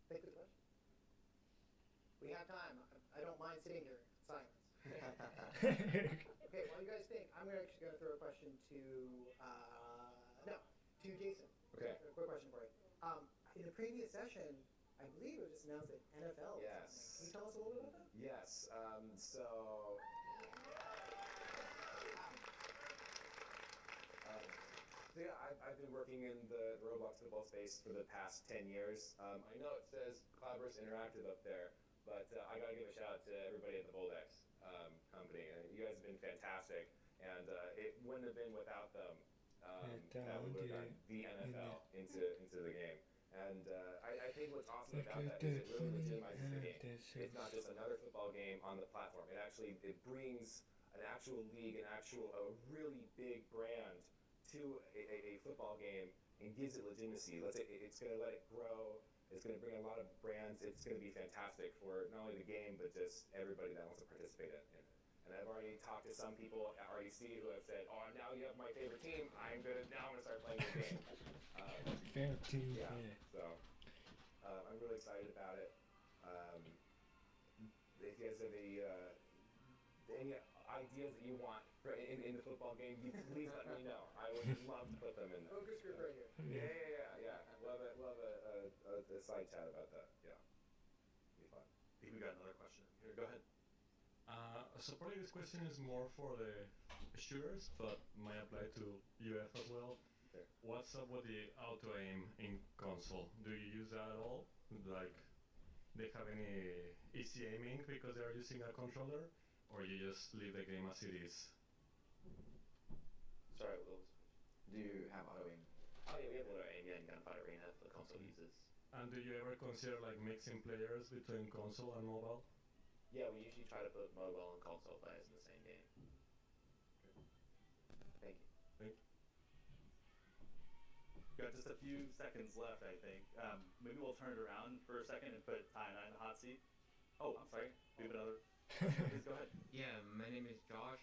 Thanks for the question. We have time. I don't mind sitting here in silence. Okay, while you guys think, I'm actually going to throw a question to Jason. Okay. A quick question for you. In the previous session, I believe it was just announced that NFL. Yes. Can you tell us a little bit about that? Yes. Yeah, I've been working in the Roblox football space for the past 10 years. I know it says Cloudburst Interactive up there, but I gotta give a shout out to everybody at the Boldex company. You guys have been fantastic, and it wouldn't have been without them that we would have gotten the NFL into the game. And I think what's awesome about that is it really legitimizes the game. It's not just another football game on the platform. It brings an actual league, a really big brand to a football game and gives it legitimacy. It's going to let it grow It's going to bring a lot of brands. It's going to be fantastic for not only the game, but just everybody that wants to participate in it. And I've already talked to some people at RDC who have said, "Oh, now you have my favorite team. I'm going to start playing the game." Fair team. Yeah. So I'm really excited about it. If you guys have any ideas that you want in the football game, please let me know. I would love to put them in there. Focus group right here. Yeah. Love a side chat about that. Yeah. Be fun. I think we got another question. Here, go ahead. So probably this question is more for the shooters, but might apply to UF as well. Okay. What's up with the auto aim in console? Do you use that at all? Like, they have any easy aiming because they're using a controller, or you just leave the game as it is? Sorry, what was? Do you have auto aim? Oh yeah, we have auto aim. Yeah, in Gunfight Arena the console uses. And do you ever consider like mixing players between console and mobile? Yeah, we usually try to put mobile and console players in the same game. Thank you. We've got just a few seconds left, I think. Maybe we'll turn it around for a second and put Ty and I in the hot seat. Oh, I'm sorry. We have another. Please go ahead. Yeah, my name is Josh,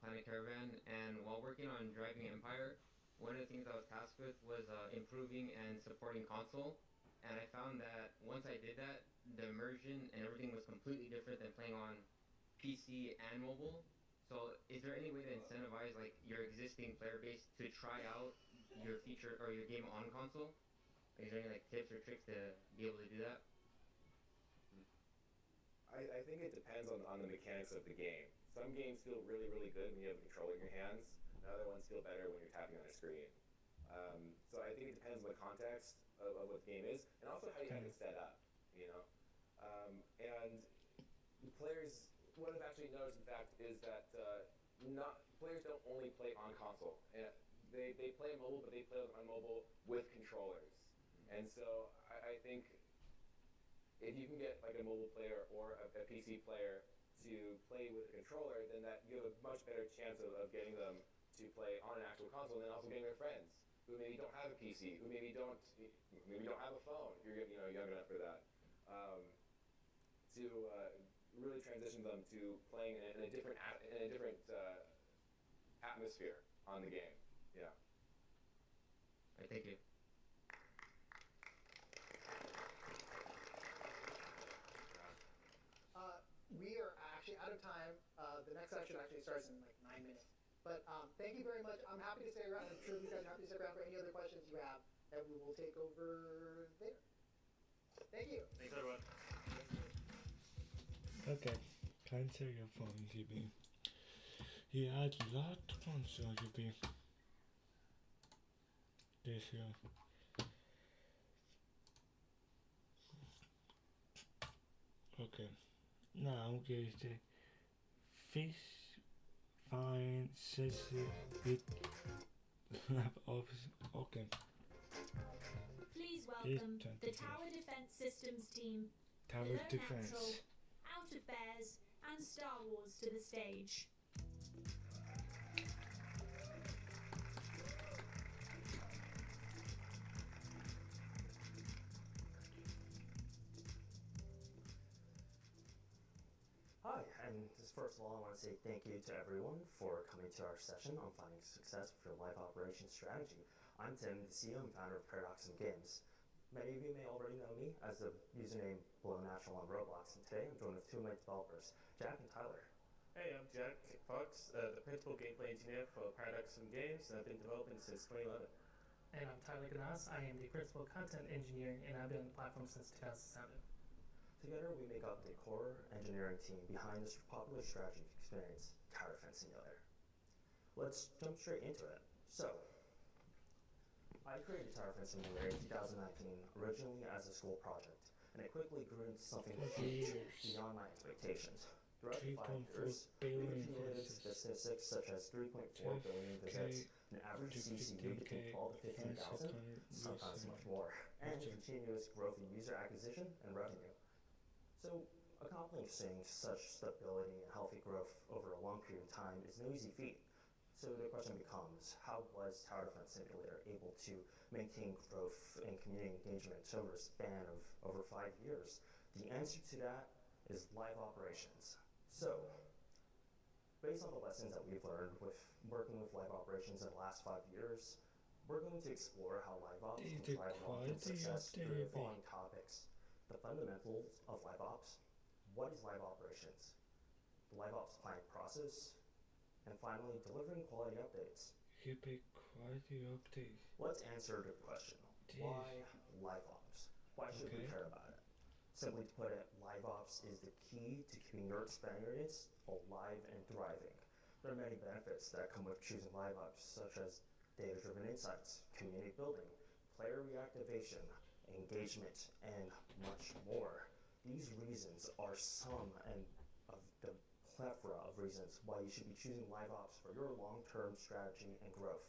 Planet Caravan, and while working on Driving Empire, one of the things I was tasked with was improving and supporting console. And I found that once I did that, the immersion and everything was completely different than playing on PC and mobile. So is there any way to incentivize like your existing player base to try out your feature or your game on console? Is there any like tips or tricks to be able to do that? I think it depends on the mechanics of the game. Some games feel really, really good when you have a controller in your hands. And other ones feel better when you're tapping on a screen. So I think it depends on the context of what the game is, and also how you have it set up, you know. And players, what I've actually noticed, in fact, is that players don't only play on console. They play on mobile, but they play on mobile with controllers. And so I think if you can get like a mobile player or a PC player to play with a controller, then that you have a much better chance of getting them to play on an actual console, and then also getting their friends who maybe don't have a PC, who maybe don't have a phone, if you're young enough for that, to really transition them to playing in a different atmosphere on the game. Yeah. All right, thank you. We are actually out of time. The next section actually starts in like 9 minutes. But thank you very much. I'm happy to stay around. I'm sure these guys are happy to stay around for any other questions you have that we will take over later. Thank you. Thanks, everyone. Okay, cancel your phone, GB. He had a lot of console, GB. This year. Okay, now get the fish fine sissy with lab office. Okay. Please welcome the Tower Defense Systems team, Tower Below Defense. Natural, Out of Bears, and Star Wars to the stage. Hi, and just first of all, I want to say thank you to everyone for coming to our session on finding success for your live operations strategy. I'm Tim, the CEO and founder of Paradox Games. Many of you may already know me as the username Below Natural on Roblox, and today I'm joined with two of my developers, Jack and Tyler. Hey, I'm Jack Fox, the principal gameplay engineer for Paradox Games, and I've been developing since 2011. And I'm Tyler Ganas. I am the principal content engineer, and I've been on the platform since 2007. Together, we make up the core engineering team behind this popular strategy experience, Tower Defense Simulator. Let's jump straight into it. So, I created Tower Defense Simulator in 2019, originally as a school project, and it quickly grew into something huge beyond my expectations. Throughout the 5 years, we've accumulated statistics such as 3.4 billion visits, an average CCU between 12 to 15,000, sometimes much more, and continuous growth in user acquisition and revenue. So, accomplishing such stability and healthy growth over a long period of time is no easy feat. So the question becomes, how was Tower Defense Simulator able to maintain growth and community engagement over a span of over 5 years? The answer to that is live operations. So, based on the lessons that we've learned with working with live operations in the last 5 years, we're going to explore how live ops can drive long-term success through the following topics: the fundamentals of live ops, what is live operations, the live ops planning process, and finally, delivering quality updates. Epic quality update. Let's answer the question, why live ops? Why should we care about it? Simply to put it, live ops is the key to keeping your experience alive and thriving. There are many benefits that come with choosing live ops, such as data-driven insights, community building, player reactivation, engagement, and much more. These reasons are some of the plethora of reasons why you should be choosing live ops for your long-term strategy and growth.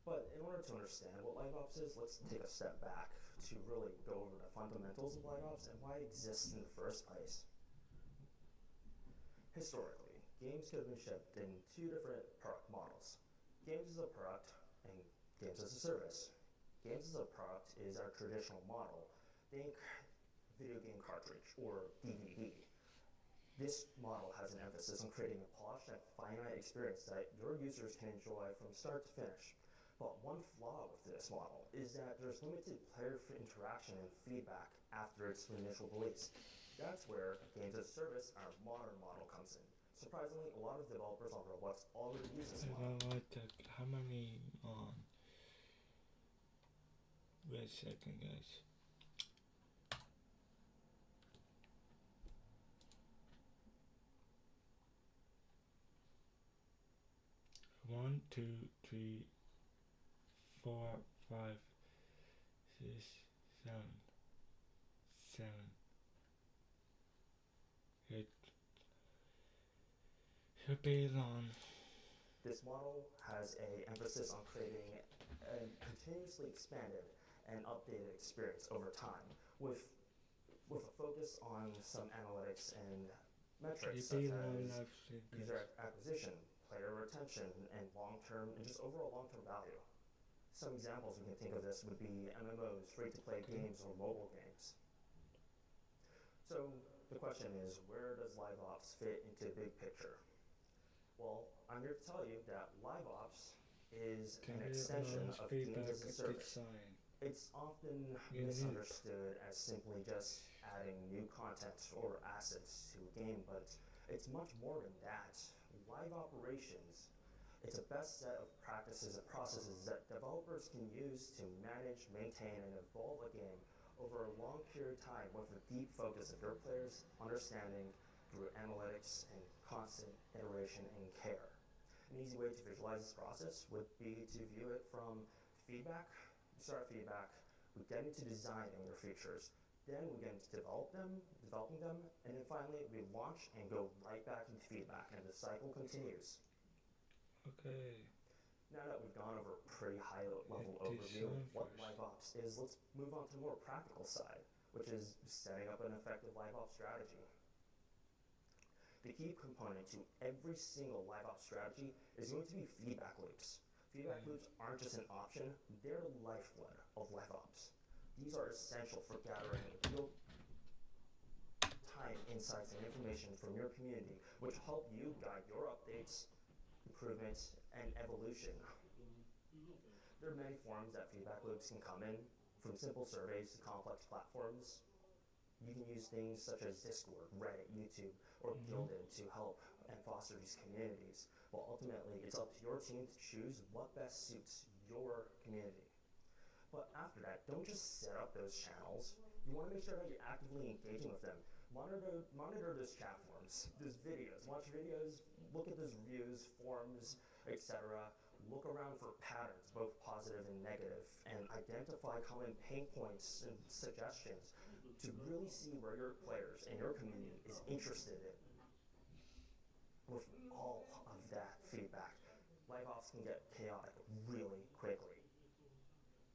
But in order to understand what live ops is, let's take a step back to really go over the fundamentals of live ops and why it exists in the first place. Historically, games could have been shipped in two different product models: games as a product and games as a service. Games as a product is our traditional model. Think video game cartridge or DVD. This model has an emphasis on creating a polished and finite experience that your users can enjoy from start to finish. But one flaw with this model is that there's limited player interaction and feedback after its initial release. That's where games as a service, our modern model, comes in. Surprisingly, a lot of developers on Roblox already use this model. How many wait a second, guys. One, two, three, 4, 5, 6, 7, 7, 8. Should be long. This model has an emphasis on creating a continuously expanded and updated experience over time, with a focus on some analytics and metrics such as user acquisition, player retention, and just overall long-term value. Some examples we can think of this would be MMOs, free-to-play games, or mobile games. So the question is, where does live ops fit into the big picture? Well, I'm here to tell you that live ops is an extension of games as a service. It's often misunderstood as simply just adding new content or assets to a game, but it's much more than that. Live operations, it's a best set of practices and processes that developers can use to manage, maintain, and evolve a game over a long period of time with a deep focus of your players' understanding through analytics and constant iteration and care. An easy way to visualize this process would be to view it from feedback. We start at feedback, we get into designing your features, then we get into developing them, and then finally we launch and go right back into feedback, and the cycle continues. Okay. Now that we've gone over a pretty high-level overview of what live ops is, let's move on to the more practical side, which is setting up an effective live ops strategy. The key component to every single live ops strategy is going to be feedback loops. Feedback loops aren't just an option, they're the lifeblood of live ops. These are essential for gathering real-time insights and information from your community, which help you guide your updates, improvements, and evolution. There are many forms that feedback loops can come in, from simple surveys to complex platforms. You can use things such as Discord, Reddit, YouTube, or Guilded to help and foster these communities. But ultimately, it's up to your team to choose what best suits your community. But after that, don't just set up those channels. You want to make sure that you're actively engaging with them. Monitor those chat forums, those videos, watch videos, look at those reviews, forums, etc. Look around for patterns, both positive and negative, and identify common pain points and suggestions to really see where your players and your community is interested in. With all of that feedback, live ops can get chaotic really quickly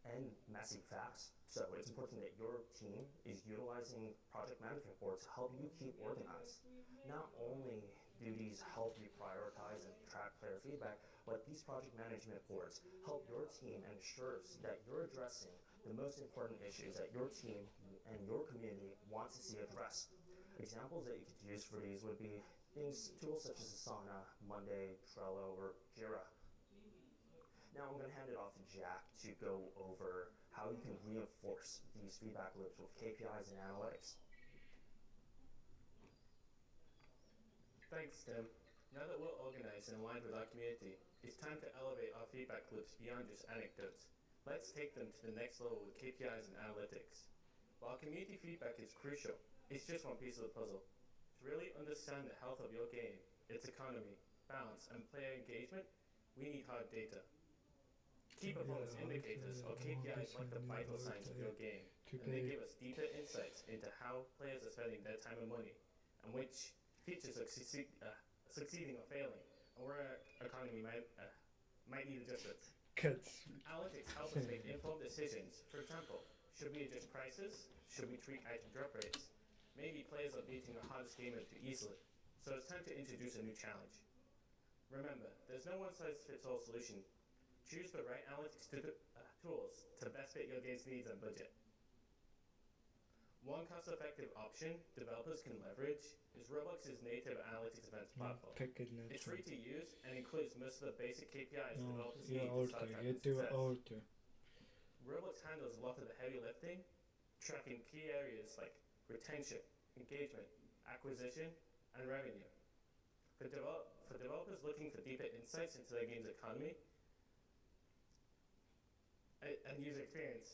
and messy fast So it's important that your team is utilizing project management boards to help you keep organized. Not only do these help you prioritize and track player feedback, but these project management boards help your team and ensures that you're addressing the most important issues that your team and your community wants to see addressed. Examples that you could use for these would be tools such as Asana, Monday, Trello, or Jira. Now I'm going to hand it off to Jack to go over how you can reinforce these feedback loops with KPIs and analytics. Thanks, Tim. Now that we're organized and aligned with our community, it's time to elevate our feedback loops beyond just anecdotes. Let's take them to the next level with KPIs and analytics. While community feedback is crucial, it's just one piece of the puzzle. To really understand the health of your game, its economy, balance, and player engagement, we need hard data. Key performance indicators, or KPIs, like the vital signs of your game, and they give us deeper insights into how players are spending their time and money, and which features are succeeding or failing, and where our economy might need adjustments. Analytics help us make informed decisions. For example, should we adjust prices? Should we tweak item drop rates? Maybe players are beating the hardest gamer too easily, so it's time to introduce a new challenge. Remember, there's no one-size-fits-all solution. Choose the right analytics tools to best fit your game's needs and budget. One cost-effective option developers can leverage is Roblox's native analytics events platform. It's free to use and includes most of the basic KPIs developers need to start tracking success. Roblox handles a lot of the heavy lifting, tracking key areas like retention, engagement, acquisition, and revenue. For developers looking for deeper insights into their game's economy and user experience,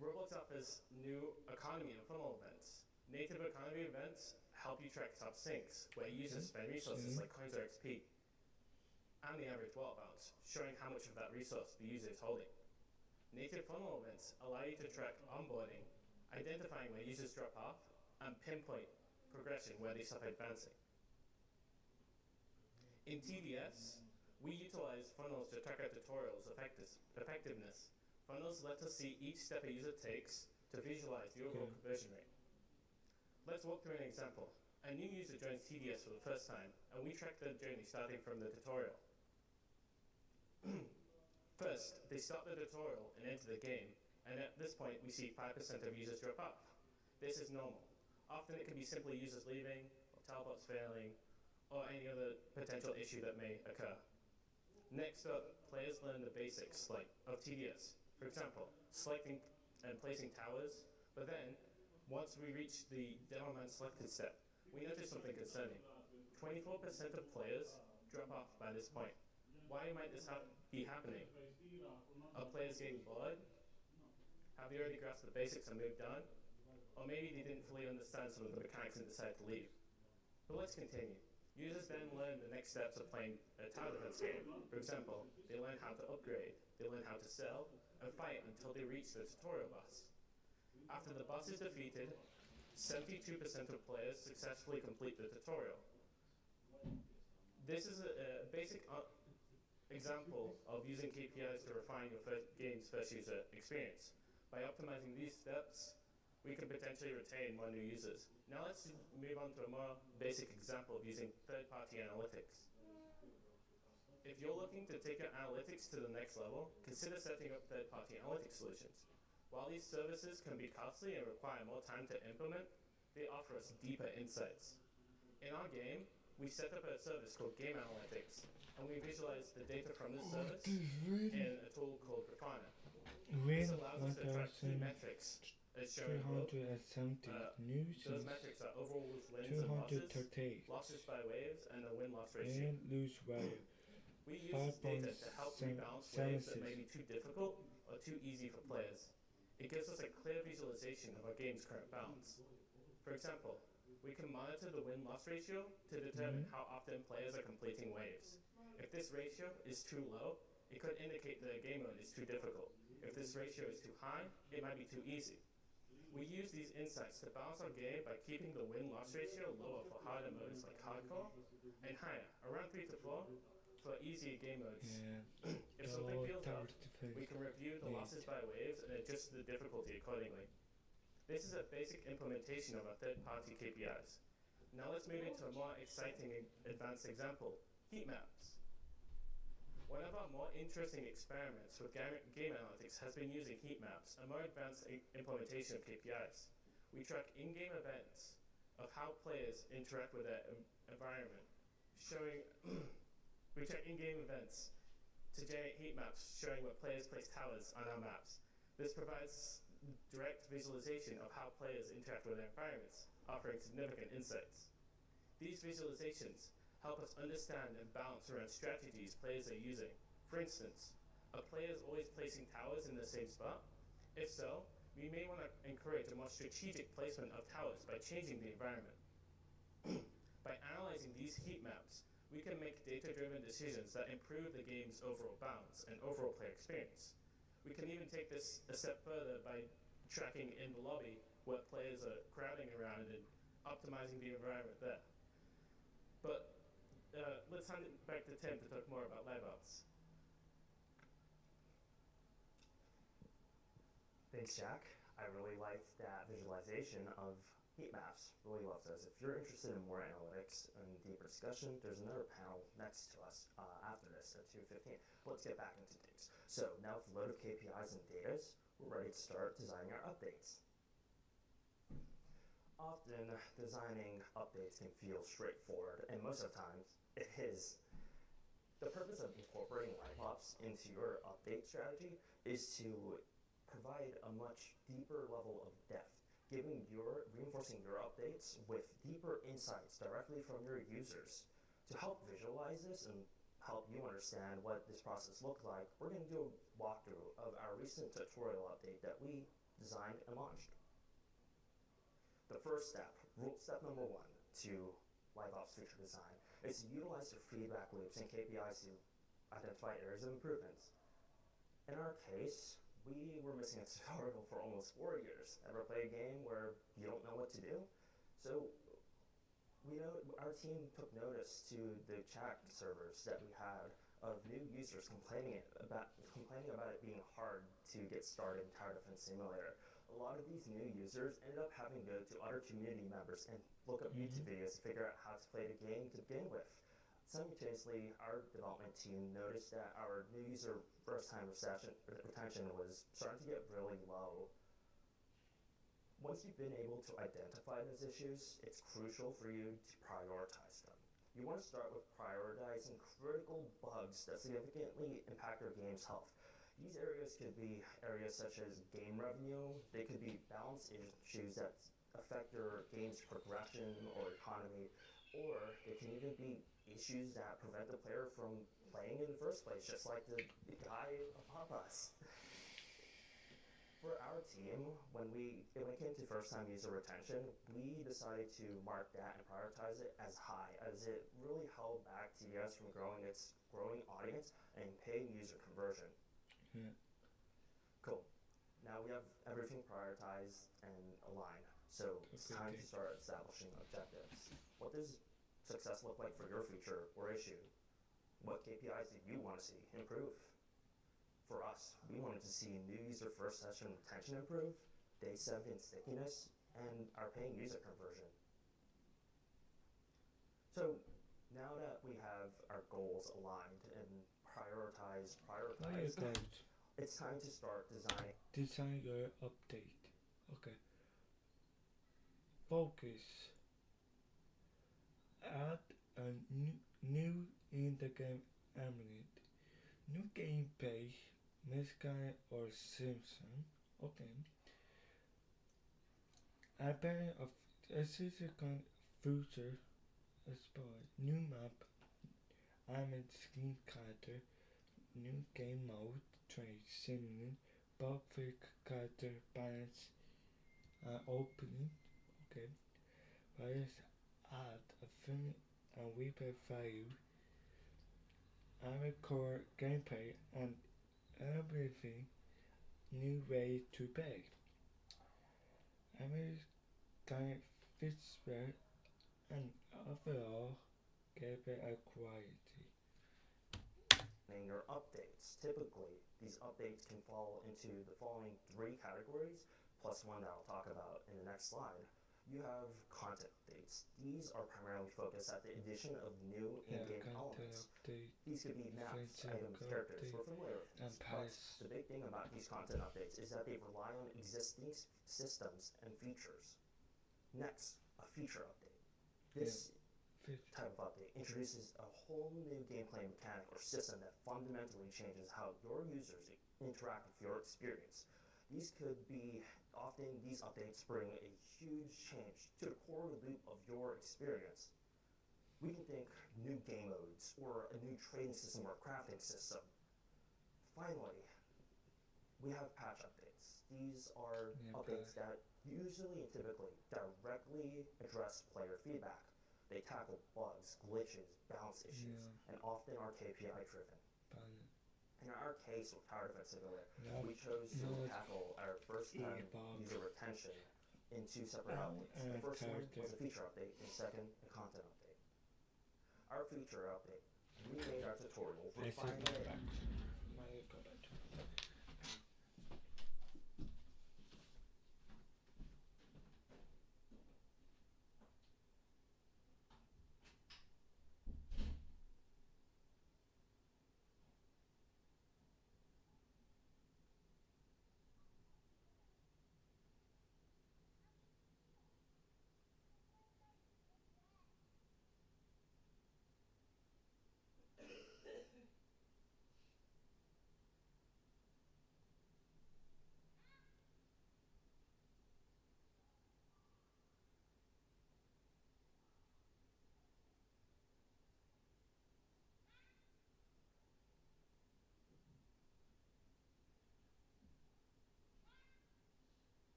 Roblox offers new economy and funnel events. Native economy events help you track top sinks, where users spend resources like coins or XP, and the average wallet balance, showing how much of that resource the user is holding. Native funnel events allow you to track onboarding, identifying where users drop off, and pinpoint progression where they stop advancing. In TDS, we utilize funnels to track our tutorials' effectiveness. Funnels let us see each step a user takes to visualize the overall conversion rate. Let's walk through an example. A new user joins TDS for the first time, and we track their journey starting from the tutorial. First, they start the tutorial and enter the game, and at this point we see 5% of users drop off. This is normal. Often it can be simply users leaving, or teleports failing, or any other potential issue that may occur. Next up, players learn the basics of TDS. For example, selecting and placing towers, but then, once we reach the demo man selected step, we notice something concerning. 24% of players drop off by this point. Why might this be happening? Are players getting bored? Have they already grasped the basics and moved on? Or maybe they didn't fully understand some of the mechanics and decided to leave. But let's continue. Users then learn the next steps of playing a tower defense game. For example, they learn how to upgrade, they learn how to sell, and fight until they reach the tutorial boss. After the boss is defeated, 72% of players successfully complete the tutorial. This is a basic example of using KPIs to refine your game's first user experience. By optimizing these steps, we can potentially retain more new users. Now let's move on to a more basic example of using third-party analytics. If you're looking to take your analytics to the next level, consider setting up third-party analytics solutions. While these services can be costly and require more time to implement, they offer us deeper insights. In our game, we set up a service called Game Analytics, and we visualize the data from this service in a tool called Grafana. This allows us to track key metrics as shown above. Those metrics are overall wins and losses by waves, and the win-loss ratio. We use this data to help rebalance waves that may be too difficult or too easy for players. It gives us a clear visualization of our game's current balance. For example, we can monitor the win-loss ratio to determine how often players are completing waves. If this ratio is too low, it could indicate that a game mode is too difficult. If this ratio is too high, it might be too easy. We use these insights to balance our game by keeping the win-loss ratio lower for harder modes like hardcore, and higher, around 3 to 4, For easier game modes, Yeah. if something Oh, feels off, tower defense. we can review the losses by waves and adjust the difficulty accordingly. This is a basic implementation of our third-party KPIs. Now let's move into a more exciting and advanced example, heat maps. One of our more interesting experiments with game analytics has been using heat maps, a more advanced implementation of KPIs. We track in-game events of how players interact with their environment, we track in-game events to generate heat maps showing where players place towers on our maps. This provides direct visualization of how players interact with their environments, offering significant insights. These visualizations help us understand and balance around strategies players are using. For instance, a player is always placing towers in the same spot? If so, we may want to encourage a more strategic placement of towers by changing the environment. By analyzing these heat maps, we can make data-driven decisions that improve the game's overall balance and overall player experience. We can even take this a step further by tracking in the lobby what players are crowding around and optimizing the environment there. But let's hand it back to Tim to talk more about live ops. Thanks, Jack. I really liked that visualization of heat maps. Really love those. If you're interested in more analytics and deeper discussion, there's another panel next to us after this at 2:15. Let's get back into things. So now with a load of KPIs and data, we're ready to start designing our updates. Often, designing updates can feel straightforward, and most of the times, it is. The purpose of incorporating live ops into your update strategy is to provide a much deeper level of depth, reinforcing your updates with deeper insights directly from your users. To help visualize this and help you understand what this process looked like, we're going to do a walkthrough of our recent tutorial update that we designed and launched. The first step, step number 1 to live ops feature design, is to utilize your feedback loops and KPIs to identify areas of improvements. In our case, we were missing a tutorial for almost 4 years. Ever play a game where you don't know what to do? So our team took notice to the chat servers that we had of new users complaining about it being hard to get started in Tower Defense Simulator. A lot of these new users ended up having to go to other community members and look up YouTube videos to figure out how to play the game to begin with. Simultaneously, our development team noticed that our new user first-time retention was starting to get really low. Once you've been able to identify those issues, it's crucial for you to prioritize them. You want to start with prioritizing critical bugs that significantly impact your game's health. These areas could be areas such as game revenue, they could be balance issues that affect your game's progression or economy, or they can even be issues that prevent the player from playing in the first place, just like the guy above us. For our team, when it came to first-time user retention, we decided to mark that and prioritize it as high, as it really held back TDS from growing its growing audience and paying user conversion. Yeah. Cool. Now we have everything prioritized and aligned, so it's time to start establishing objectives. What does success look like for your feature or issue? What KPIs do you want to see improve? For us, we wanted to see new user first session retention improve, day 7 stickiness, and our paying user conversion. So now that we have our goals aligned and prioritized, it's time to start designing. Design your update. Okay. Focus. Add a new in-the-game element. New gameplay, Misguided or Simpson. Okay. Adding a significant feature as new map, animated skin character, new game mode, trade cinnamon, bug-fix character balance, opening. Okay. Let's add a film and replay value, add core gameplay, and everything new way to pay. American feature and overall gameplay quality. in your updates. Typically, these updates can fall into the following 3 categories, plus one that I'll talk about in the next slide. You have content updates. These are primarily focused at the addition of new in-game elements. These could be maps, items, characters. We're familiar with these, but the big thing about these content updates is that they rely on existing systems and features. Next, a feature update. This type of update introduces a whole new gameplay mechanic or system that fundamentally changes how your users interact with your experience. These updates bring a huge change to the core loop of your experience. We can think new game modes or a new trading system or crafting system. Finally, we have patch updates. These are updates that usually and typically directly address player feedback. They tackle bugs, glitches, balance issues, and often are KPI driven. In our case with Tower Defense Simulator, we chose to tackle our first time user retention in 2 separate updates. The first one was a feature update, and second, a content update. Our feature update, we made our tutorial refining it.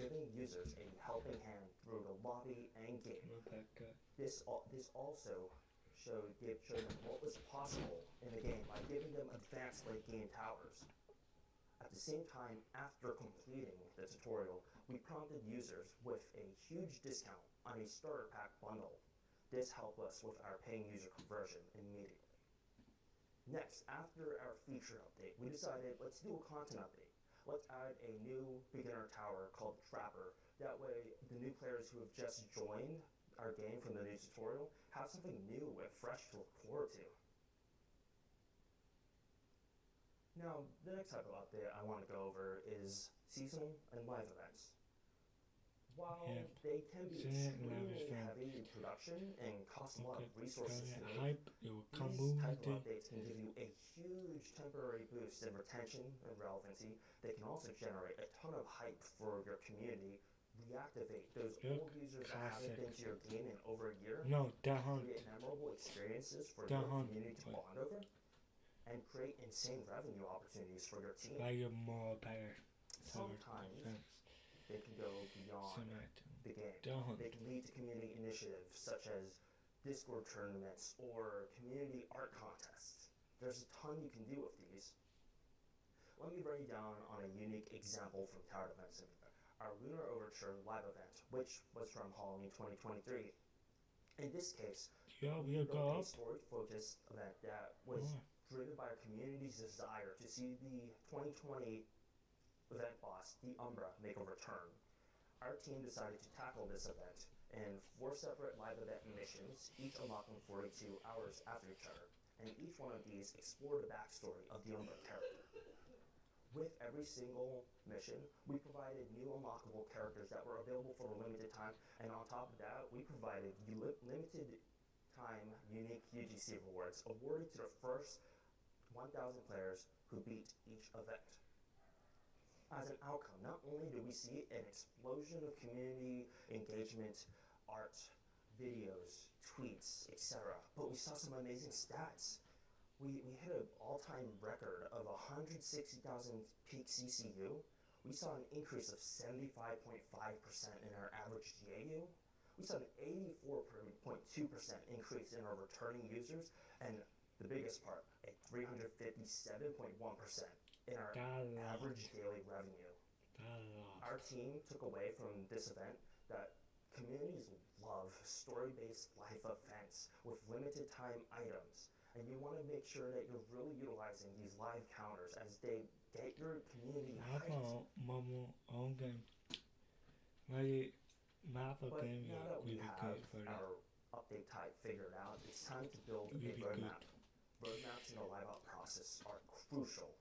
Giving users a helping hand through the lobby and game. This also showed them what was possible in the game by giving them advanced late game towers. At the same time, after completing the tutorial, we prompted users with a huge discount on a starter pack bundle. This helped us with our paying user conversion immediately. Next, after our feature update, we decided let's do a content update. Let's add a new beginner tower called Trapper. That way, the new players who have just joined our game from the new tutorial have something new and fresh to look forward to. Now, the next type of update I want to go over is seasonal and live events. While they can be extremely heavy in production and cost a lot of resources to make, these type of updates can give you a huge temporary boost in retention and relevancy. They can also generate a ton of hype for your community, reactivate those old users that haven't been to your game in over a year, create memorable experiences for your community to bond over, and create insane revenue opportunities for your team. Sometimes they can go beyond the game. They can lead to community initiatives such as Discord tournaments or community art contests. There's a ton you can do with these. Let me break down on a unique example from Tower Defense Simulator, our Lunar Overture live event, which was from Halloween 2023. In this case, we built a story-focused event that was driven by our community's desire to see the 2020 event boss, the Umbra, make a return. Our team decided to tackle this event in 4 separate live event missions, each unlocking 42 hours after each other, and each one of these explored the backstory of the Umbra character. With every single mission, we provided new unlockable characters that were available for a limited time, and on top of that, we provided limited time unique UGC rewards awarded to the first 1,000 players who beat each event. As an outcome, not only did we see an explosion of community engagement, art, videos, tweets, etc., but we saw some amazing stats. We hit an all-time record of 160,000 peak CCU, we saw an increase of 75.5% in our average DAU. We saw an 84.2% increase in our returning users, and the biggest part, a 357.1% in our average daily revenue. Our team took away from this event that communities love story-based life events with limited time items, and you want to make sure that you're really utilizing these live counters as they get your community hyped. But now that we have our update type figured out, it's time to build a roadmap. Roadmaps in the live op process are crucial.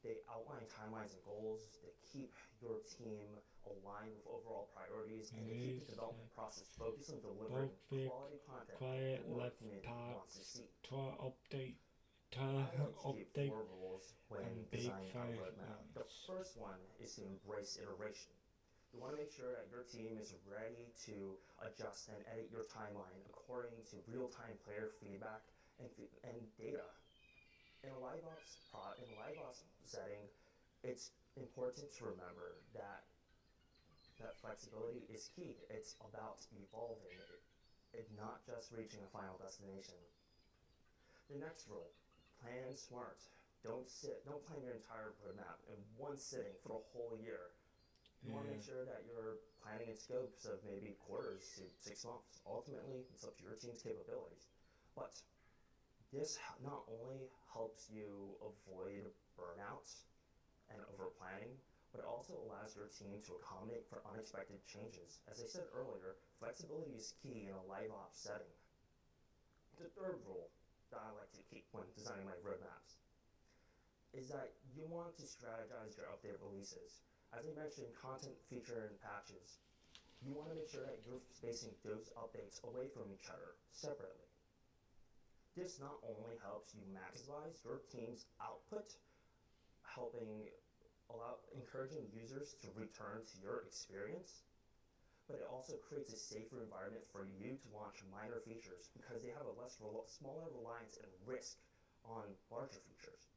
They outline timelines and goals, they keep your team aligned with overall priorities, and they keep the development process focused on delivering quality content that your community wants to see. I like to keep 4 rules when designing a roadmap. The first one is to embrace iteration. You want to make sure that your team is ready to adjust and edit your timeline according to real-time player feedback and data. In a live ops setting, it's important to remember that flexibility is key. It's about evolving, not just reaching a final destination. The next rule, plan smart. Don't plan your entire roadmap in one sitting for the whole year. You want to make sure that you're planning in scopes of maybe quarters to 6 months. Ultimately, it's up to your team's capabilities. But this not only helps you avoid burnout and over-planning, but it also allows your team to accommodate for unexpected changes. As I said earlier, flexibility is key in a live ops setting. The third rule that I like to keep when designing my roadmaps is that you want to strategize your update releases. As I mentioned, content, feature, and patches. You want to make sure that you're spacing those updates away from each other separately. This not only helps you maximize your team's output, encouraging users to return to your experience, but it also creates a safer environment for you to launch minor features because they have a smaller reliance and risk on larger features.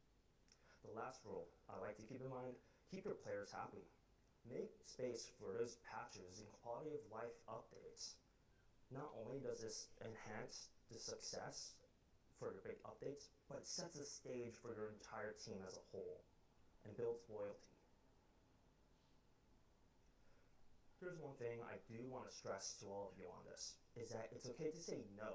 The last rule I like to keep in mind, keep your players happy. Make space for those patches and quality of life updates. Not only does this enhance the success for your big updates, but it sets the stage for your entire team as a whole and builds loyalty. Here's one thing I do want to stress to all of you on this, is that it's okay to say no.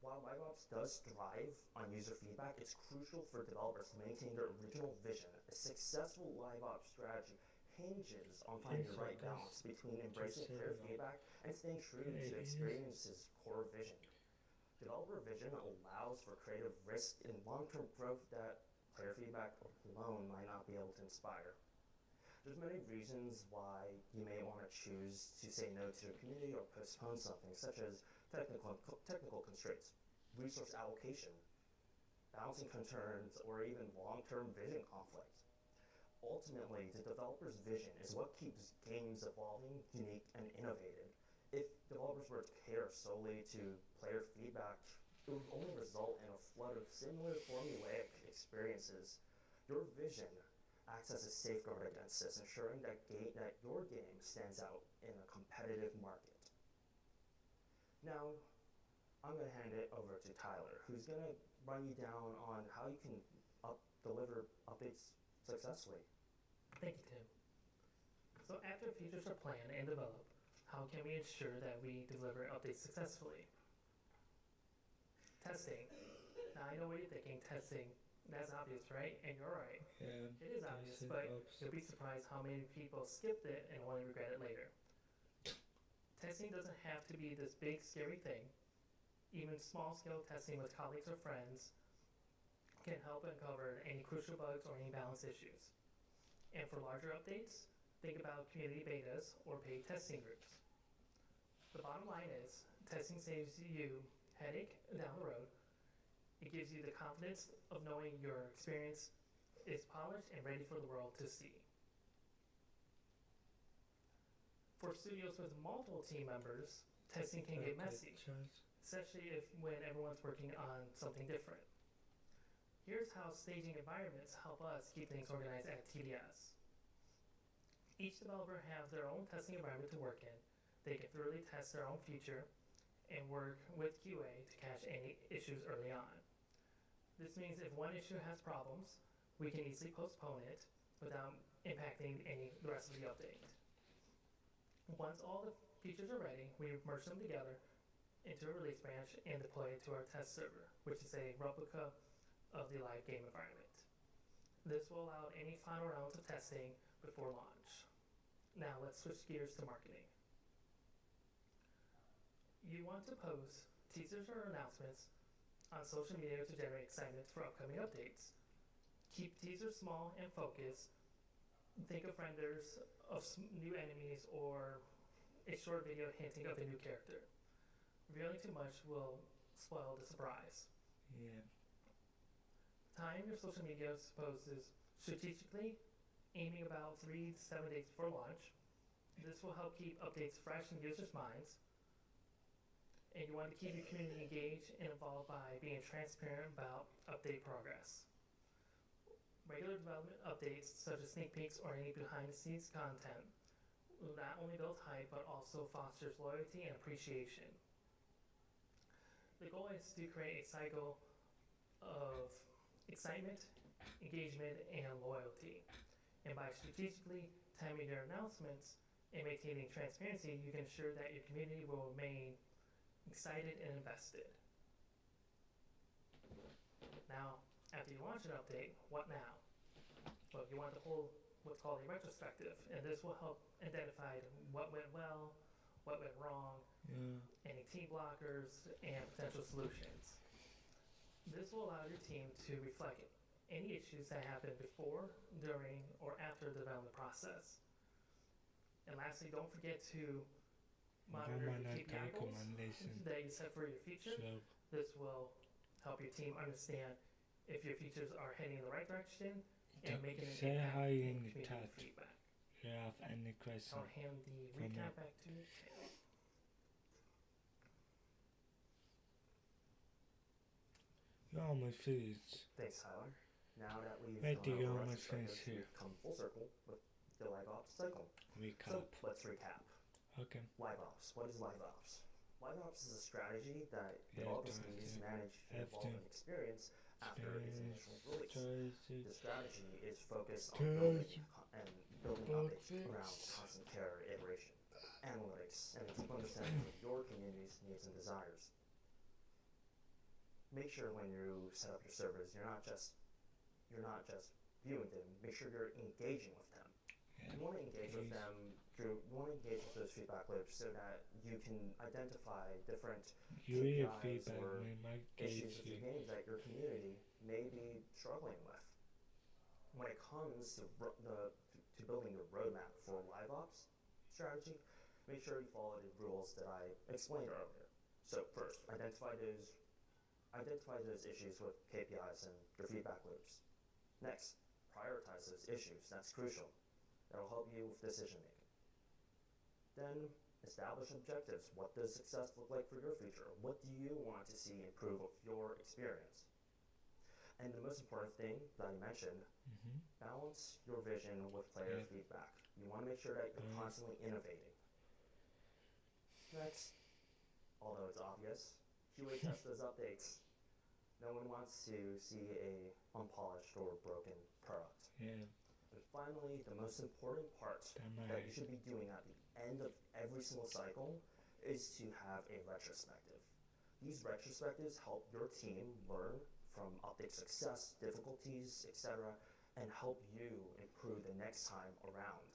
While live ops does thrive on user feedback, it's crucial for developers to maintain their original vision. A successful live ops strategy hinges on finding the right balance between embracing player feedback and staying true to the experience's core vision. Developer vision allows for creative risk and long-term growth that player feedback alone might not be able to inspire. There's many reasons why you may want to choose to say no to your community or postpone something, such as technical constraints, resource allocation, balancing concerns, or even long-term vision conflicts. Ultimately, the developer's vision is what keeps games evolving, unique, and innovative. If developers were to care solely to player feedback, it would only result in a flood of similar formulaic experiences. Your vision acts as a safeguard against this, ensuring that your game stands out in a competitive market. Now, I'm going to hand it over to Tyler, who's going to run you down on how you can deliver updates successfully. Thank you, Tim. So after features are planned and developed, how can we ensure that we deliver updates successfully? Testing. Now I know what you're thinking, testing. That's obvious, right? And you're right. Yeah, it is obvious, but you'll be surprised how many people skipped it and only regret it later. Testing doesn't have to be this big, scary thing. Even small-scale testing with colleagues or friends can help uncover any crucial bugs or any balance issues. And for larger updates, think about community betas or paid testing groups. The bottom line is, testing saves you headache down the road. It gives you the confidence of knowing your experience is polished and ready for the world to see. For studios with multiple team members, testing can get messy, especially when everyone's working on something different. Here's how staging environments help us keep things organized at TDS. Each developer has their own testing environment to work in. They can thoroughly test their own feature and work with QA to catch any issues early on. This means if one issue has problems, we can easily postpone it without impacting the rest of the update. Once all the features are ready, we merge them together into a release branch and deploy it to our test server, which is a replica of the live game environment. This will allow any final rounds of testing before launch. Now let's switch gears to marketing. You want to post teasers or announcements on social media to generate excitement for upcoming updates. Keep teasers small and focused. Think of renders of new enemies or a short video hinting of a new character. Revealing too much will spoil the surprise. Yeah. Time your social media posts strategically, aiming about 3 to 7 days before launch. This will help keep updates fresh in users' minds. And you want to keep your community engaged and involved by being transparent about update progress. Regular development updates, such as sneak peeks or any behind-the-scenes content, will not only build hype, but also fosters loyalty and appreciation. The goal is to create a cycle of excitement, engagement, and loyalty. And by strategically timing your announcements and maintaining transparency, you can ensure that your community will remain excited and invested. Now, after you launch an update, what now? Well, you want to hold what's called a retrospective, and this will help identify what went well, what went wrong, any team blockers, and potential solutions. This will allow your team to reflect any issues that happened before, during, or after the development process. And lastly, don't forget to monitor your KPI goals that you set for your feature. This will help your team understand if your features are heading in the right direction and making an impact in community feedback. Do you have any questions? I'll hand the recap back to Taylor. You're almost finished. Thanks, Tyler. Now that we've you're gone over almost finished here. we've come full circle with the live ops cycle. Recap. So let's recap. Okay. Live ops. What is live ops? Live ops is a strategy that developers can use to manage the evolving experience after its initial release. The strategy is focused on building updates around constant care, iteration, analytics, and a deep understanding of your community's needs and desires. Make sure when you set up your servers, you're not just viewing them. Make sure you're engaging with them. You want to engage with them through. You want to engage with those feedback loops so that you can identify different KPIs or issues with your games that your community may be struggling with. When it comes to building your roadmap for live ops strategy, make sure you follow the rules that I explained earlier. So first, identify those issues with KPIs and your feedback loops. Next, prioritize those issues. That's crucial. That'll help you with decision making. Then, establish objectives. What does success look like for your feature? What do you want to see improve with your experience? And the most important thing that I mentioned, balance your vision with player feedback. You want to make sure that you're constantly innovating. Next, although it's obvious, QA test those updates. No one wants to see a unpolished or broken product. Yeah. And finally, the most important part that you should be doing at the end of every single cycle is to have a retrospective. These retrospectives help your team learn from update success, difficulties, etc., and help you improve the next time around.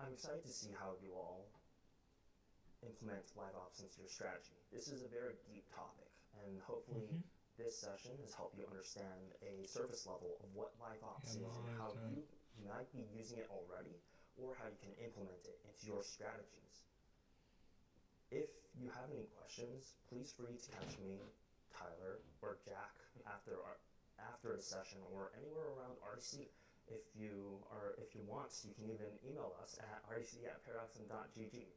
I'm excited to see how you all implement live ops into your strategy. This is a very deep topic, and hopefully this session has helped you understand a surface level of what live ops is and how you might be using it already or how you can implement it into your strategies. If you have any questions, please free to catch me, Tyler, or Jack after the session or anywhere around RDC. If you want, you can even email us at rdc@paradoxon.gg.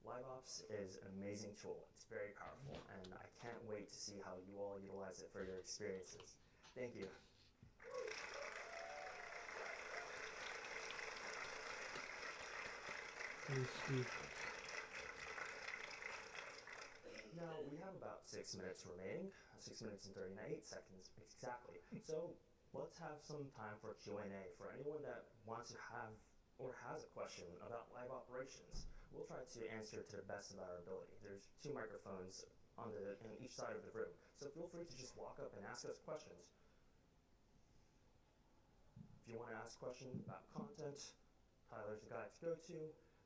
LiveOps is an amazing tool. It's very powerful, and I can't wait to see how you all utilize it for your experiences. Thank you. Please speak. Now, we have about 6 minutes remaining, 6 minutes and 38 seconds exactly. So let's have some time for Q&A for anyone that wants to have or has a question about live operations. We'll try to answer to the best of our ability. There's 2 microphones on each side of the room, so feel free to just walk up and ask us questions. If you want to ask questions about content, Tyler's the guy to go to,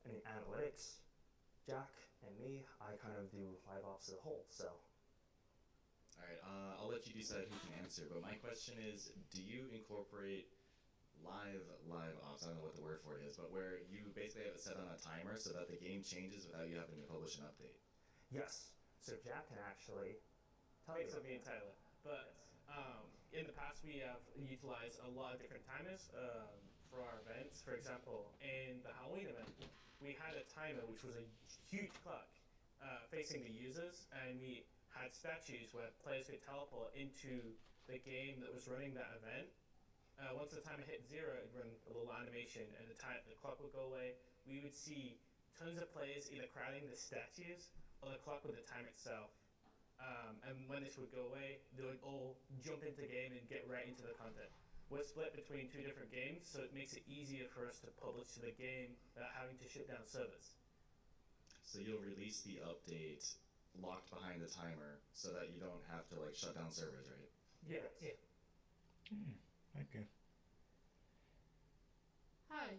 any analytics, Jack and me, I kind of do live ops as a whole, so. Alright, I'll let you decide who can answer, but my question is, do you incorporate live ops, I don't know what the word for it is, but where you basically have it set on a timer so that the game changes without you having to publish an update? Yes, so Jack can actually tell you. Thanks for being Tyler. But in the past we have utilized a lot of different timers for our events. For example, in the Halloween event, we had a timer which was a huge clock facing the users, and we had statues where players could teleport into the game that was running that event. Once the timer hit 0, it would run a little animation, and the clock would go away. We would see tons of players either crowding the statues or the clock with the time itself. And when this would go away, they would all jump into the game and get right into the content. We're split between 2 different games, so it makes it easier for us to publish to the game without having to shut down servers. So you'll release the update locked behind the timer so that you don't have to like shut down servers, right? Yeah. Okay. Hi.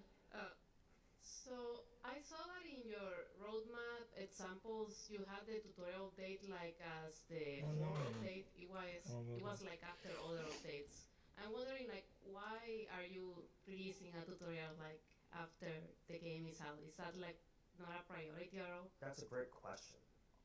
So I saw that in your roadmap examples you had the tutorial update like as the update. It was like after other updates. I'm wondering like why are you releasing a tutorial like after the game is out? Is that like not a priority at all? That's a great question.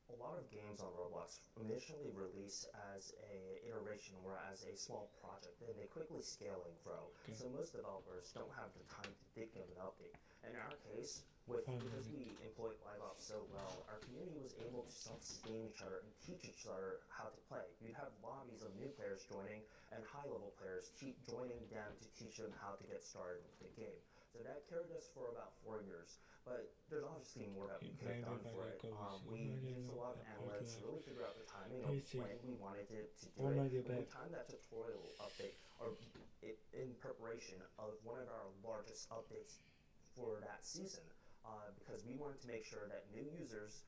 A lot of games on Roblox initially release as a iteration or as a small project, and they quickly scale and grow. Okay. So most developers don't have the time to think of an update. In our case, because we employ live ops so well, our community was able to self-sustain each other and teach each other how to play. You'd have lobbies of new players joining and high-level players joining them to teach them how to get started with the game. So that carried us for about 4 years. But there's obviously more that we could have done for it. We used a lot of analytics to really figure out the timing of when we wanted it to do it. We timed that tutorial update in preparation of one of our largest updates for that season, because we wanted to make sure that new users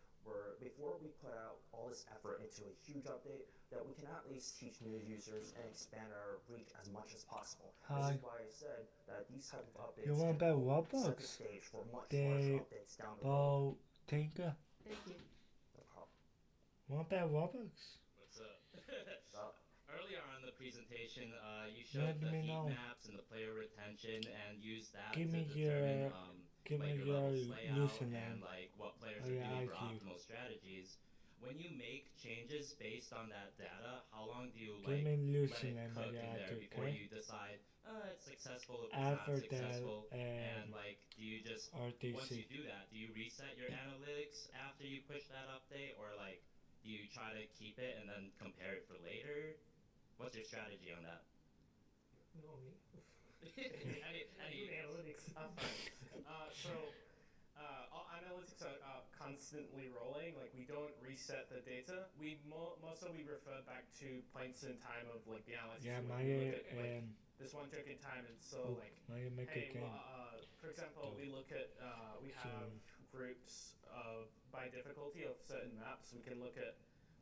before we put out all this effort into a huge update, that we can at least teach new users and expand our reach as much as possible. This is why I said that these type of updates You want to bet set ROBLOX? the stage for much larger updates down the road. Thank you. No problem. Want to bet ROBLOX? What's up? Earlier on the presentation, you showed the heat maps and the player retention and used that to determine like your level's layout and like what players are doing for optimal strategies. When you make changes based on that data, how long do you let it cook in there before you decide it's successful if it's not successful? And like, do you just once you do that, do you reset your analytics after you push that update, or like do you try to keep it and then compare it for later? What's your strategy on that? No, me. Any analytics. All analytics are constantly rolling. Like we don't reset the data. We mostly refer back to points in time of like the analytics. Yeah, this one took in time, and so like for example, we look at we have groups by difficulty of certain maps. We can look at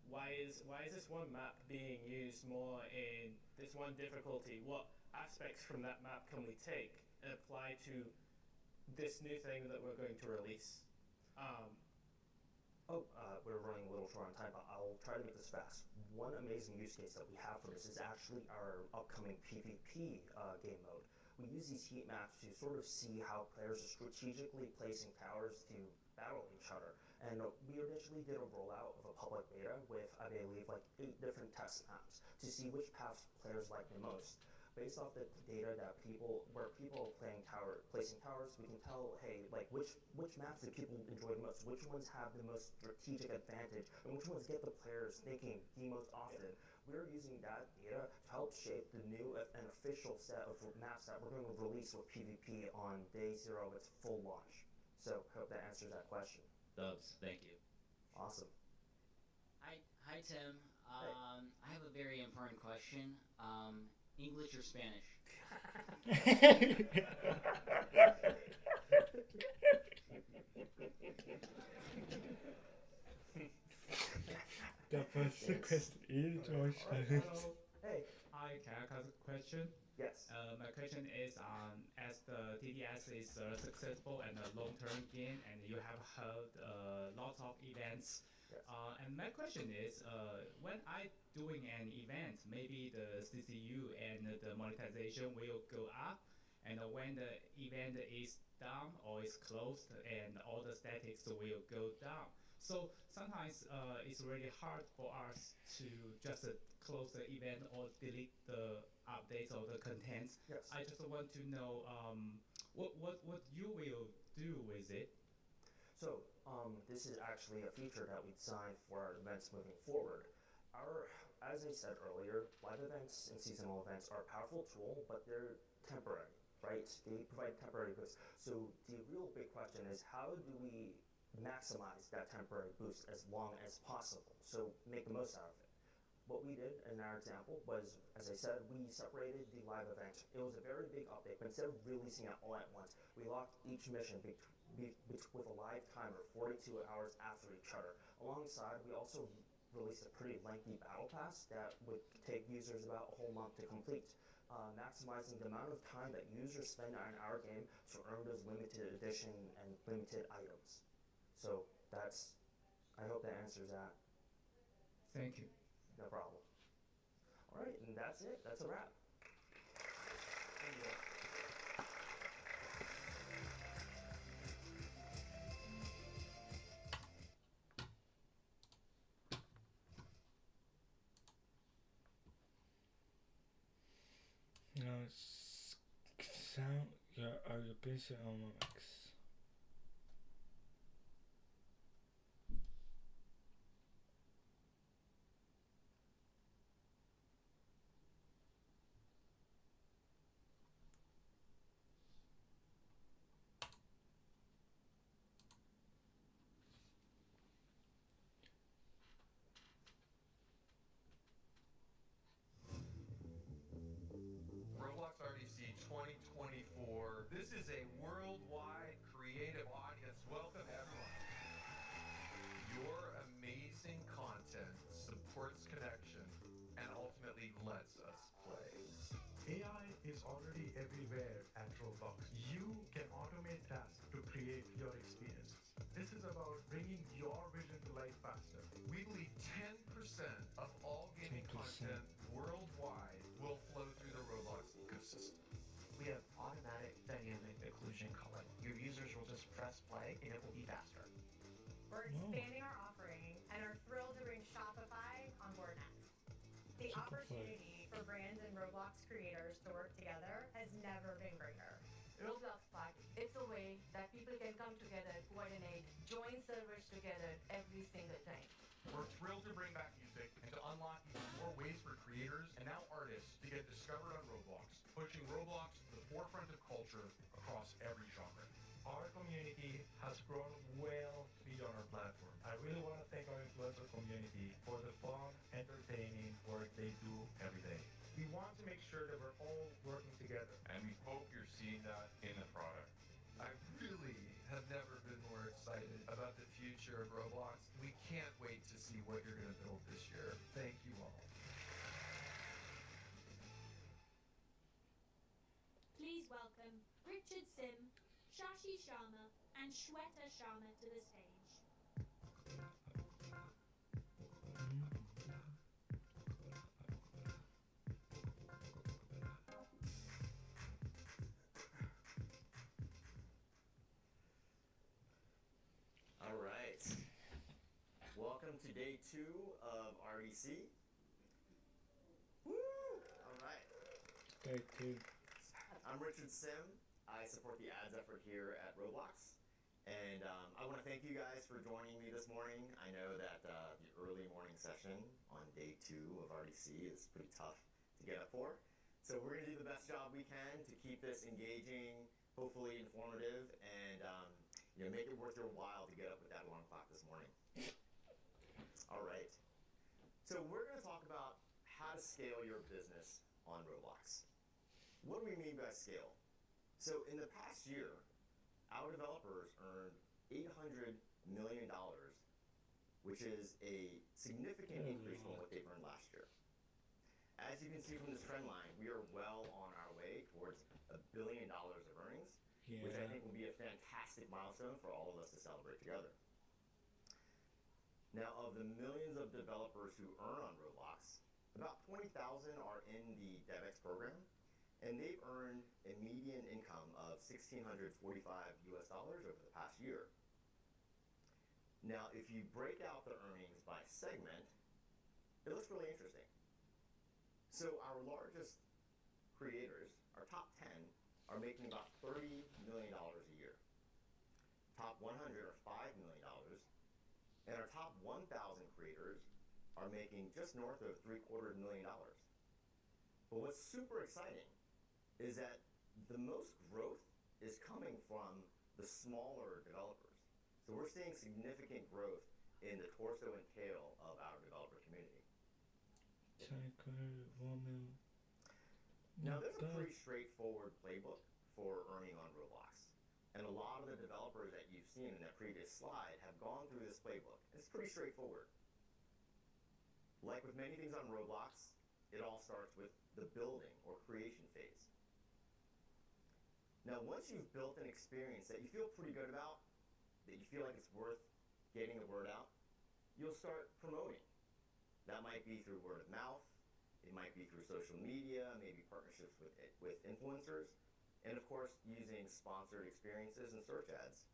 why is this one map being used more in this one difficulty? What aspects from that map can we take and apply to this new thing that we're going to release? We're running a little short on time, but I'll try to make this fast. One amazing use case that we have for this is actually our upcoming PvP game mode. We use these heat maps to sort of see how players are strategically placing towers to battle each other. And we initially did a rollout of a public beta with, I believe, like 8 different test maps to see which paths players like the most. Based off the data that where people are placing towers, we can tell, hey, like which maps do people enjoy the most, which ones have the most strategic advantage, and which ones get the players thinking the most often. We're using that data to help shape the new and official set of maps that we're going to release with PvP on day 0 of its full launch. So, hope that answers that question. Dubs, thank you. Awesome. Hi Tim. I have a very important question. English or Spanish? The first question is or Spanish? Hey. Hi, can I ask a question? Yes. My question is, as the TDS is a successful and a long-term game, and you have held lots of events. Yes. And my question is, when I doing an event, maybe the CCU and the monetization will go up, and when the event is down or is closed, and all the statics will go down. So sometimes it's really hard for us to just close the event or delete the updates or the contents. Yes. I just want to know what you will do with it. So, this is actually a feature that we designed for our events moving forward. As I said earlier, live events and seasonal events are a powerful tool, but they're temporary, right? They provide temporary boosts. So the real big question is, how do we maximize that temporary boost as long as possible? So make the most out of it. What we did in our example was, as I said, we separated the live event. It was a very big update, but instead of releasing it all at once, we locked each mission with a live timer 42 hours after each other. Alongside, we also released a pretty lengthy battle pass that would take users about a whole month to complete, maximizing the amount of time that users spend on our game to earn those limited edition and limited items. So I hope that answers that. Thank you. No problem. All right, and that's it. That's a wrap. Thank you. No, sound. Are you busy on Max? ROBLOX RDC 2024. This is a worldwide creative audience. Welcome, everyone. Your amazing content supports connection and ultimately lets us play. AI is already everywhere at Roblox. You can automate tasks to create your experiences. This is about bringing your vision to life faster. We believe 10% of all gaming content worldwide will flow through the Roblox ecosystem. We have automatic dynamic occlusion culling. Your users will just press play and it will be faster. We're expanding our offering and are thrilled to bring Shopify on board next. The opportunity for brands and Roblox creators to work together has never been greater. Roblox Pack, it's a way that people can come together, coordinate, join servers together every single time. We're thrilled to bring back music and to unlock even more ways for creators and now artists to get discovered on Roblox, pushing Roblox to the forefront of culture across every genre. Our community has grown well to be on our platform. I really want to thank our influencer community for the fun, entertaining work they do every day. We want to make sure that we're all working together. And we hope you're seeing that in the product. I really have never been more excited about the future of Roblox. We can't wait to see what you're going to build this year. Thank you all. Please welcome Richard Sim, Shashi Sharma, and Shweta Sharma to the stage. All right. Welcome to day 2 of RDC. Woo! All right. Day 2. I'm Richard Sim. I support the ads effort here at Roblox. And I want to thank you guys for joining me this morning. I know that the early morning session on day 2 of RDC is pretty tough to get up for. So we're going to do the best job we can to keep this engaging, hopefully informative, and make it worth your while to get up with that alarm clock this morning. All right. So we're going to talk about how to scale your business on Roblox. What do we mean by scale? So in the past year, our developers earned $800 million, which is a significant increase from what they earned last year. As you can see from this trend line, we are well on our way towards $1 billion of earnings, which I think will be a fantastic milestone for all of us to celebrate together. Now, of the millions of developers who earn on Roblox, about 20,000 are in the DevX program, and they've earned a median income of $1,645 over the past year. Now, if you break out the earnings by segment, it looks really interesting. So our largest creators, our top 10, are making about $30 million a year. Top 100 are $5 million. And our top 1,000 creators are making just north of $750,000. But what's super exciting is that the most growth is coming from the smaller developers. So we're seeing significant growth in the torso and tail of our developer community. Now there's a pretty straightforward playbook for earning on Roblox. And a lot of the developers that you've seen in that previous slide have gone through this playbook. It's pretty straightforward. Like with many things on Roblox, it all starts with the building or creation phase. Now, once you've built an experience that you feel pretty good about, that you feel like it's worth getting the word out, you'll start promoting. That might be through word of mouth, it might be through social media, maybe partnerships with influencers, and of course, using sponsored experiences and search ads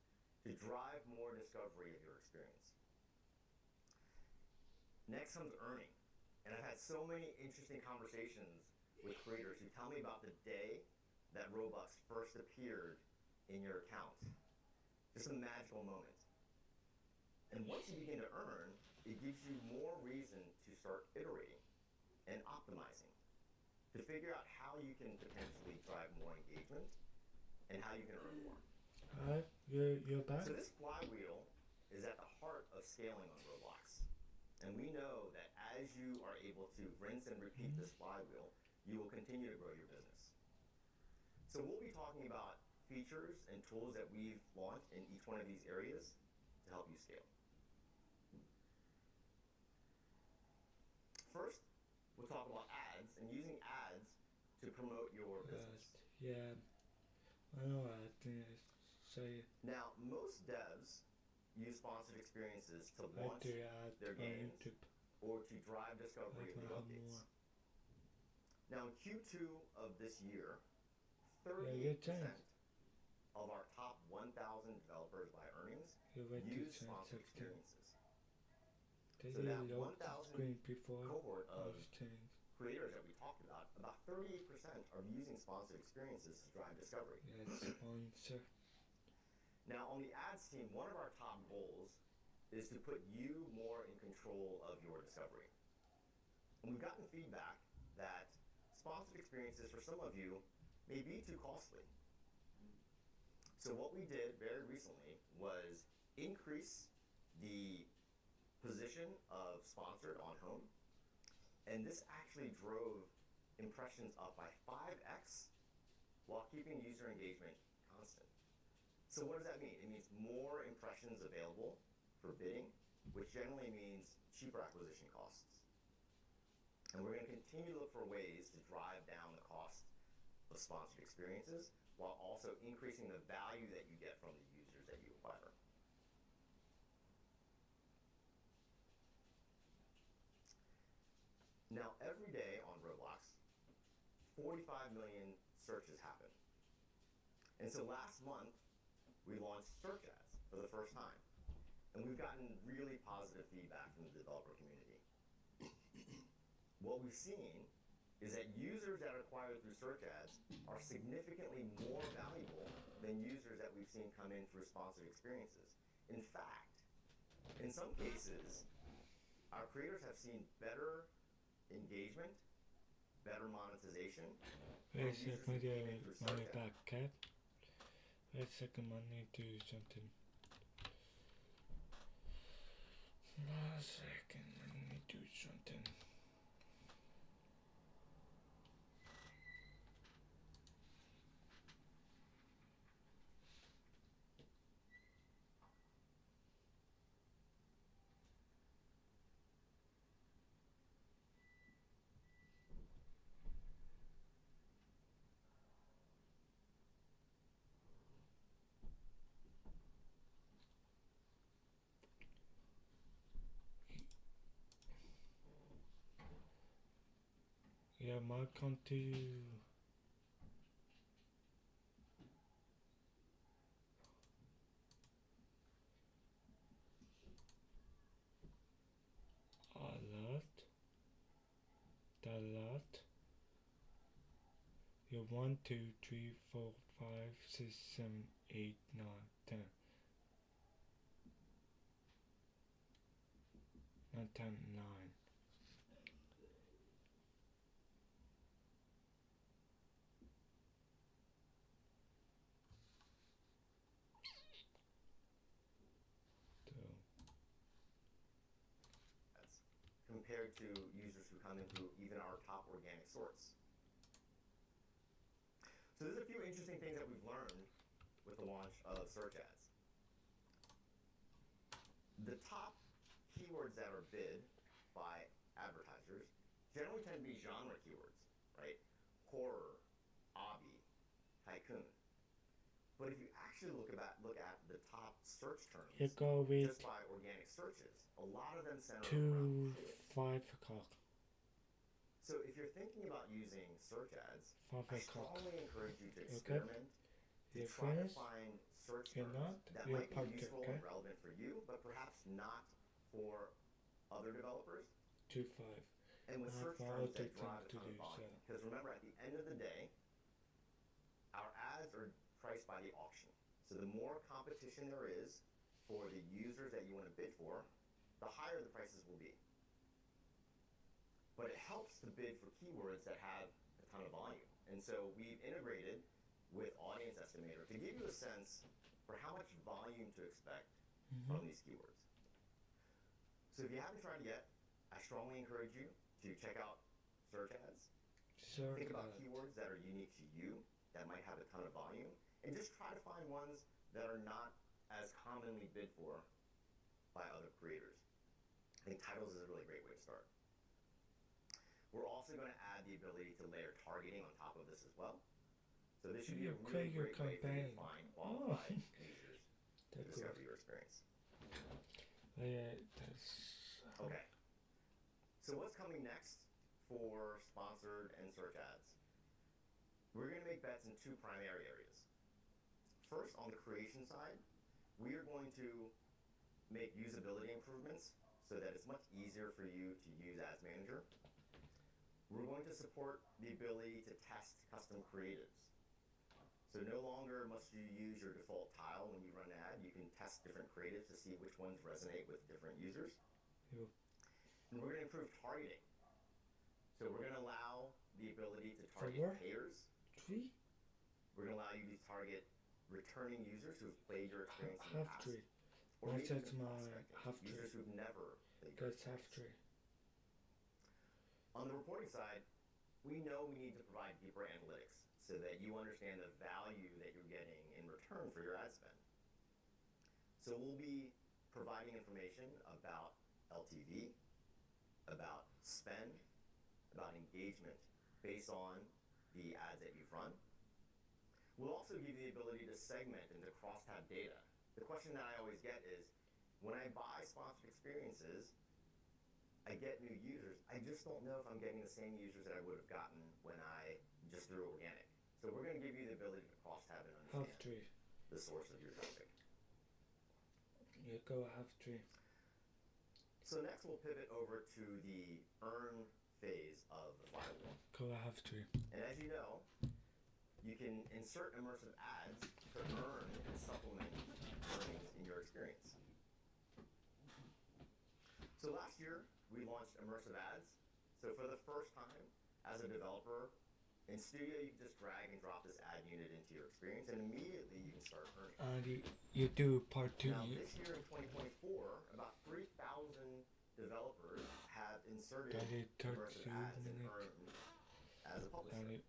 to drive more discovery of your experience. Next comes earning. And I've had so many interesting conversations with creators who tell me about the day that Robux first appeared in your account. Just a magical moment. And once you begin to earn, it gives you more reason to start iterating and optimizing to figure out how you can potentially drive more engagement and how you can earn more. Hi, you're back? So this flywheel is at the heart of scaling on Roblox. And we know that as you are able to rinse and repeat this flywheel, you will continue to grow your business. So we'll be talking about features and tools that we've launched in each one of these areas to help you scale. First, we'll talk about ads and using ads to promote your business. Yeah, I know I think I say. Now, most devs use sponsored experiences to launch their games or to drive discovery of new updates. Now, in Q2 of this year, 38% of our top 1,000 developers by earnings use sponsored experiences. So that 1,000 cohort of creators that we talked about 38% are using sponsored experiences to drive discovery. Sponsor. Now, on the ads team, one of our top goals is to put you more in control of your discovery. And we've gotten feedback that sponsored experiences for some of you may be too costly. So what we did very recently was increase the position of sponsored on home, and this actually drove impressions up by 5x while keeping user engagement constant. So what does that mean? It means more impressions available for bidding, which generally means cheaper acquisition costs. And we're going to continue to look for ways to drive down the cost of sponsored experiences while also increasing the value that you get from the users that you acquire. Now, every day on Roblox, 45 million searches happen. And so last month, we launched search ads for the first time. And we've gotten really positive feedback from the developer community. What we've seen is that users that are acquired through search ads are significantly more valuable than users that we've seen come in through sponsored experiences. In fact, in some cases, our creators have seen better engagement, better monetization. Wait a second, my back, Cat. Wait a second, I need to do something. A second, let me do something. Yeah, my country. A lot. You 1, 2, 3, 4, 5, 6, 7, 8, 9, 10. 9, 10, 9. Compared to users who come in through even our top organic source. So there's a few interesting things that we've learned with the launch of search ads. The top keywords that are bid by advertisers generally tend to be genre keywords, right? Horror, obby, tycoon. But if you actually look at the top search terms just by organic searches, a lot of them center around 5 o'clock. So if you're thinking about using search ads, 5 I o'clock. strongly encourage you to experiment, to try to find search terms that might be useful and relevant for you, but perhaps not for other developers. 2, 5. And with search terms that drive a ton of volume. Because remember, at the end of the day, our ads are priced by the auction. So the more competition there is for the users that you want to bid for, the higher the prices will be. But it helps to bid for keywords that have a ton of volume. And so we've integrated with Audience Estimator to give you a sense for how much volume to expect from these keywords. So if you haven't tried it yet, I strongly encourage you to check out search ads. Think about keywords that are unique to you, that might have a ton of volume, and just try to find ones that are not as commonly bid for by other creators. I think titles is a really great way to start. We're also going to add the ability to layer targeting on top of this as well. So this should be a really great way for you to find qualified users to discover your experience. Okay. So what's coming next for sponsored and search ads? We're going to make bets in two primary areas. First, on the creation side, we are going to make usability improvements so that it's much easier for you to use Ads Manager. We're going to support the ability to test custom creatives. So no longer must you use your default tile when you run an ad. You can test different creatives to see which ones resonate with different users. And we're going to improve targeting. So we're going to allow the ability to target payers. We're going to allow you to target returning users who've played your experience in the past. Or maybe even prospecting, users who've never played your experience. On the reporting side, we know we need to provide deeper analytics so that you understand the value that you're getting in return for your ad spend. So we'll be providing information about LTV, about spend, about engagement based on the ads that you've run. We'll also give you the ability to segment into crosstab data. The question that I always get is, when I buy sponsored experiences, I get new users. I just don't know if I'm getting the same users that I would have gotten when I just threw organic. So we're going to give you the ability to crosstab and understand the source of your traffic. You go half tree. So next we'll pivot over to the earn phase of the flywheel. Go half tree. And as you know, you can insert immersive ads to earn and supplement earnings in your experience. So last year, we launched immersive ads. So for the first time, as a developer, in Studio, you can just drag and drop this ad unit into your experience, and immediately you can start earning. You do part 2. Now, this year in 2024, about 3,000 developers have inserted immersive ads and earned as a publisher.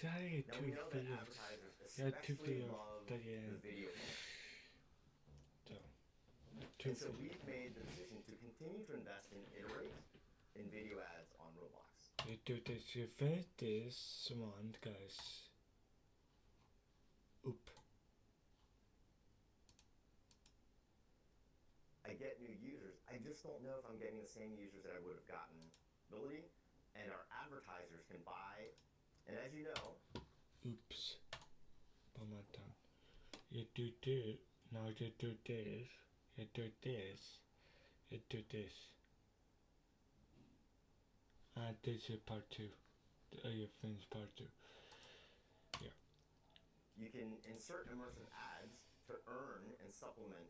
Now we know that advertisers especially love the video format. And so we've made the decision to continue to invest and iterate in video ads on Roblox. You do this, you finish this one, guys. Oop. I get new users. I just don't know if I'm getting the same users that I would have gotten ability, and our advertisers can buy. And as you know, Oops. One more time. You do this. Now you do this. You do this. You do this. And this is part 2. You finish part 2. Yeah. you can insert immersive ads to earn and supplement.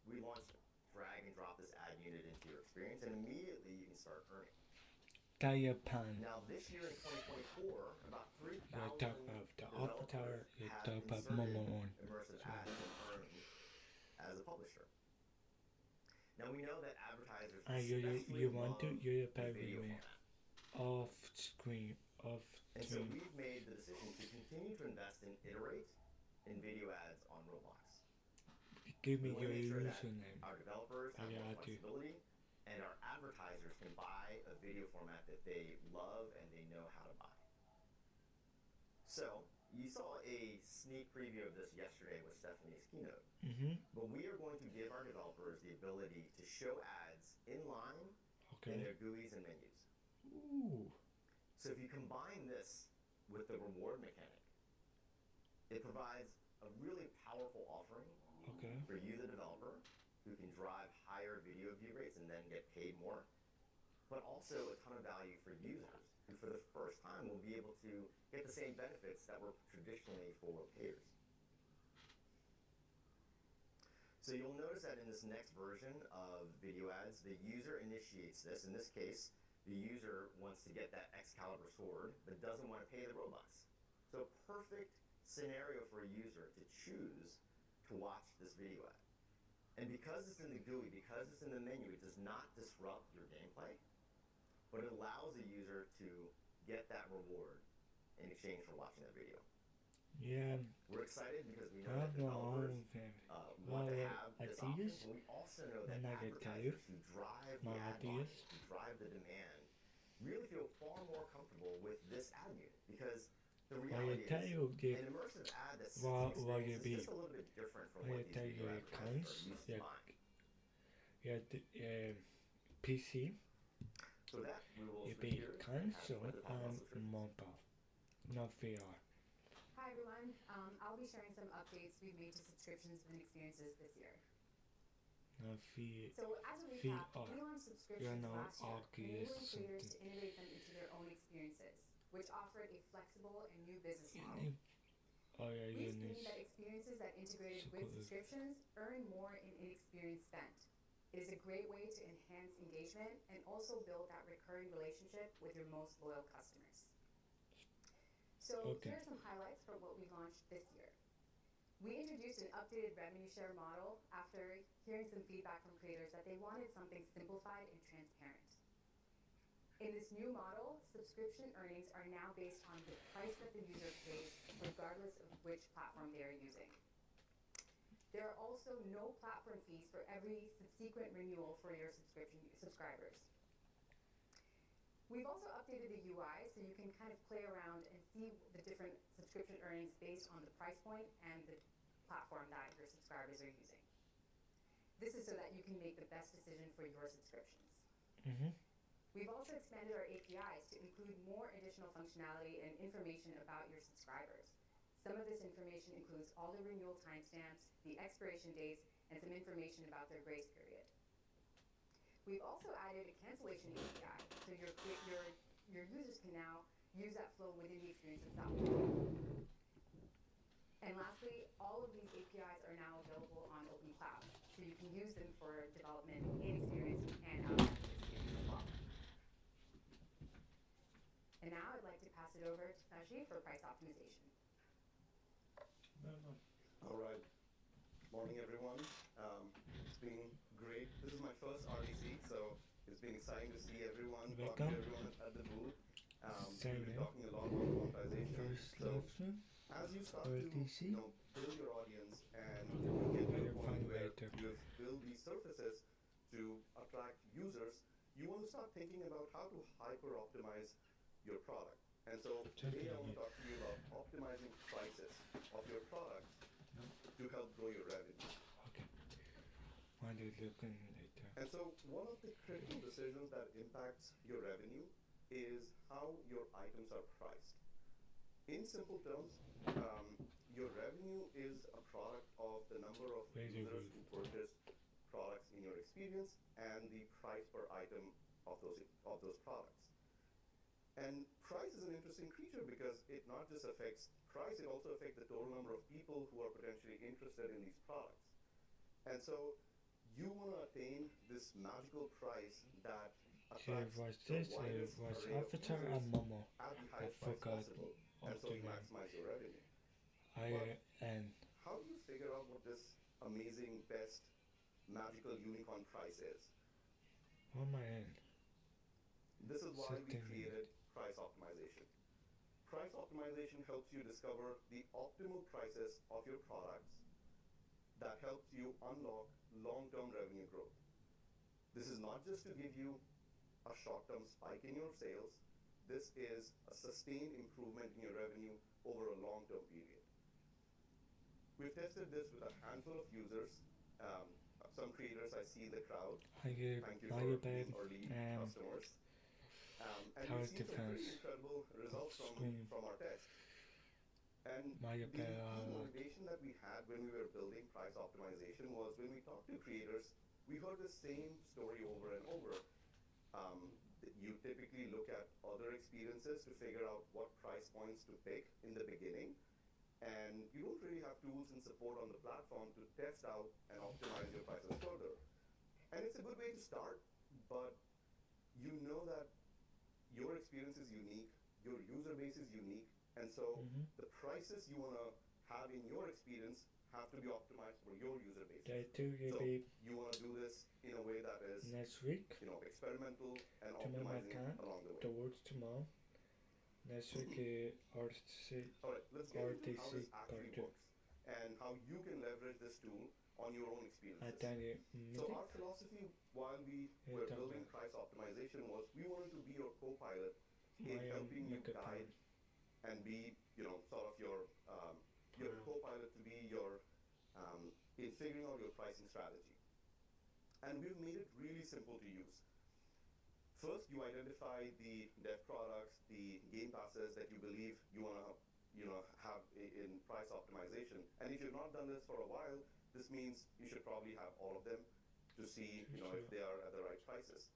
We launched drag and drop this ad unit into your experience, and immediately you can start earning. Japan. Now this year in 2024, about 3,000 Avatar, you have talk about inserted Momo. immersive ads and earned as a publisher. Now we know that advertisers You want to, you're the video me. format. Off screen. And so we've made the decision to continue to invest and iterate in video ads on Roblox. Give me We your wanna make sure that username. our developers have more flexibility, and our advertisers can buy a video format that they love and they know how to buy. So, you saw a sneak preview of this yesterday with Stephanie's keynote. But we are going to give our developers the ability to show ads inline in their GUIs and menus. Ooh. So if you combine this with the reward mechanic, it provides a really powerful offering for you, the developer, who can drive higher video view rates and then get paid more, but also a ton of value for users who for the first time will be able to get the same benefits that were traditionally for payers. So you'll notice that in this next version of video ads, the user initiates this. In this case, the user wants to get that Excalibur sword, but doesn't want to pay the Robux. So perfect scenario for a user to choose to watch this video ad. And because it's in the GUI, because it's in the menu, it does not disrupt your gameplay, but it allows the user to get that reward in exchange for watching that video. Yeah. We're excited because we know that developers want to have this option, but we also know that advertisers who drive the ad volume, who drive the demand, really feel far more comfortable with this ad unit, because the reality is an immersive ad that sits in experience is just a little bit different from what these video advertisers are used to buying. PC. So that we will It be console and mobile, not VR. Hi everyone, I'll be sharing some updates we've made to subscriptions and experiences this year. So as a recap, we launched subscriptions last year, enabling creators to integrate them into their own experiences, which offered a flexible and new business model. We've seen that experiences that integrated with subscriptions earn more in in-experience spend. It is a great way to enhance engagement and also build that recurring relationship with your most loyal customers. So here are some highlights from what we launched this year. We introduced an updated revenue share model after hearing some feedback from creators that they wanted something simplified and transparent. In this new model, subscription earnings are now based on the price that the user pays, regardless of which platform they are using. There are also no platform fees for every subsequent renewal for your subscribers. We've also updated the UI so you can kind of play around and see the different subscription earnings based on the price point and the platform that your subscribers are using. This is so that you can make the best decision for your subscriptions. We've also expanded our APIs to include more additional functionality and information about your subscribers. Some of this information includes all the renewal timestamps, the expiration dates, and some information about their grace period. We've also added a cancellation API, so your users can now use that flow within the experience itself. And lastly, all of these APIs are now available on Open Cloud, so you can use them for development in experience and outside of experience as well. And now I'd like to pass it over to Sashi for price optimization. All right. Morning, everyone. It's been great. This is my first RDC, so it's been exciting to see everyone, talk Welcome. to everyone at the booth. Same We've been here. talking a lot about monetization. First So lesson, as you start RDC. to build your audience and get to a point where you've built these surfaces to attract users, you want to start thinking about how to hyper optimize your product. And so today I want to talk to you about optimizing prices of your products to help grow your revenue. Okay. Why do you looking later? And so one of the critical decisions that impacts your revenue is how your items are priced. In simple terms, your revenue is a product of the number of users who purchase products in your experience and the price per item of those products. And price is an interesting creature because it not just affects price, it also affects the total number of people who are potentially interested in these products. And so you want to attain this magical price that attracts the widest array of users at the highest price possible, and so you maximize your revenue. How do you figure out what this amazing, best, magical unicorn price is? On my end. This is why we created price optimization. Price optimization helps you discover the optimal prices of your products that helps you unlock long-term revenue growth. This is not just to give you a short-term spike in your sales. This is a sustained improvement in your revenue over a long-term period. We've tested this with a handful of users. Some creators I see in the crowd. Thank you for being early customers. And we've seen some pretty incredible results from our test. And the key motivation that we had when we were building price optimization was when we talked to creators, we heard the same story over and over. You typically look at other experiences to figure out what price points to pick in the beginning, and you don't really have tools and support on the platform to test out and optimize your prices further. And it's a good way to start, but you know that your experience is unique, your user base is unique, and so the prices you want to have in your experience have to be optimized for your user base. So you want to do this in a way that is next week, experimental and optimizing along the way. Towards tomorrow. Next week, RDC. Alright, let's get into how this actually works and how you can leverage this tool on your own experiences. So our philosophy while we were building price optimization was we wanted to be your co-pilot in helping you guide and be, sort of your co-pilot to be your, in figuring out your pricing strategy. And we've made it really simple to use. First, you identify the dev products, the game passes that you believe you want to, have in price optimization. And if you've not done this for a while, this means you should probably have all of them to see, if they are at the right prices.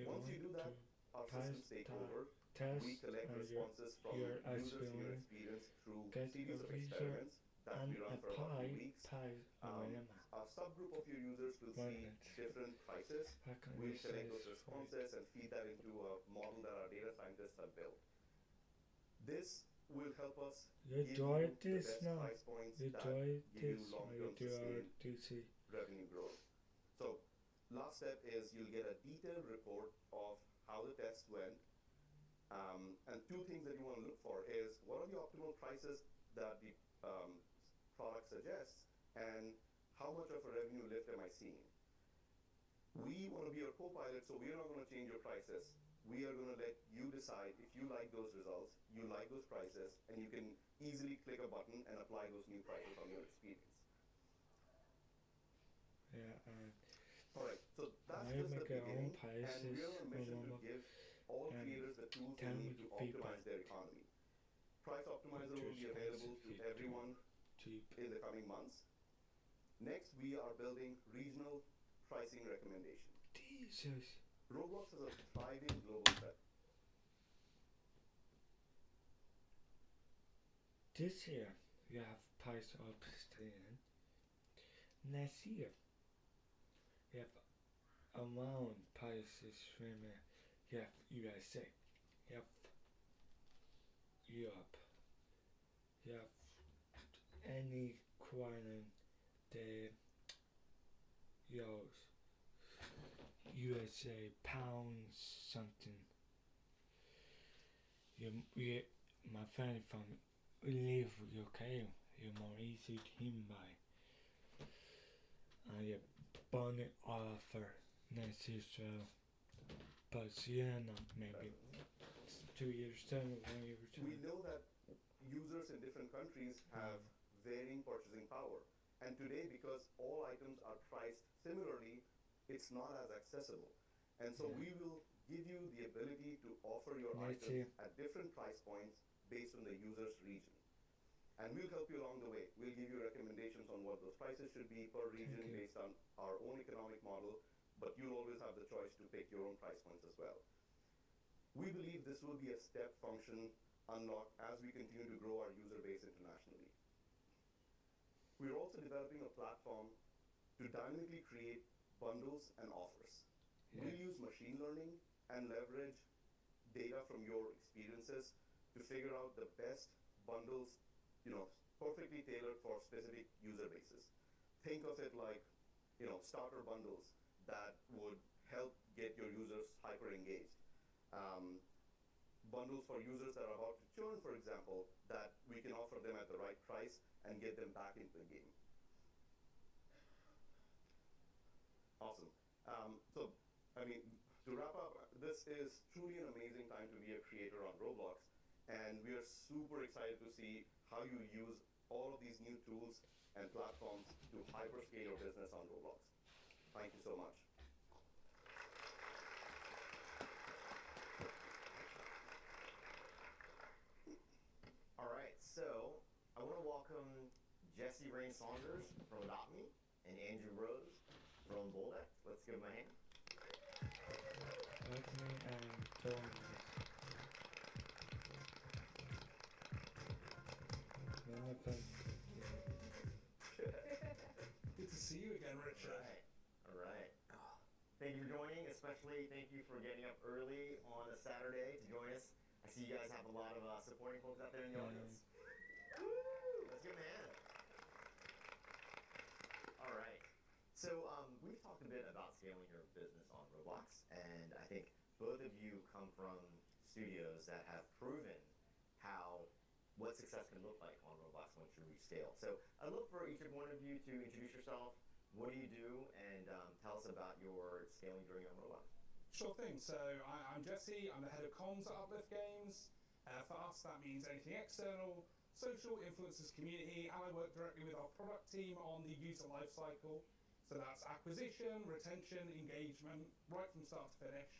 Once you do that, our systems take over. We collect responses from users in your experience through a series of experiments that we run for about 2 weeks. A subgroup of your users will see different prices. We'll collect those responses and feed that into a model that our data scientists have built. This will help us give you the best price points that give you long-term sustained revenue growth. So, last step is you'll get a detailed report of how the test went. And two things that you want to look for is what are the optimal prices that the product suggests, and how much of a revenue lift am I seeing? We want to be your co-pilot, so we're not going to change your prices. We are going to let you decide if you like those results, you like those prices, and you can easily click a button and apply those new prices on your experience. Alright, so that's just the beginning, and we're on a mission to give all creators the tools they need to optimize their economy. Price Optimizer will be available to everyone in the coming months. Next, we are building regional pricing recommendations. Roblox is a thriving global threat. This year, we have price optimization. Next year, we have amount prices from you have USA, you have Europe, you have any quarter the euros USA pounds something. My friend from live UK, you're more easy to him by. I bonus offer next year, so but yeah, no, maybe 2 years time, 1 year time. We know that users in different countries have varying purchasing power, and today, because all items are priced similarly, it's not as accessible. And so we will give you the ability to offer your items at different price points based on the user's region. And we'll help you along the way. We'll give you recommendations on what those prices should be per region based on our own economic model, but you'll always have the choice to pick your own price points as well. We believe this will be a step function unlock as we continue to grow our user base internationally. We're also developing a platform to dynamically create bundles and offers. We'll use machine learning and leverage data from your experiences to figure out the best bundles, perfectly tailored for specific user bases. Think of it like, starter bundles that would help get your users hyper engaged. Bundles for users that are about to churn, for example, that we can offer them at the right price and get them back into the game. Awesome. To wrap up, this is truly an amazing time to be a creator on Roblox, and we are super excited to see how you use all of these new tools and platforms to hyperscale your business on Roblox. Thank you so much. All right, so I want to welcome Jesse Rain Saunders from Adopt Me and Andrew Rose from Boldex. Let's give them a hand. Good to see you again, Richard. All right. Thank you for joining, especially thank you for getting up early on a Saturday to join us. I see you guys have a lot of supporting folks out there in the audience. Woo! Let's give them a hand. All right. So we've talked a bit about scaling your business on Roblox, and I think both of you come from studios that have proven what success can look like on Roblox once you reach scale. So I'd love for each one of you to introduce yourself. What do you do? And tell us about your scaling journey on Roblox. Sure thing. So I'm Jesse. I'm the head of comms at Uplift Games. For us, that means anything external, social, influencers, community, and I work directly with our product team on the user lifecycle. So that's acquisition, retention, engagement, right from start to finish.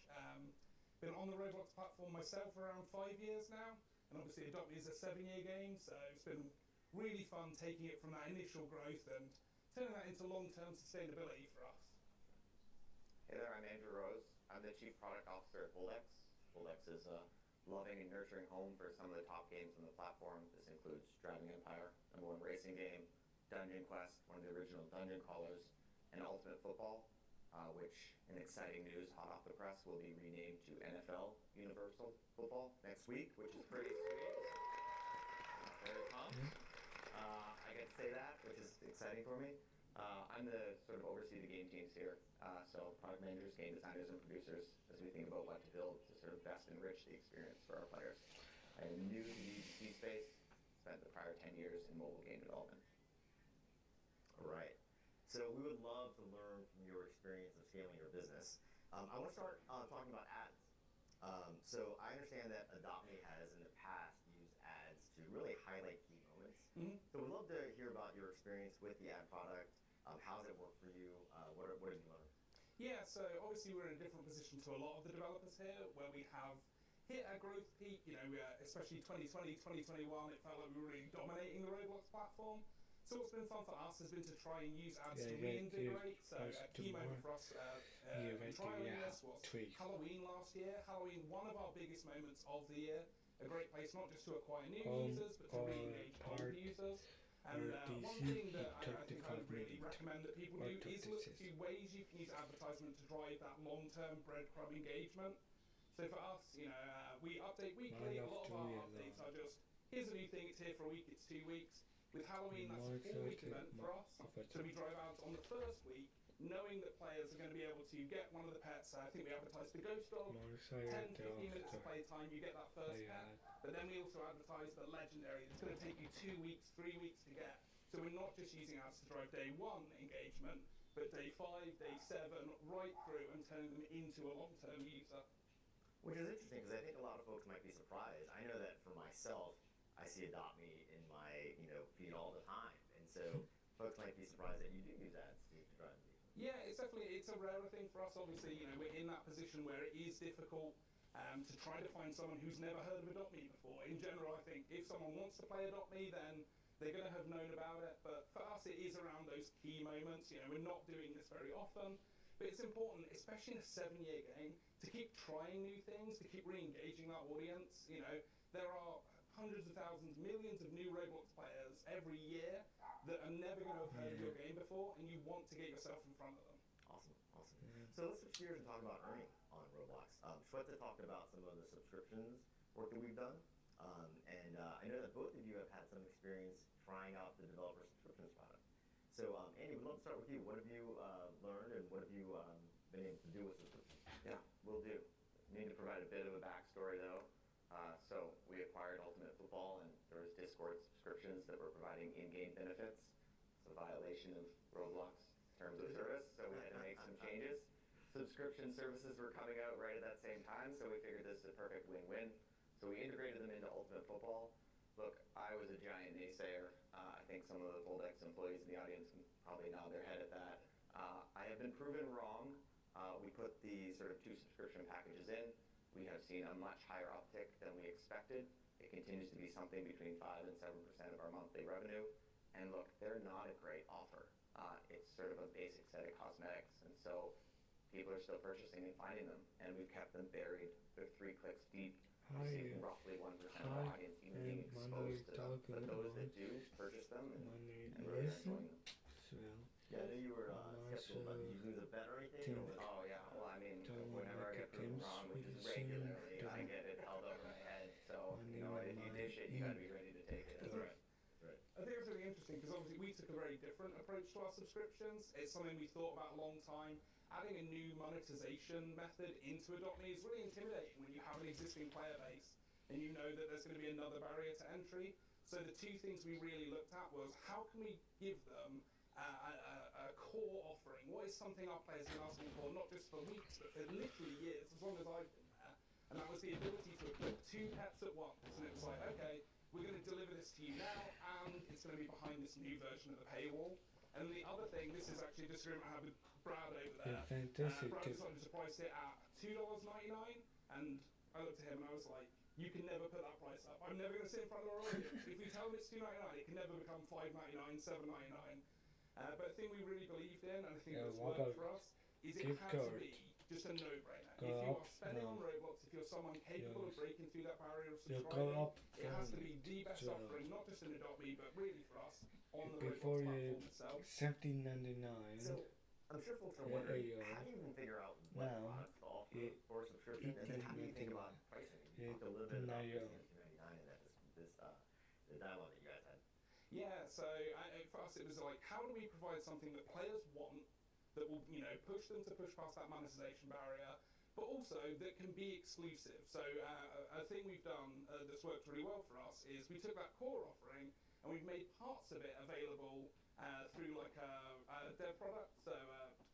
Been on the Roblox platform myself for around 5 years now, and obviously Adopt Me is a 7-year game, so it's been really fun taking it from that initial growth and turning that into long-term sustainability for us. Hey there, I'm Andrew Rose. I'm the Chief Product Officer at Boldex. Boldex is a loving and nurturing home for some of the top games on the platform. This includes Driving Empire, #1 racing game, Dungeon Quest, one of the original dungeon crawlers, and Ultimate Football, which, in exciting news, hot off the press, will be renamed to NFL Universal Football next week, which is pretty sweet. Very pumped. I get to say that, which is exciting for me. I'm the sort of oversee the game teams here, so product managers, game designers, and producers, as we think about what to build to sort of best enrich the experience for our players. I am new to the UGC space, spent the prior 10 years in mobile game development. All right. So we would love to learn from your experience of scaling your business. I want to start talking about ads. So I understand that Adopt Me has in the past used ads to really highlight key moments. So we'd love to hear about your experience with the ad product. How does it work for you? What did you learn? Yeah, so obviously we're in a different position to a lot of the developers here, where we have hit a growth peak, especially 2020, 2021, it felt like we were really dominating the Roblox platform. So what's been fun for us has been to try and use ads to reinvigorate. So a key moment for us trialing this was Halloween last year. Halloween, one of our biggest moments of the year. A great place not just to acquire new users, but to re-engage old users. And one thing that I think I would really recommend that people do is look to ways you can use advertisement to drive that long-term breadcrumb engagement. So for us, we update weekly. A lot of our updates are just, here's a new thing, it's here for a week, it's 2 weeks. With Halloween, that's a 4-week event for us. So we drive out on the first week knowing that players are going to be able to get one of the pets. I think we advertised the ghost dog, 10, 15 minutes of playtime, you get that first pet. But then we also advertised the legendary. It's going to take you 2 weeks, 3 weeks to get. So we're not just using ads to drive day 1 engagement, but day 5, day 7, right through and turning them into a long-term user. Which is interesting because I think a lot of folks might be surprised. I know that for myself, I see Adopt Me in my feed all the time, and so folks might be surprised that you do use ads to drive engagement. Yeah, it's a rarer thing for us. Obviously, we're in that position where it is difficult to try to find someone who's never heard of Adopt Me before. In general, I think if someone wants to play Adopt Me, then they're going to have known about it. But for us, it is around those key moments. We're not doing this very often. But it's important, especially in a 7-year game, to keep trying new things, to keep re-engaging that audience. There are hundreds of thousands, millions of new Roblox players every year that are never going to have heard of your game before, and you want to get yourself in front of them. Awesome. So let's switch gears and talk about earning on Roblox. Shweta talked about some of the subscriptions work that we've done, and I know that both of you have had some experience trying out the developer subscriptions product. So Andy, we'd love to start with you. What have you learned, and what have you been able to do with subscriptions? Yeah, will do. Need to provide a bit of a backstory though. So we acquired Ultimate Football, and there was Discord subscriptions that were providing in-game benefits. It's a violation of Roblox terms of service, so we had to make some changes. Subscription services were coming out right at that same time, so we figured this is a perfect win-win. So we integrated them into Ultimate Football. Look, I was a giant naysayer. I think some of the Voldex employees in the audience can probably nod their head at that. I have been proven wrong. We put the sort of 2 subscription packages in. We have seen a much higher uptick than we expected. It continues to be something between 5 and 7% of our monthly revenue. And look, they're not a great offer. It's sort of a basic set of cosmetics, and so people are still purchasing and finding them. And we've kept them buried. They're 3 clicks deep. We're seeing roughly 1% of our audience even being exposed to them. But those that do purchase them and really enjoying them. Yeah, I know you were skeptical, but did you lose a bet or anything? Oh yeah, well I mean, whenever I get proven wrong, which is regularly, I get it held over my head. So, if you dish it, you gotta be ready to take it. That's right. I think it's really interesting because obviously we took a very different approach to our subscriptions. It's something we thought about a long time. Adding a new monetization method into Adopt Me is really intimidating when you have an existing player base and you know that there's going to be another barrier to entry. So the 2 things we really looked at was how can we give them a core offering? What is something our players have been asking for, not just for weeks, but for literally years, as long as I've been there? And that was the ability to equip 2 pets at once. And it was like, okay, we're going to deliver this to you now, and it's going to be behind this new version of the paywall. And the other thing, this is actually a disagreement I have with Brad over there. Fantastic. Brad decided to price it at $2.99, and I looked at him and I was like, you can never put that price up. I'm never going to sit in front of our audience. If we tell them it's $2.99, it can never become $5.99, $7.99. But the thing we really believed in, and I think that's worked for us, is it has to be just a no-brainer. If you are spending on Roblox, if you're someone capable of breaking through that barrier of subscribing, it has to be the best offering, not just in Adopt Me, but really for us on the Roblox platform itself. $17.99. So I'm sure folks are wondering, how do you even figure out what products to offer for a subscription, and then how do you think about pricing? You talked a little bit about $2.99 and that the dialogue that you guys had. Yeah, so for us it was like, how do we provide something that players want, that will push them to push past that monetization barrier, but also that can be exclusive. So a thing we've done that's worked really well for us is we took that core offering and we've made parts of it available through like a dev product. So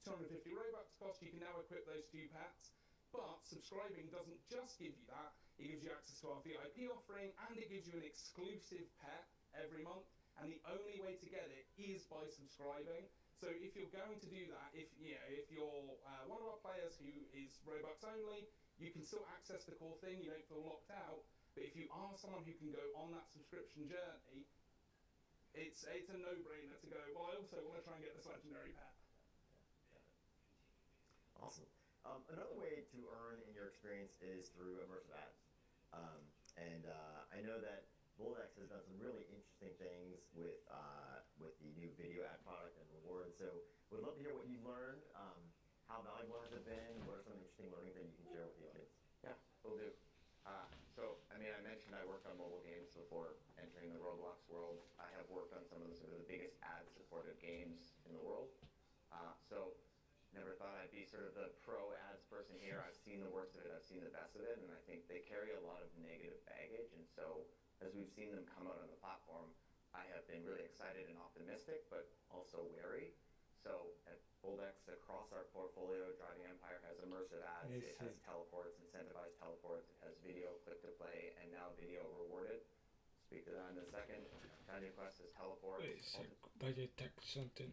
250 Robux cost, you can now equip those 2 pets. But subscribing doesn't just give you that, it gives you access to our VIP offering, and it gives you an exclusive pet every month. And the only way to get it is by subscribing. So if you're going to do that, if you're one of our players who is Robux only, you can still access the core thing, you don't feel locked out. But if you are someone who can go on that subscription journey, it's a no-brainer to go, well, I also want to try and get this legendary pet. Awesome. Another way to earn in your experience is through immersive ads. I know that Voldex has done some really interesting things with the new video ad product and rewards. So we'd love to hear what you've learned. How valuable has it been? What are some interesting learnings that you can share with the audience? Yeah, will do. I mentioned I worked on mobile games before entering the Roblox world. I have worked on some of the biggest ad-supported games in the world. So never thought I'd be sort of the pro ads person here. I've seen the worst of it, I've seen the best of it, and I think they carry a lot of negative baggage. And so as we've seen them come out on the platform, I have been really excited and optimistic, but also wary. So at Foldex, across our portfolio, Driving Empire has immersive ads, it has teleports, incentivized teleports, it has video, click to play, and now video rewarded. Speak to that in a second. Dungeon Quest has teleports. Wait a sec, but I text something.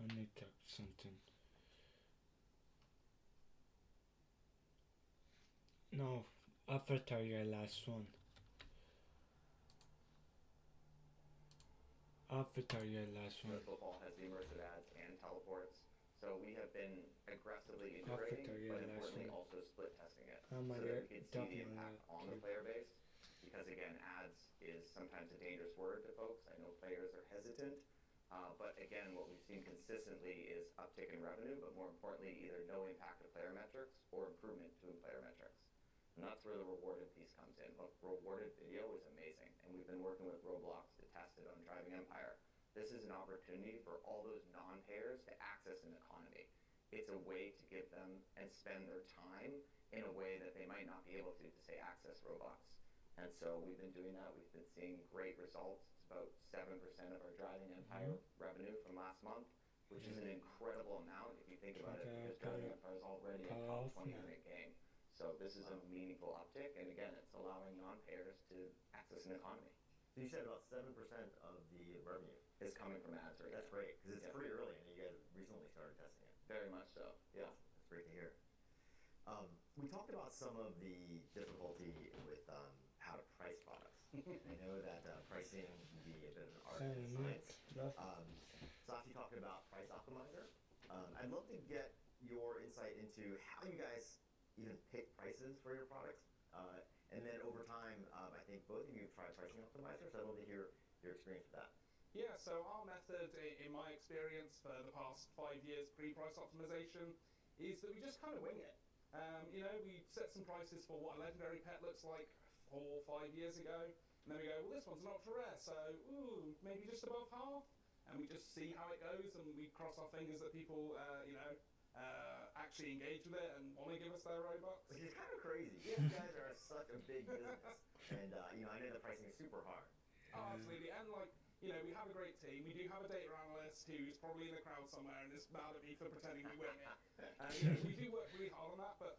Let me text something. No, Avatar, your last one. Avatar, your last one. Football has the immersive ads and teleports. So we have been aggressively integrating, but importantly also split testing it. So that we can see the impact on the player base. Because again, ads is sometimes a dangerous word to folks. I know players are hesitant. But again, what we've seen consistently is uptick in revenue, but more importantly, either no impact to player metrics or improvement to player metrics. And that's where the rewarded piece comes in. Look, rewarded video is amazing, and we've been working with Roblox to test it on Driving Empire. This is an opportunity for all those non-payers to access an economy. It's a way to give them and spend their time in a way that they might not be able to say, access Roblox. And so we've been doing that. We've been seeing great results. It's about 7% of our Driving Empire revenue from last month, which is an incredible amount if you think about it, because Driving Empire is already a top 20 ranked game. So this is a meaningful uptick, and again, it's allowing non-payers to access an economy. So you said about 7% of the revenue is coming from ads right now. That's great, because it's pretty early, and you guys recently started testing it. Very much so, yeah. That's great to hear. We talked about some of the difficulty with how to price products. I know that pricing can be a bit of an art and science. Sashi talked about Price Optimizer. I'd love to get your insight into how you guys even pick prices for your products. And then over time, I think both of you have tried Pricing Optimizer, so I'd love to hear your experience with that. Yeah, so our method, in my experience for the past 5 years pre-price optimization, is that we just kind of wing it. You know, we set some prices for what a legendary pet looks like 4 or 5 years ago, and then we go, well, this one's an ultra rare, so maybe just above half, and we just see how it goes, and we cross our fingers that people, you know, actually engage with it and want to give us their Robux. Which is kind of crazy. You guys are such a big business, and you know, I know the pricing is super hard. Oh, absolutely, and like, you know, we have a great team. We do have a data analyst who's probably in the crowd somewhere and is mad at me for pretending we wing it. You know, we do work really hard on that, but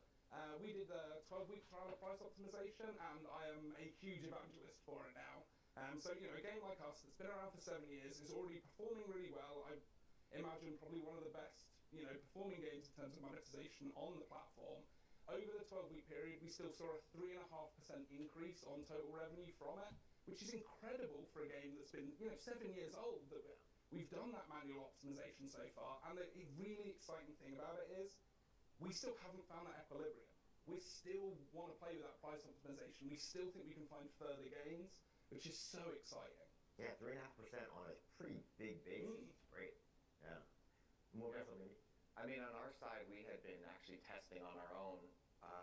we did the 12-week trial of price optimization, and I am a huge evangelist for it now. So, you know, a game like us that's been around for 7 years is already performing really well. I imagine probably one of the best, you know, performing games in terms of monetization on the platform. Over the 12-week period, we still saw a 3.5% increase on total revenue from it, which is incredible for a game that's been, you know, 7 years old. That we've done that manual optimization so far, and the really exciting thing about it is we still haven't found that equilibrium. We still want to play with that price optimization. We still think we can find further gains, which is so exciting. Yeah, 3.5% on a pretty big base. Great. Yeah. More maybe. I mean, on our side, we had been actually testing on our own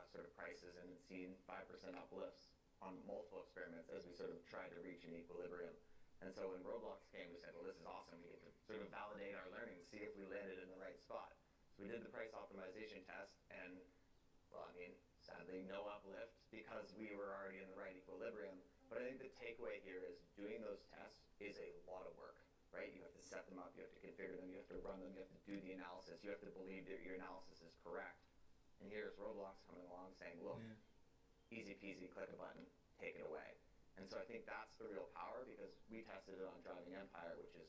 sort of prices and had seen 5% uplifts on multiple experiments as we sort of tried to reach an equilibrium. And so when Roblox came, we said, well, this is awesome. We get to sort of validate our learning, see if we landed in the right spot. So we did the price optimization test, and, well, I mean, sadly, no uplift because we were already in the right equilibrium. But I think the takeaway here is doing those tests is a lot of work, right? You have to set them up, you have to configure them, you have to run them, you have to do the analysis, you have to believe that your analysis is correct. And here's Roblox coming along saying, look, easy peasy, click a button, take it away. And so I think that's the real power, because we tested it on Driving Empire, which is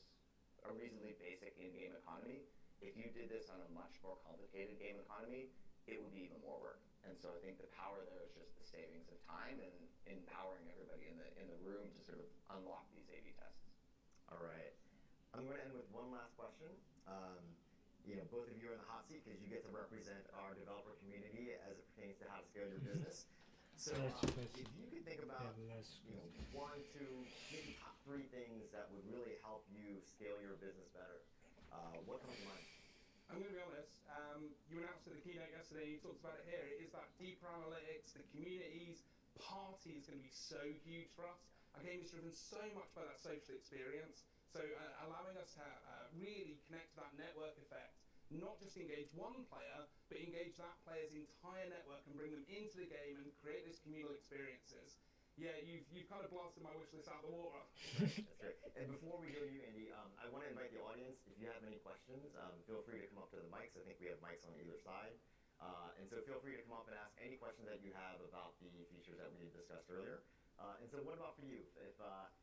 a reasonably basic in-game economy. If you did this on a much more complicated game economy, it would be even more work. And so I think the power there is just the savings of time and empowering everybody in the room to sort of unlock these A/B tests. All right. I'm going to end with one last question. You know, both of you are in the hot seat because you get to represent our developer community as it pertains to how to scale your business. So if you could think about, you know, 1, 2, maybe top 3 things that would really help you scale your business better, what comes to mind? I'm going to be honest, you announced at the keynote yesterday, you talked about it here, it is that deeper analytics, the communities, party is going to be so huge for us. Our game is driven so much by that social experience, so allowing us to really connect to that network effect, not just engage one player, but engage that player's entire network and bring them into the game and create those communal experiences. Yeah, you've kind of blasted my wish list out of the water. That's great. And before we go to you, Andy, I want to invite the audience, if you have any questions, feel free to come up to the mics. I think we have mics on either side. And so feel free to come up and ask any questions that you have about the features that we discussed earlier. And so what about for you? If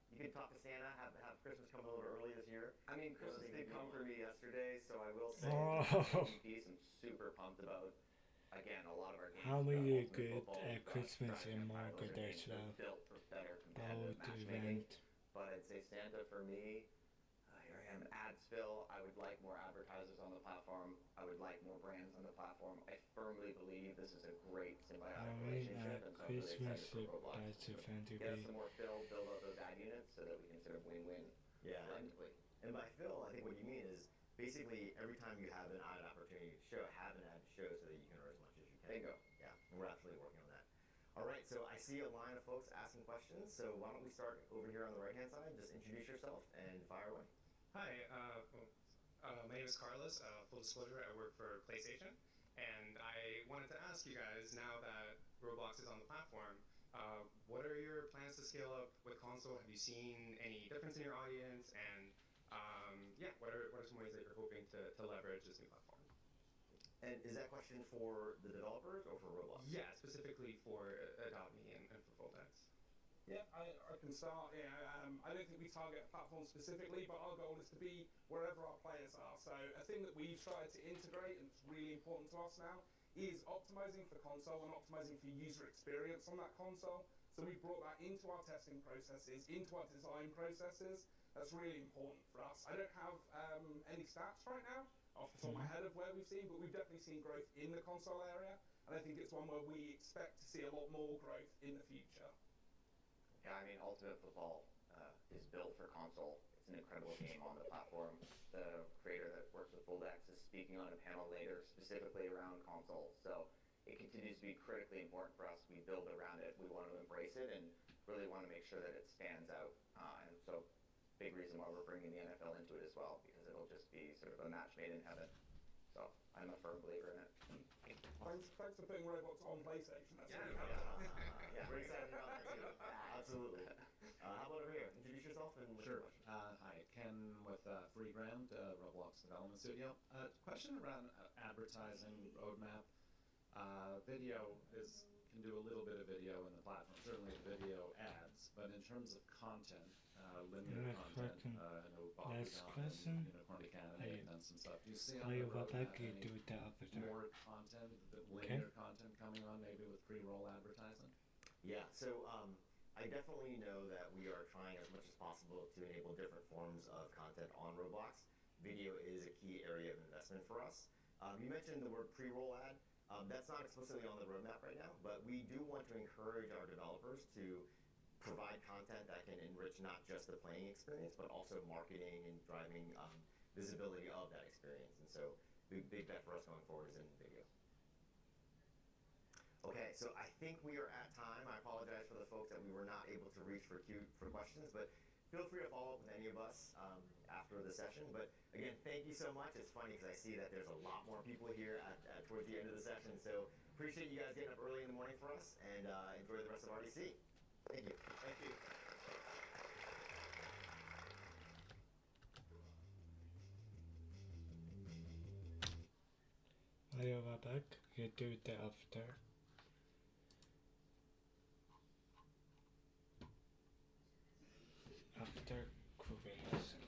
you could talk to Santa, have Christmas come a little early this year? I mean, Christmas did come for me yesterday, so I will say piece I'm super pumped about. Again, a lot of our games How many good Christmas in market as well? Built for better competitive matchmaking. But I'd say Santa for me, here I am, Adsville. I would like more advertisers on the platform. I would like more brands on the platform. I firmly believe this is a great symbiotic relationship. And so I'm really excited for Roblox. Get some more fill, build out those ad units so that we can sort of win-win collectively. And by fill, I think what you mean is basically every time you have an ad opportunity to show, have an ad to show so that you can earn as much as you can. Bingo. Yeah, and we're absolutely working on that. All right, so I see a line of folks asking questions, so why don't we start over here on the right-hand side? Just introduce yourself and fire away. Hi, my name is Carlos. Full disclosure, I work for PlayStation, and I wanted to ask you guys, now that Roblox is on the platform, what are your plans to scale up with console? Have you seen any difference in your audience? And yeah, what are some ways that you're hoping to leverage this new platform? And is that question for the developers or for Roblox? Yeah, specifically for Adopt Me and for Foldex. Yeah, I can start. Yeah, I don't think we target a platform specifically, but our goal is to be wherever our players are. So a thing that we've tried to integrate, and it's really important to us now, is optimizing for console and optimizing for user experience on that console. So we brought that into our testing processes, into our design processes. That's really important for us. I don't have any stats right now off the top of my head of where we've seen, but we've definitely seen growth in the console area, and I think it's one where we expect to see a lot more growth in the future. Yeah, I mean, Ultimate Football is built for console. It's an incredible game on the platform. The creator that works with Foldex is speaking on a panel later specifically around console. So it continues to be critically important for us. We build around it. We want to embrace it and really want to make sure that it stands out. And so big reason why we're bringing the NFL into it as well, because it'll just be sort of a match made in heaven. So I'm a firm believer in it. Thanks for putting Roblox on PlayStation. That's Yeah, we're excited about that too. Absolutely. How about over here? Introduce yourself and Sure. Hi, Ken with Freeground, Roblox Development Studio. Question around advertising roadmap. Video can do a little bit of video in the platform, certainly video ads, but in terms of content, linear content, I know Bob and Unicorn Academy have done some stuff. Do you see on the roadmap any more content, linear content coming on, maybe with pre-roll advertising? Yeah, so I definitely know that we are trying as much as possible to enable different forms of content on Roblox. Video is a key area of investment for us. You mentioned the word pre-roll ad. That's not explicitly on the roadmap right now, but we do want to encourage our developers to provide content that can enrich not just the playing experience, but also marketing and driving visibility of that experience. And so big bet for us going forward is in video. Okay, so I think we are at time. I apologize for the folks that we were not able to reach for questions, but feel free to follow up with any of us after the session. But again, thank you so much. It's funny because I see that there's a lot more people here towards the end of the session. So appreciate you guys getting up early in the morning for us, and enjoy the rest of RDC. Thank you. Thank you. I am back. You do the after. After creation.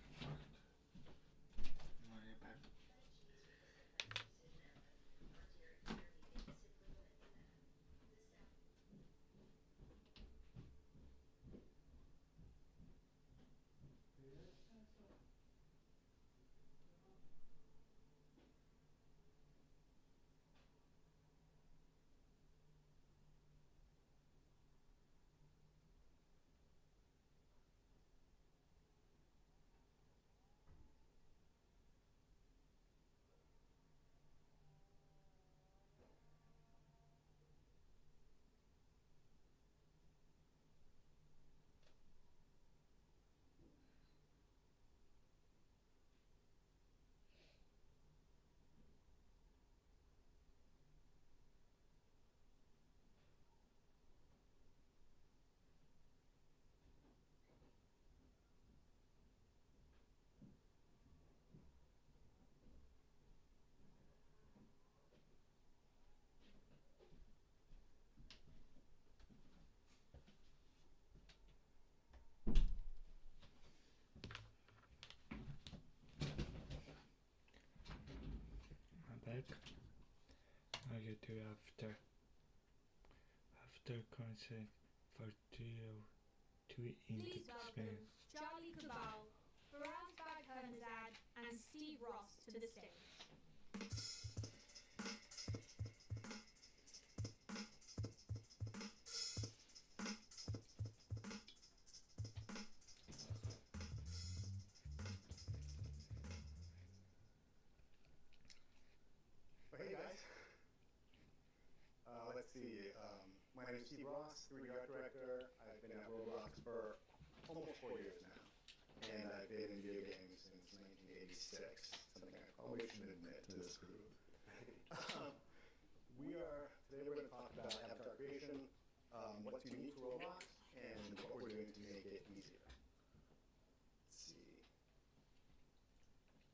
I get to after concert for to in Please the welcome experience. Charlie Cabal, Faraz Bagherzad, and Steve Ross to the stage. Hey guys, let's see. My name is Steve Ross, 3D art director. I've been at Roblox for almost 4 years now, and I've been in video games since 1986. Something I probably shouldn't admit to this group. Today we're going to talk about avatar creation, what's unique to Roblox, and what we're doing to make it easier. Let's see.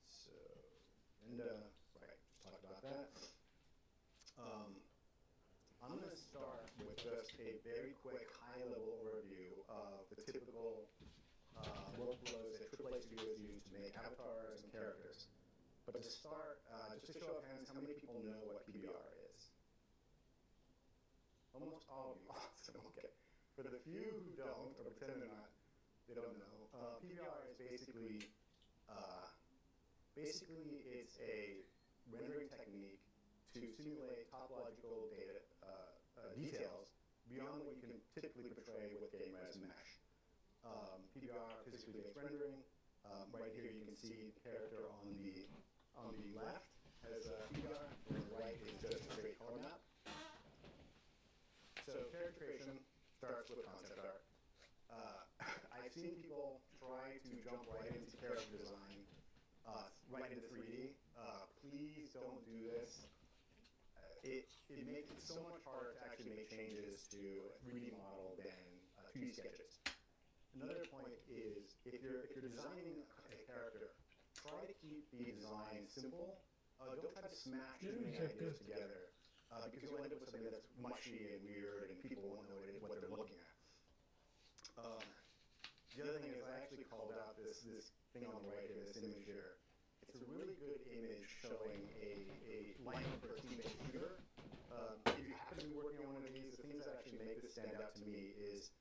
So, and right, just talk about that. I'm going to start with just a very quick high-level overview of the typical workflows that AAA studios use to make avatars and characters. But to start, just to show of hands, how many people know what PBR is? Almost all of you. Awesome, okay. For the few who don't, or pretend they don't know, PBR is basically it's a rendering technique to simulate topological data details beyond what you can typically portray with game res mesh. PBR, physically based rendering. Right here you can see the character on the left has PBR, and the right is just a straight color map. So character creation starts with concept art. I've seen people try to jump right into character design, right into 3D. Please don't do this. It makes it so much harder to actually make changes to a 3D model than 2D sketches. Another point is, if you're designing a character, try to keep the design simple. Don't try to smash too many ideas together, because you'll end up with something that's mushy and weird, and people won't know what they're looking at. The other thing is, I actually called out this thing on the right here, this image here. It's a really good image showing a line for a team-based shooter. If you happen to be working on one of these, the things that actually make this stand out to me is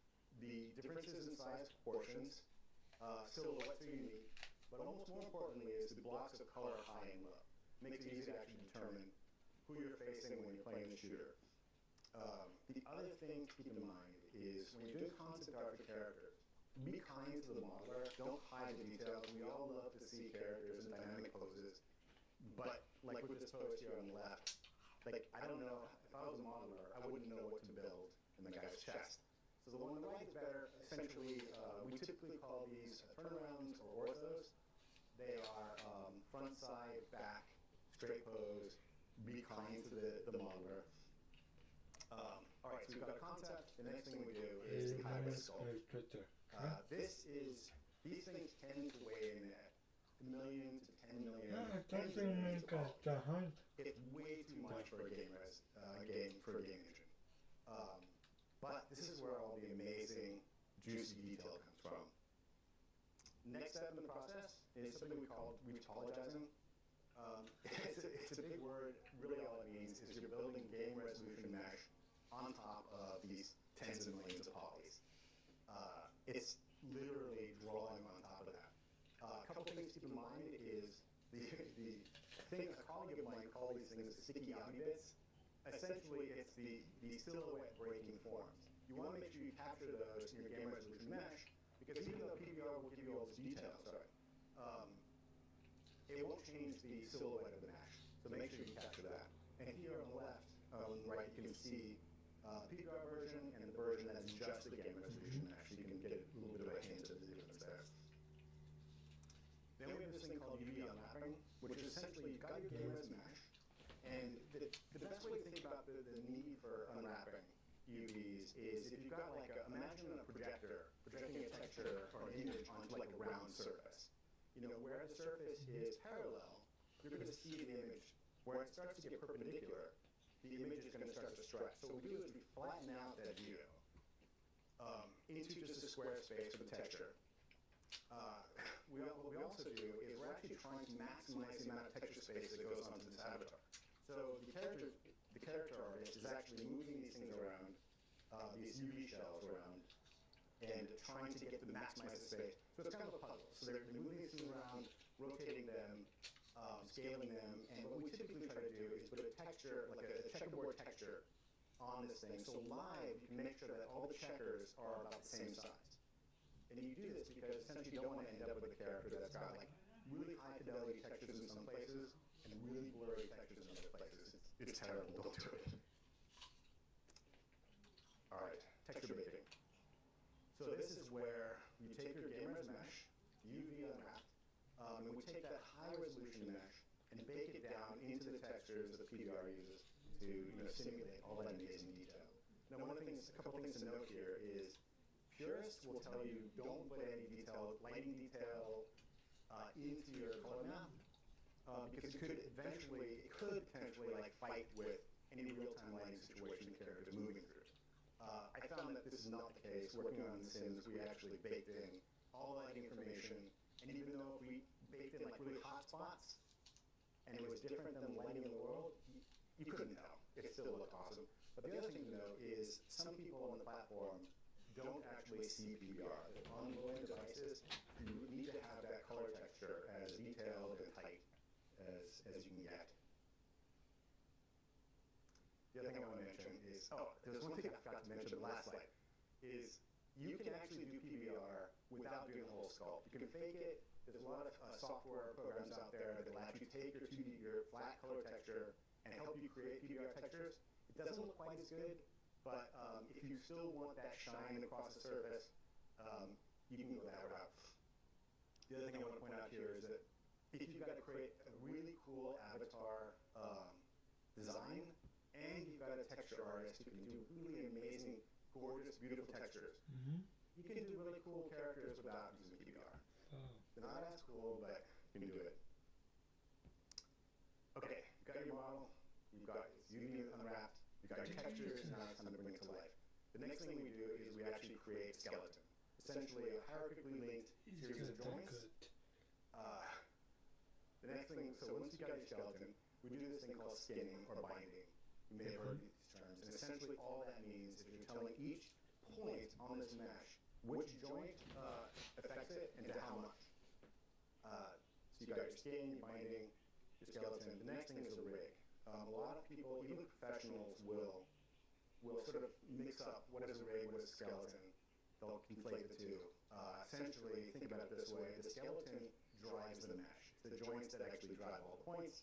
the differences in size proportions, silhouettes are unique, but almost more importantly is the blocks of color high and low. It makes it easy to actually determine who you're facing when you're playing the shooter. The other thing to keep in mind is when you're doing concept art for characters, be kind to the modeler, don't hide the details. We all love to see characters in dynamic poses, but like with this pose here on the left, like I don't know, if I was a modeler, I wouldn't know what to build in the guy's chest. So the one on the right is better. Essentially, we typically call these turnarounds or orthos. They are front, side, back, straight pose, be kind to the modeler. All right, so we've got a concept. The next thing we do is the high-res sculpt. These things tend to weigh in at $1 million to $10 million. It's way too much for a game engine. But this is where all the amazing, juicy detail comes from. Next step in the process is something we call retopologizing. It's a big word. Really all it means is you're building game resolution mesh on top of these tens of millions of polys. It's literally drawing on top of that. A couple things to keep in mind is the thing, a colleague of mine called these things sticky outie bits. Essentially, it's the silhouette breaking forms. You want to make sure you capture those in your game resolution mesh, because even though PBR will give you all this detail, it won't change the silhouette of the mesh. So make sure you capture that. And here on the left, on the right, you can see PBR version and the version that's just the game resolution mesh. You can get a little bit of a hint of the difference there. Then we have this thing called UV unwrapping, which is essentially you've got your game res mesh, and the best way to think about the need for unwrapping UVs is if you've got like imagine a projector projecting a texture or an image onto like a round surface. You know, where the surface is parallel, you're going to see the image. Where it starts to get perpendicular, the image is going to start to stretch. So what we do is we flatten out that view into just a square space with texture. What we also do is we're actually trying to maximize the amount of texture space that goes onto this avatar. So the character artist is actually moving these things around, these UV shells around, and trying to get them to maximize the space. So it's kind of a puzzle. So they're moving these things around, rotating them, scaling them, and what we typically try to do is put a texture, like a checkerboard texture, on this thing. So live, you can make sure that all the checkers are about the same size. And you do this because essentially you don't want to end up with a character that's got like really high fidelity textures in some places and really blurry textures in other places. It's terrible, don't do it. All right, texture baking. So this is where you take your game res mesh, UV unwrapped, and we take that high resolution mesh and bake it down into the textures that the PBR uses to simulate all that amazing detail. Now a couple things to note here is purists will tell you don't put any detail, lighting detail into your color map because it could potentially like fight with any real-time lighting situation the character is moving through. I found that this is not the case. Working on The Sims, we actually baked in all lighting information, and even though we baked in like really hot spots, and it was different than lighting in the world, you couldn't tell. It still looked awesome. But the other thing to note is some people on the platform don't actually see PBR. On low-end devices, you need to have that color texture as detailed and tight as you can get. The other thing I want to mention is, there's one thing I forgot to mention in the last slide, is you can actually do PBR without doing the whole sculpt. You can fake it. There's a lot of software programs out there that allow you to take your flat color texture and help you create PBR textures. It doesn't look quite as good, but if you still want that shine across the surface, you can go that route. The other thing I want to point out here is that if you've got to create a really cool avatar design, and you've got a texture artist who can do really amazing, gorgeous, beautiful textures, you can do really cool characters without using PBR. They're not as cool, but you can do it. Okay, you've got your model, you've got its UV unwrapped, you've got your textures, and now it's time to bring it to life. The next thing we do is we actually create a skeleton. Essentially a hierarchically linked series of joints. The next thing, so once you've got your skeleton, we do this thing called skinning or binding. You may have heard these terms, and essentially all that means is you're telling each point on this mesh which joint affects it and to how much. So you've got your skin, your binding, your skeleton. The next thing is a rig. A lot of people, even professionals, will sort of mix up what is a rig, what is a skeleton. They'll conflate the two. Essentially, think about it this way. The skeleton drives the mesh. It's the joints that actually drive all the points.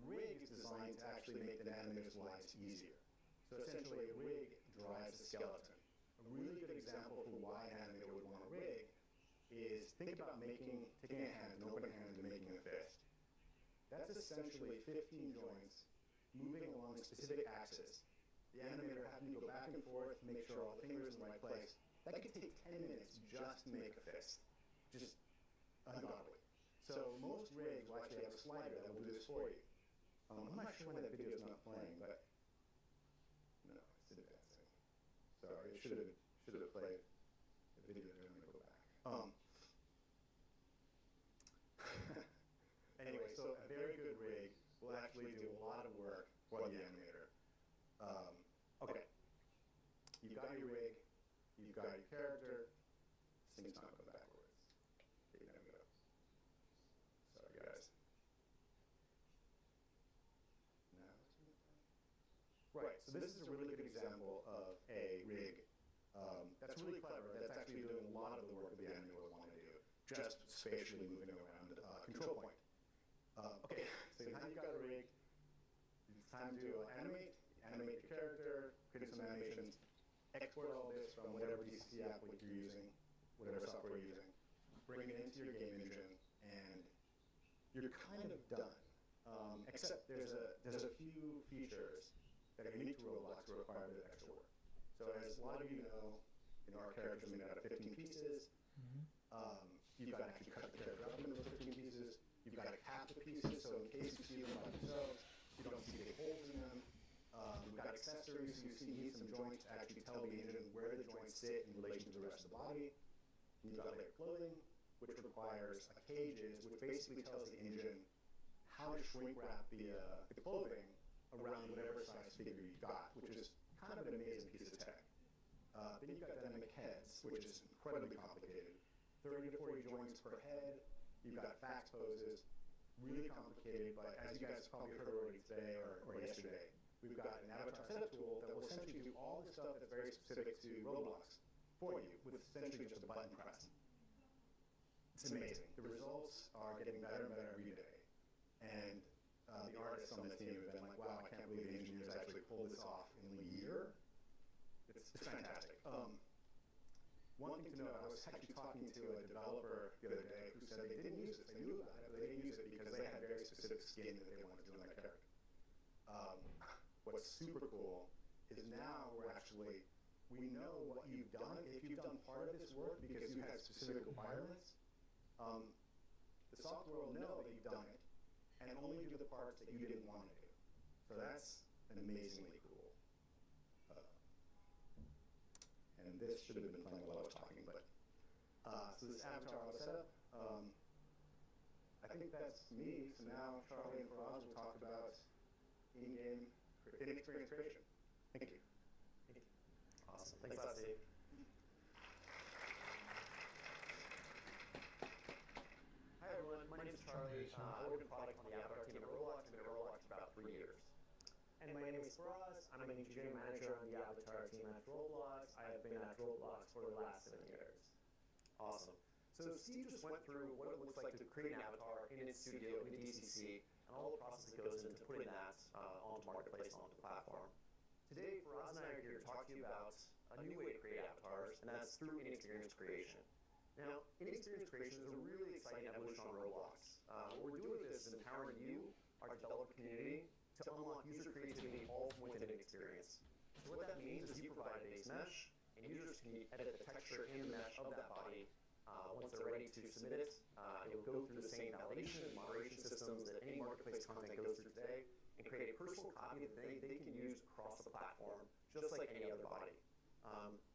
Rig is designed to actually make the animator's lives easier. So essentially, a rig drives the skeleton. A really good example for why an animator would want a rig is think about taking a hand, an open hand, and making a fist. That's essentially 15 joints moving along a specific axis. The animator having to go back and forth, make sure all the fingers in the right place. That could take 10 minutes just to make a fist. Just ungodly. So most rigs will actually have a slider that will do this for you. I'm not sure why that video is not playing, but no, it's advancing. Sorry, it should have played the video there. I'm going to go back. Anyway, so a very good rig will actually do a lot of work for the animator. Okay, you've got your rig, you've got your character. This thing's not going backwards. Okay, there we go. Sorry, guys. Right, so this is a really good example of a rig that's really clever, that's actually doing a lot of the work that the animator would want to do, just spatially moving around control point. Okay, so now you've got a rig, it's time to animate your character, create some animations, export all this from whatever DCC app you're using, whatever software you're using, bring it into your game engine, and you're kind of done. Except there's a few features that are unique to Roblox that require a bit of extra work. So as a lot of you know, our characters are made out of 15 pieces. You've got to actually cut the character up into those 15 pieces. You've got to cap the pieces, so in case you see them by themselves, you don't see big holes in them. We've got accessories, so you need some joints to actually tell the engine where the joints sit in relation to the rest of the body. You've got layered clothing, which requires cages, which basically tells the engine how to shrink wrap the clothing around whatever size figure you've got, which is kind of an amazing piece of tech. Then you've got dynamic heads, which is incredibly complicated. 30 to 40 joints per head. You've got fax poses, really complicated, but as you guys probably heard already today or yesterday, we've got an avatar setup tool that will essentially do all the stuff that's very specific to Roblox for you with essentially just a button press. It's amazing. The results are getting better and better every day. And the artists on the team have been like, wow, I can't believe the engineers actually pulled this off in a year. It's fantastic. One thing to note, I was actually talking to a developer the other day who said they didn't use this. They knew about it, but they didn't use it because they had very specific skin that they wanted to do on their character. What's super cool is now we know what you've done. If you've done part of this work because you had specific requirements, the software will know that you've done it and only do the parts that you didn't want to do. So that's amazingly cool. And this should have been playing while I was talking, but so this avatar auto setup, I think that's me. So now Charlie and Faraz will talk about in-game, in-experience creation. Thank you. Thank you. Awesome. Thanks a lot, Steve. Hi, everyone. My name is Charlie. I work in product on the avatar team at Roblox. I've been at Roblox for about 3 years. And my name is Faraz. I'm an engineering manager on the avatar team at Roblox. I have been at Roblox for the last 7 years. Awesome. So Steve just went through what it looks like to create an avatar in its studio in DCC and all the process that goes into putting that onto Marketplace and onto the platform. Today, Faraz and I are here to talk to you about a new way to create avatars, and that's through in-experience creation. Now, in-experience creation is a really exciting evolution on Roblox. What we're doing with this is empowering you, our developer community, to unlock user creativity all from within an experience. So what that means is you provide a base mesh, and users can edit the texture and the mesh of that body. Once they're ready to submit it, it will go through the same validation and moderation systems that any marketplace content goes through today, and create a personal copy of the thing they can use across the platform, just like any other body.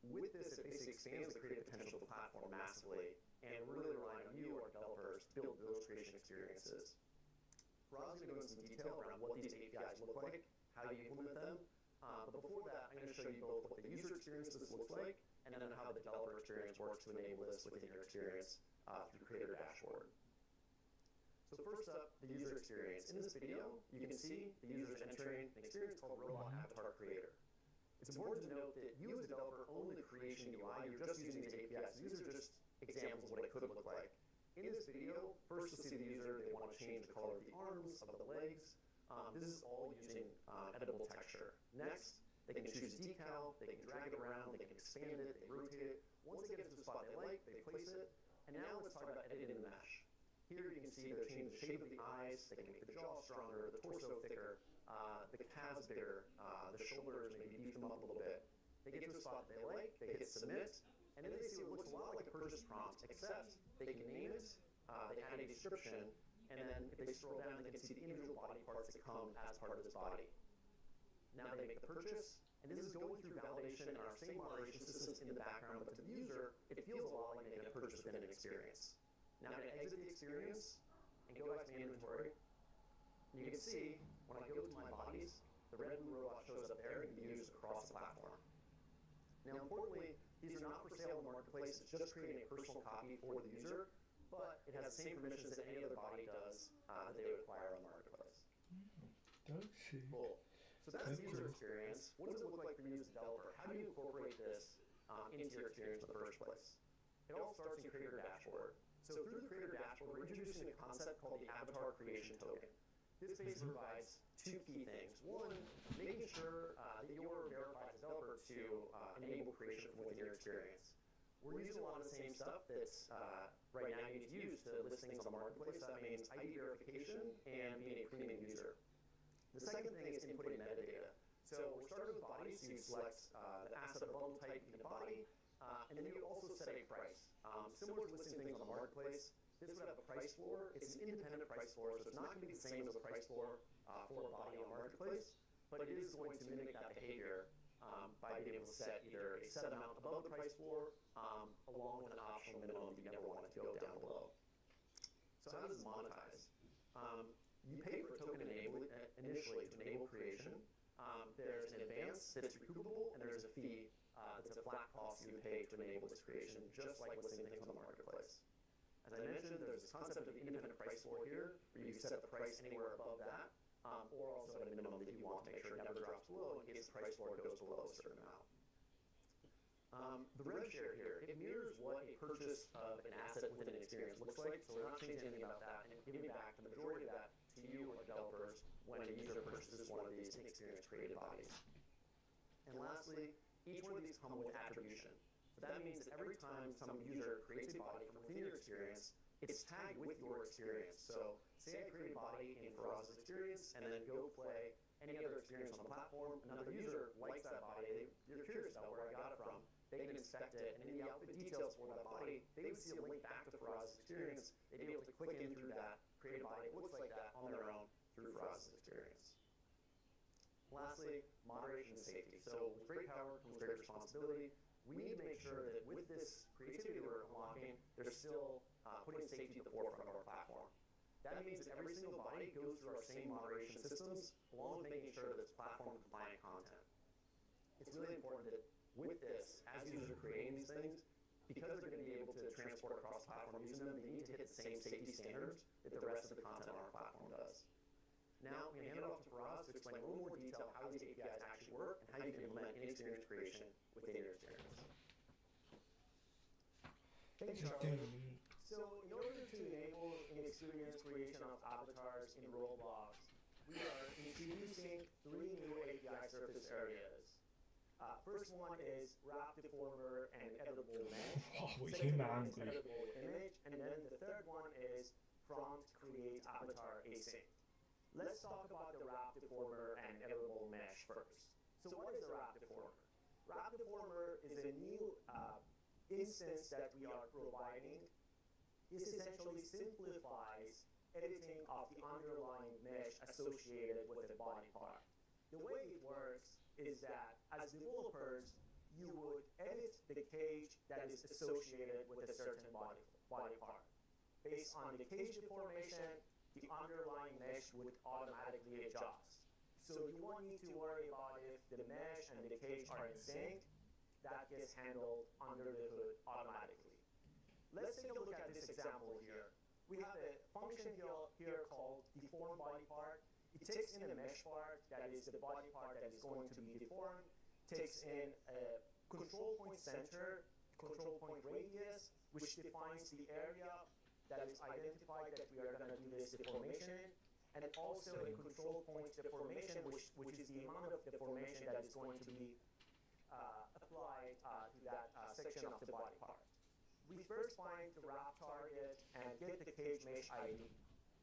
With this, it basically expands the creative potential of the platform massively, and we're really relying on you, our developers, to build those creation experiences. Faraz is going to go into some detail around what these APIs look like, how you implement them, but before that, I'm going to show you both what the user experience of this looks like, and then how the developer experience works to enable this within your experience through Creator Dashboard. So first up, the user experience. In this video, you can see the user is entering an experience called Robot Avatar Creator. It's important to note that you as a developer own the creation UI, you're just using these APIs. These are just examples of what it could look like. In this video, first you'll see the user, they want to change the color of the arms, of the legs. This is all using editable texture. Next, they can choose a decal, they can drag it around, they can expand it, they rotate it. Once they get it to the spot they like, they place it. And now let's talk about editing the mesh. Here you can see they're changing the shape of the eyes, they can make the jaw stronger, the torso thicker, the calves bigger, the shoulders maybe beef them up a little bit. They get to a spot they like, they hit submit, and then they see what looks a lot like a purchase prompt, except they can name it, they add a description, and then if they scroll down, they can see the individual body parts that come as part of this body. Now they make the purchase, and this is going through validation and our same moderation systems in the background, but to the user, it feels a lot like making a purchase within an experience. Now I'm going to exit the experience and go back to the inventory. And you can see, when I go to my bodies, the red blue robot shows up there and can be used across the platform. Now importantly, these are not for sale in the marketplace, it's just creating a personal copy for the user, but it has the same permissions that any other body does that they would acquire on the marketplace. Cool. So that's the user experience. What does it look like for you as a developer? How do you incorporate this into your experience in the first place? It all starts in Creator Dashboard. So through the Creator Dashboard, we're introducing a concept called the Avatar Creation Token. This basically provides two key things. One, making sure that you're a verified developer to enable creation from within your experience. We're using a lot of the same stuff that's right now you need to use to list things on the marketplace. That means ID verification and being a premium user. The second thing is inputting metadata. So we're starting with bodies, so you select the asset or bundle type in the body, and then you also set a price. Similar to listing things on the marketplace, this would have a price floor. It's an independent price floor, so it's not going to be the same as a price floor for a body on the marketplace, but it is going to mimic that behavior by being able to set either a set amount above the price floor along with an optional minimum you never want it to go down below. So how does it monetize? You pay for token initially to enable creation. There's an advance that's recoupable, and there's a fee that's a flat cost you pay to enable this creation, just like listing things on the marketplace. As I mentioned, there's this concept of independent price floor here, where you set the price anywhere above that, or also at a minimum that you want to make sure it never drops below in case the price floor goes below a certain amount. The rev share here, it mirrors what a purchase of an asset within an experience looks like, so we're not changing anything about that and giving back the majority of that to you or developers when a user purchases one of these in-experience created bodies. And lastly, each one of these come with attribution. So that means that every time some user creates a body from within your experience, it's tagged with your experience. So say I create a body in Faraz's experience and then go play any other experience on the platform, another user likes that body, they're curious about where I got it from, they can inspect it, and in the outfit details for that body, they would see a link back to Faraz's experience, they'd be able to click in through that, create a body that looks like that on their own through Faraz's experience. Lastly, moderation and safety. So with great power comes great responsibility. We need to make sure that with this creativity that we're unlocking, there's still putting safety at the forefront of our platform. That means that every single body goes through our same moderation systems, along with making sure that it's platform-compliant content. It's really important that with this, as users are creating these things, because they're going to be able to transport across platform using them, they need to hit the same safety standards that the rest of the content on our platform does. Now, I'm going to hand it off to Faraz to explain in a little more detail how these APIs actually work and how you can implement in-experience creation within your experience. Thanks, Charlie. So, in order to enable in-experience creation of avatars in Roblox, we are introducing 3 new API surface areas. First one is wrap deformer and editable mesh. Second one is editable image, and then the third one is prompt create avatar async. Let's talk about the wrap deformer and editable mesh first. So what is a wrap deformer? Wrap deformer is a new instance that we are providing. This essentially simplifies editing of the underlying mesh associated with the body part. The way it works is that as developers, you would edit the cage that is associated with a certain body part. Based on the cage deformation, the underlying mesh would automatically adjust. So you won't need to worry about if the mesh and the cage are in sync. That gets handled under the hood automatically. Let's take a look at this example here. We have a function here called deform body part. It takes in a mesh part, that is the body part that is going to be deformed, takes in a control point center, control point radius, which defines the area that is identified that we are going to do this deformation in, and also a control point deformation, which is the amount of deformation that is going to be applied to that section of the body part. We first find the wrap target and get the cage mesh ID.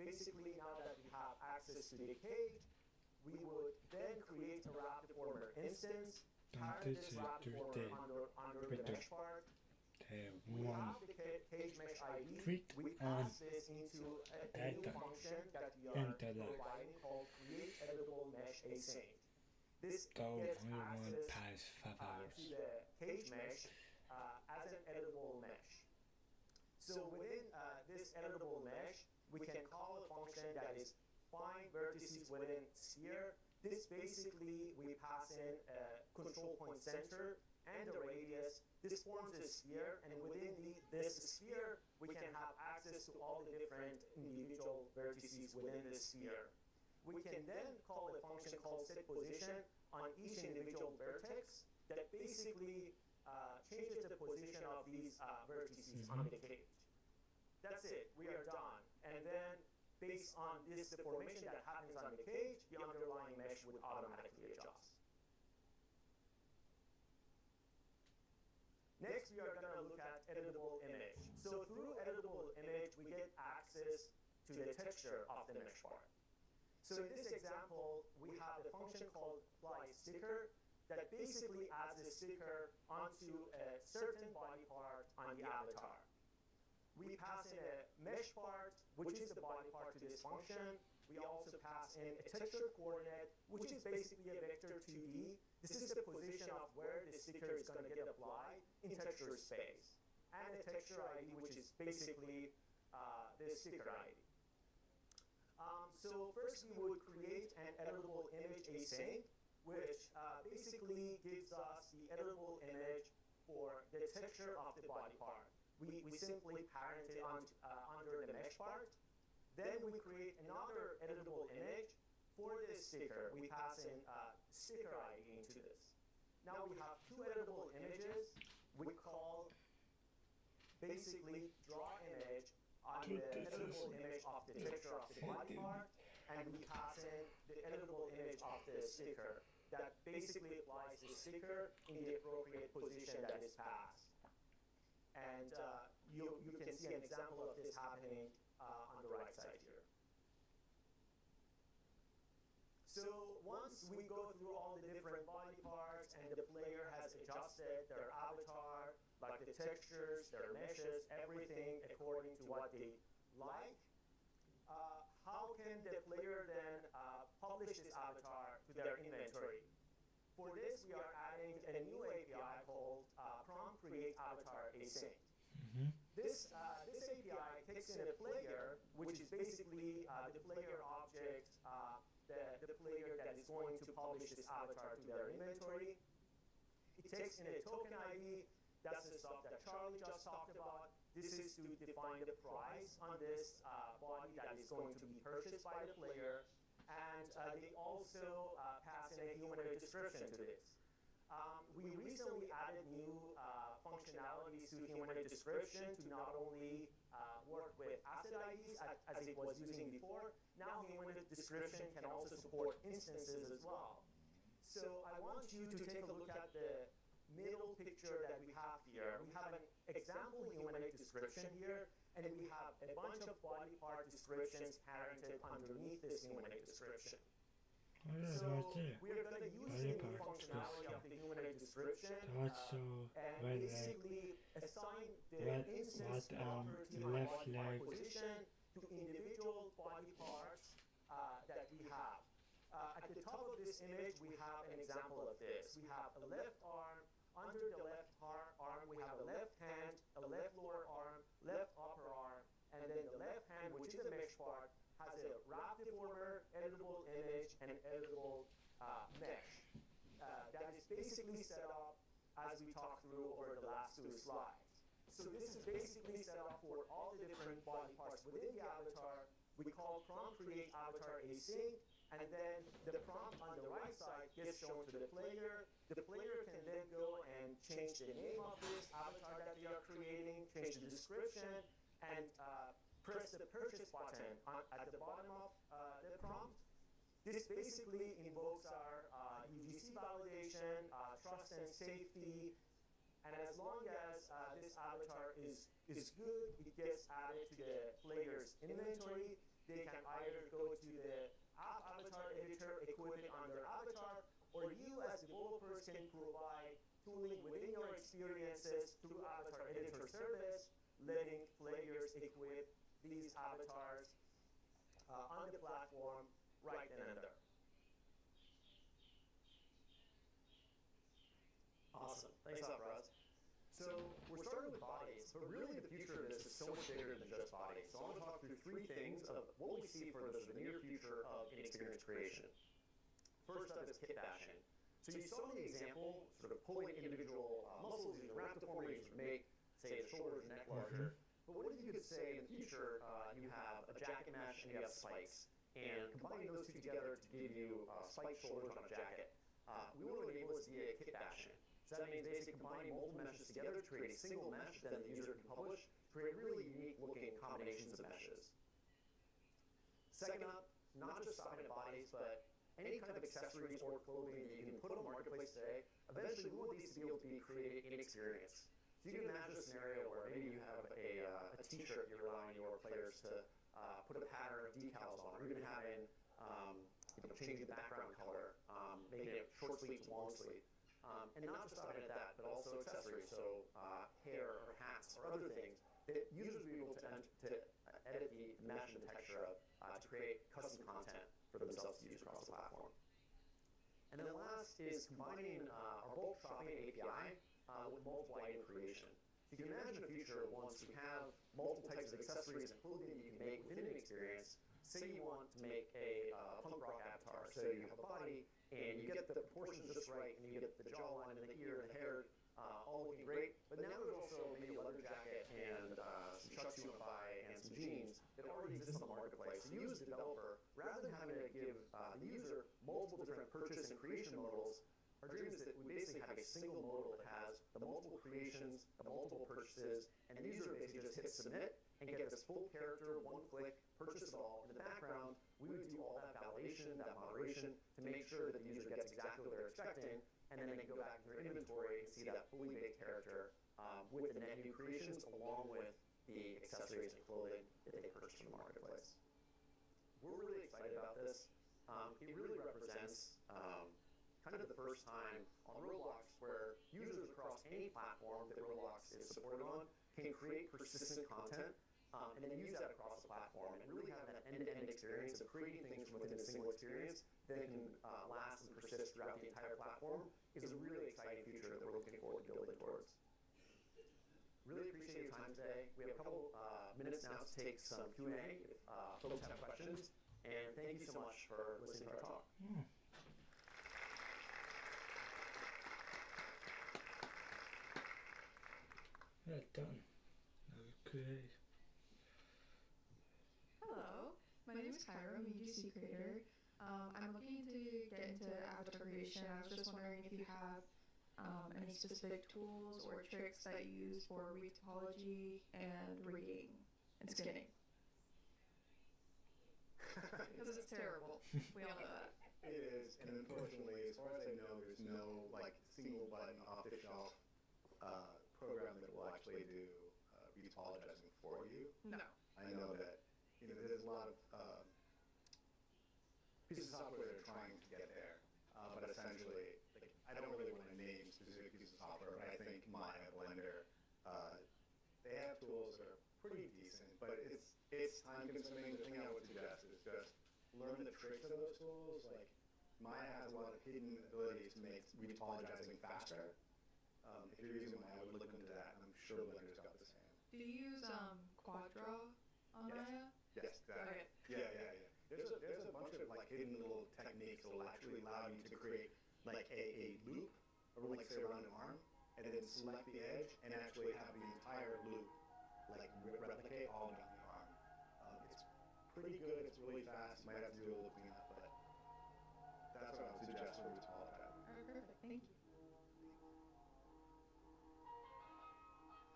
Basically, now that we have access to the cage, we would then create a wrap deformer instance, carry this wrap deformer under the mesh part. We have the cage mesh ID. We pass this into a new function that we are providing called create editable mesh async. This gets access to the cage mesh as an editable mesh. So within this editable mesh, we can call a function that is find vertices within sphere. This basically, we pass in a control point center and a radius. This forms a sphere, and within this sphere, we can have access to all the different individual vertices within this sphere. We can then call a function called set position on each individual vertex that basically changes the position of these vertices on the cage. That's it, we are done. And then, based on this deformation that happens on the cage, the underlying mesh would automatically adjust. Next, we are going to look at editable image. So through editable image, we get access to the texture of the mesh part. So in this example, we have a function called apply sticker that basically adds a sticker onto a certain body part on the avatar. We pass in a mesh part, which is the body part to this function. We also pass in a texture coordinate, which is basically a vector 2D. This is the position of where the sticker is going to get applied in texture space. And a texture ID, which is basically the sticker ID. So first we would create an editable image async, which basically gives us the editable image for the texture of the body part. We simply parent it under the mesh part. Then we create another editable image for this sticker. We pass in sticker ID into this. Now we have two editable images. We call basically draw image on the editable image of the texture of the body part, and we pass in the editable image of the sticker that basically applies the sticker in the appropriate position that is passed. And you can see an example of this happening on the right side here. So once we go through all the different body parts and the player has adjusted their avatar, like the textures, their meshes, everything according to what they like, how can the player then publish this avatar to their inventory? For this, we are adding a new API called prompt create avatar async. This API takes in a player, which is basically the player object, the player that is going to publish this avatar to their inventory. It takes in a token ID. That's the stuff that Charlie just talked about. This is to define the price on this body that is going to be purchased by the player. And they also pass in a humanoid description to this. We recently added new functionalities to humanoid description to not only work with asset IDs as it was using before. Now humanoid description can also support instances as well. So I want you to take a look at the middle picture that we have here. We have an example humanoid description here, and we have a bunch of body part descriptions parented underneath this humanoid description. So we are going to use the new functionality of the humanoid description and basically assign the instance proper to the body part position to individual body parts that we have. At the top of this image, we have an example of this. We have a left arm. Under the left arm, we have a left hand, a left lower arm, left upper arm, and then the left hand, which is a mesh part, has a wrap deformer, editable image, and an editable mesh. That is basically set up as we talked through over the last two slides. So this is basically set up for all the different body parts within the avatar. We call prompt create avatar async, and then the prompt on the right side gets shown to the player. The player can then go and change the name of this avatar that they are creating, change the description, and press the purchase button at the bottom of the prompt. This basically invokes our UGC validation, trust and safety, and as long as this avatar is good, it gets added to the player's inventory. They can either go to the app avatar editor, equip it on their avatar, or you as developers can provide tooling within your experiences through avatar editor service, letting players equip these avatars on the platform right then and there. Awesome. Thanks a lot, Raz. So we're starting with bodies, but really the future of this is so much bigger than just bodies. So I want to talk through three things of what we see for the near future of in-experience creation. First up is kit bashing. So you saw the example, sort of pulling individual muscles using wrap deformities to make, say, the shoulders and neck larger. But what if you could say in the future you have a jacket mesh and you have spikes, and combining those two together to give you spiked shoulders on a jacket. We want to enable this via kit bashing. So that means basically combining multiple meshes together to create a single mesh that the user can publish, create really unique looking combinations of meshes. Second up, not just stopping at bodies, but any kind of accessories or clothing that you can put on the marketplace today. Eventually, we want these to be able to be created in experience. So you can imagine a scenario where maybe you have a t-shirt you're allowing your players to put a pattern of decals on, or even having changing the background color, making it short sleeve to long sleeve. And not just stopping at that, but also accessories, so hair or hats or other things that users will be able to edit the mesh and the texture of to create custom content for themselves to use across the platform. And then last is combining our bulk shopping API with multiple item creation. So you can imagine a future once we have multiple types of accessories and clothing that you can make within an experience. say you want to make a punk rock avatar, so you have a body, and you get the proportions just right, and you get the jawline and the ear and the hair all looking great, but now there's also maybe a leather jacket and some chucks you want to buy and some jeans that already exist on the marketplace. So you as a developer, rather than having to give the user multiple different purchase and creation modals, our dream is that we basically have a single modal that has the multiple creations, the multiple purchases, and the user basically just hits submit and get this full character, one click, purchase it all. In the background, we would do all that validation, that moderation, to make sure that the user gets exactly what they're expecting, and then they can go back into their inventory and see that fully baked character with the net new creations along with the accessories and clothing that they purchased from the marketplace. We're really excited about this. It really represents kind of the first time on Roblox where users across any platform that Roblox is supported on can create persistent content and then use that across the platform and really have that end-to-end experience of creating things from within a single experience that can last and persist throughout the entire platform is a really exciting future that we're looking forward to building towards. Really appreciate your time today. We have a couple minutes now to take some Q&A if folks have questions, and thank you so much for listening to our talk. Yeah, done. Okay. Hello, my name is Kyra, I'm a UGC creator. I'm looking to get into avatar creation. I was just wondering if you have any specific tools or tricks that you use for retopology and rigging and skinning. Because it's terrible. We all know that. It is, and unfortunately, as far as I know, there's no like single button off-the-shelf program that will actually do retopologizing for you. No. I know that there's a lot of pieces of software that are trying to get there, but essentially, like, I don't really want to name specific pieces of software, but I think Maya, Blender, they have tools that are pretty decent, but it's time consuming. The thing I would suggest is just learn the tricks of those tools. Like Maya has a lot of hidden abilities to make retopologizing faster. If you're using Maya, I would look into that, and I'm sure Blender's got the same. Do you use Quad Draw on Maya? Yes, exactly. Okay. Yeah. There's a bunch of like hidden little techniques that will actually allow you to create like a loop, or like say around an arm, and then select the edge and actually have the entire loop like replicate all down the arm. It's pretty good. It's really fast. You might have to do a little cleanup, but that's what I would suggest for retopologizing. Alright, perfect. Thank you.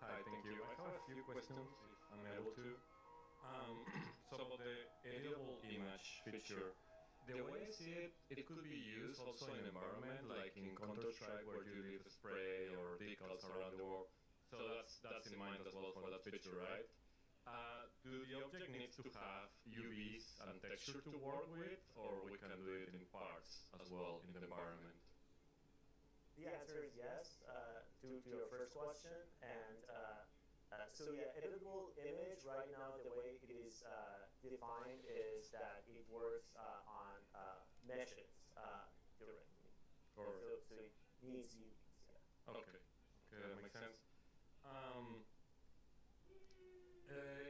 Hi, thank you. I have a few questions, if I'm able to. So about the editable image feature, the way I see it, it could be used also in environment, like in Counter-Strike where you leave spray or decals around the world. So that's in mind as well for that feature, right? Do the object needs to have UVs and texture to work with, or we can do it in parts as well in the environment? The answer is yes, to your first question. And so yeah, editable image right now, the way it is defined is that it works on meshes directly. Correct. So it needs UVs, yeah. Okay, that makes sense.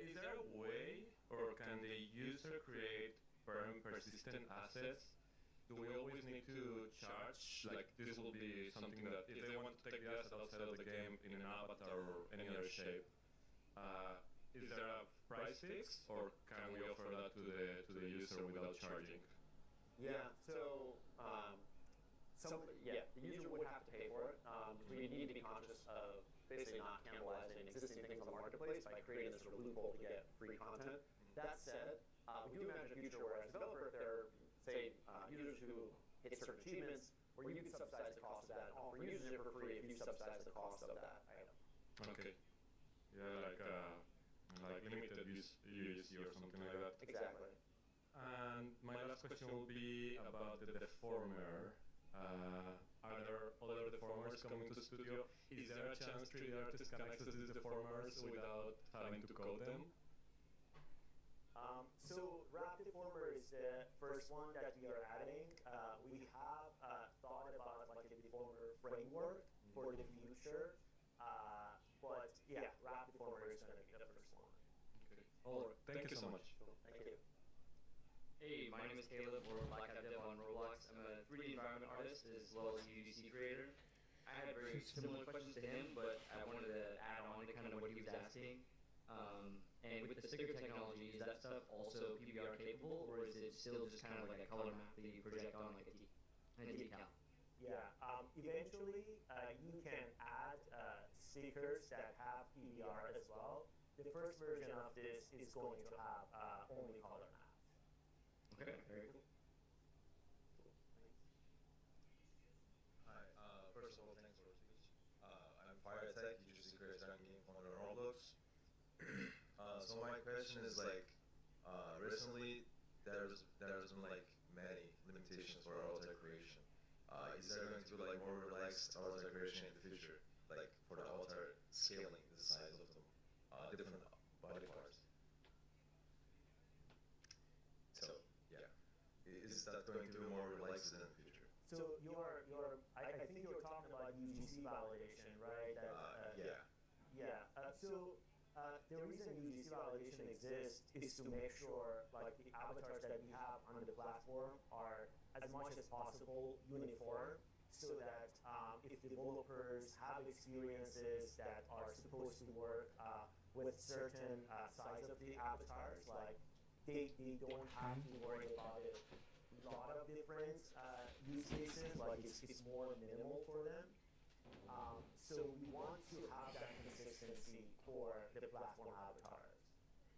Is there a way, or can the user create very persistent assets? Do we always need to charge? Like, this will be something that if they want to take the asset outside of the game in an avatar or any other shape, is there a price fix, or can we offer that to the user without charging? Yeah, so the user would have to pay for it. We need to be conscious of basically not cannibalizing existing things on the marketplace by creating this sort of loophole to get free content. That said, we do imagine a future where as a developer, if there are, say, users who hit certain achievements, where you can subsidize the cost of that and offer users it for free if you subsidize the cost of that item. Okay. Yeah, like limited UGC or something like that. Exactly. And my last question will be about the deformer. Are there other deformers coming to the studio? Is there a chance 3D artists can access these deformers without having to code them? So Wrap Deformer is the first one that we are adding. We have thought about like a deformer framework for the future, but yeah, Wrap Deformer is going to be the first one. Okay. All right. Thank you so much. Thank you. is Caleb, or Black Hat Dev on Roblox. I'm a 3D environment artist as well as a UGC creator. I had very similar questions to him, but I wanted to add on to kind of what he was asking. And with the sticker technology, is that stuff also PBR capable, or is it still just kind of like a color map that you project on like a decal? Yeah, eventually you can add stickers that have PBR as well. The first version of this is going to have only color maps. Okay, very cool. Hi, first of all, thanks for speech. I'm Fire Tech, UGC creator and game founder of ROBLOX. So my question is like, recently there's been like many limitations for avatar creation. Is there going to be like more relaxed avatar creation in the future, like for the avatar scaling the size of the different body parts? So yeah, is that going to be more relaxed in the future? So I think you're talking about UGC validation, right? The reason UGC validation exists is to make sure like the avatars that we have on the platform are as much as possible uniform, so that if developers have experiences that are supposed to work with certain size of the avatars, like they don't have to worry about a lot of different use cases, like it's more minimal for them. So we want to have that consistency for the platform avatars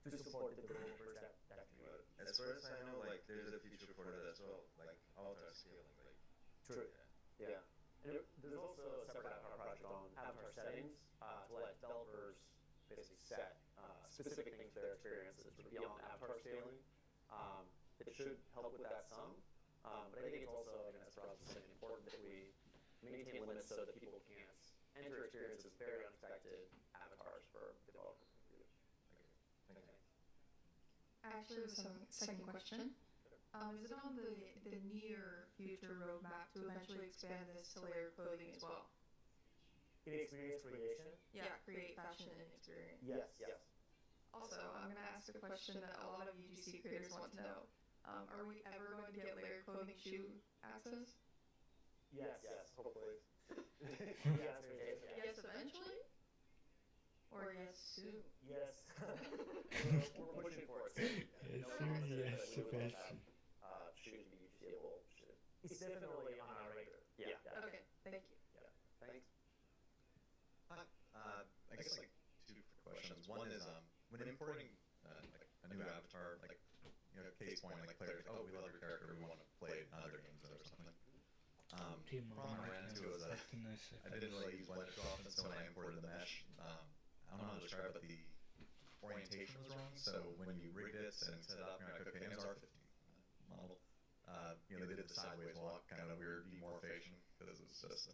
to support the developers that can do it. As far as I know, like there's a feature for that as well, like avatar scaling. Like true. Yeah. And there's also a separate avatar project on avatar settings to let developers basically set specific things to their experiences beyond avatar scaling. It should help with that some, but I think it's also, as Rob was saying, important that we maintain limits so that people can't enter experiences with very unexpected avatars for developers to do. Thank you. I actually have a second question. Is it on the near future roadmap to eventually expand this to layer clothing as well? In experience creation? Yeah, create fashion and experience. Yes. Also, I'm going to ask a question that a lot of UGC creators want to know. Are we ever going to get layer clothing shoe access? Yes, hopefully. Yes, eventually? Or yes, soon? Yes. We're pushing for it. Yes, eventually. Shoes be UGC-able. It's definitely on our radar. Yeah. Okay, thank you. Yeah. Thanks. Hi. I guess like two quick questions. One is when importing like a new avatar, like case point, like players, oh, we love your character, we want to play it in other games or something. Problem I ran into was I didn't really use blender too often, so when I imported the mesh, I don't know how to describe it, but the orientation was wrong. So when you rigged it and set it up, I could pick R15 model. They did the sideways walk, kind of a weird demorphation, because it was just.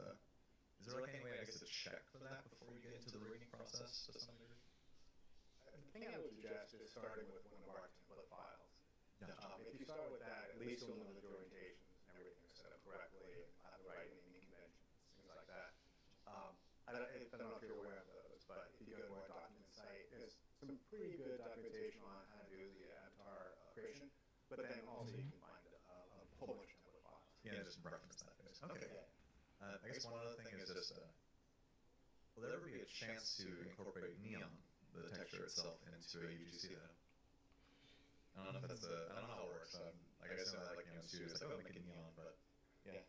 Is there like any way, I guess, to check for that before you get into the rigging process to some degree? The thing I would suggest is starting with one of our template files. If you start with that, at least you'll know that the orientations and everything is set up correctly, and the right naming conventions, things like that. I don't know if you're aware of those, but if you go to our document site, there's some pretty good documentation on how to do the avatar creation, but then also you can find a whole bunch of template files. Yeah, just reference that. Okay. I guess one other thing is just, will there ever be a chance to incorporate neon, the texture itself, into a UGC then? I don't know if that's I don't know how it works. I guess like neon studios, like, oh, make it neon, but yeah.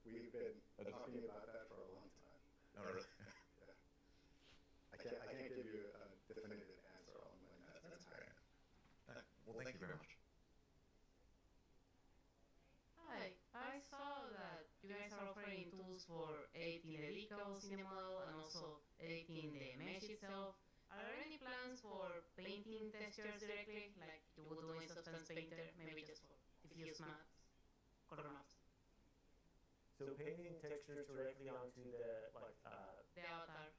We've been talking about that for a long time. Oh, really? Yeah. I can't give you a definitive answer on when that's going to happen. Well, thank you very much. Hi, I saw that you guys are offering tools for editing the decal cinema model and also editing the mesh itself. Are there any plans for painting textures directly, like you would do in Substance Painter, maybe just for diffuse maps, color maps? So painting textures directly onto the the avatar.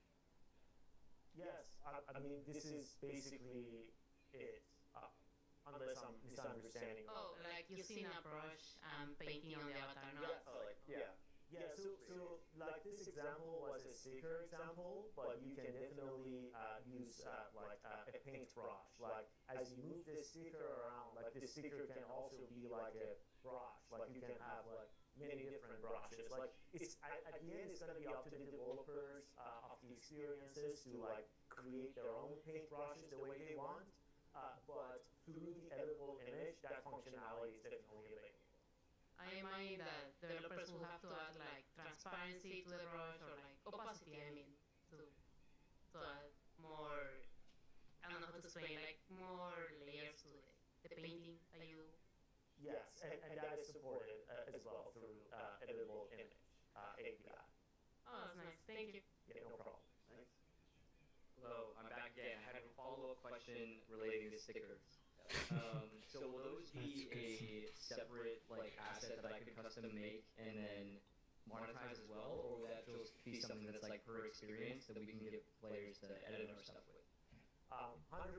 Yes, I mean this is basically it. Unless I'm misunderstanding. Oh, like using a brush and painting on the avatar, no? Yeah. So like this example was a sticker example, but you can definitely use like a paint brush. Like as you move this sticker around, like this sticker can also be like a brush, like you can have like many different brushes. Like it's at the end, it's gonna be up to the developers of the experiences to like create their own paint brushes the way they want. But through the editable image, that functionality is definitely available. I imagine that developers will have to add like transparency to the brush or like opacity, I mean, to add more, I don't know how to explain, like more layers to the painting that you. Yes, and that is supported as well through editable image API. Oh, that's nice. Thank you. Yeah, no problem. Thanks. Hello, I'm back again. I had a follow-up question relating to stickers. So will those be a separate like asset that I could custom make and then monetize as well, or will that just be something that's like per experience that we can give players to edit our stuff with? 100%,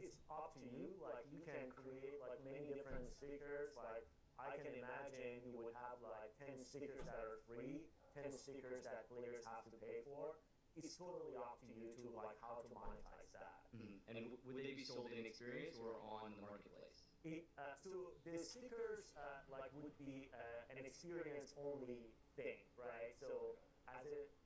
it's up to you. Like you can create like many different stickers. Like I can imagine you would have like 10 stickers that are free, 10 stickers that players have to pay for. It's totally up to you to like how to monetize that. And would they be sold in experience or on the marketplace? So the stickers like would be an experience only thing, right? So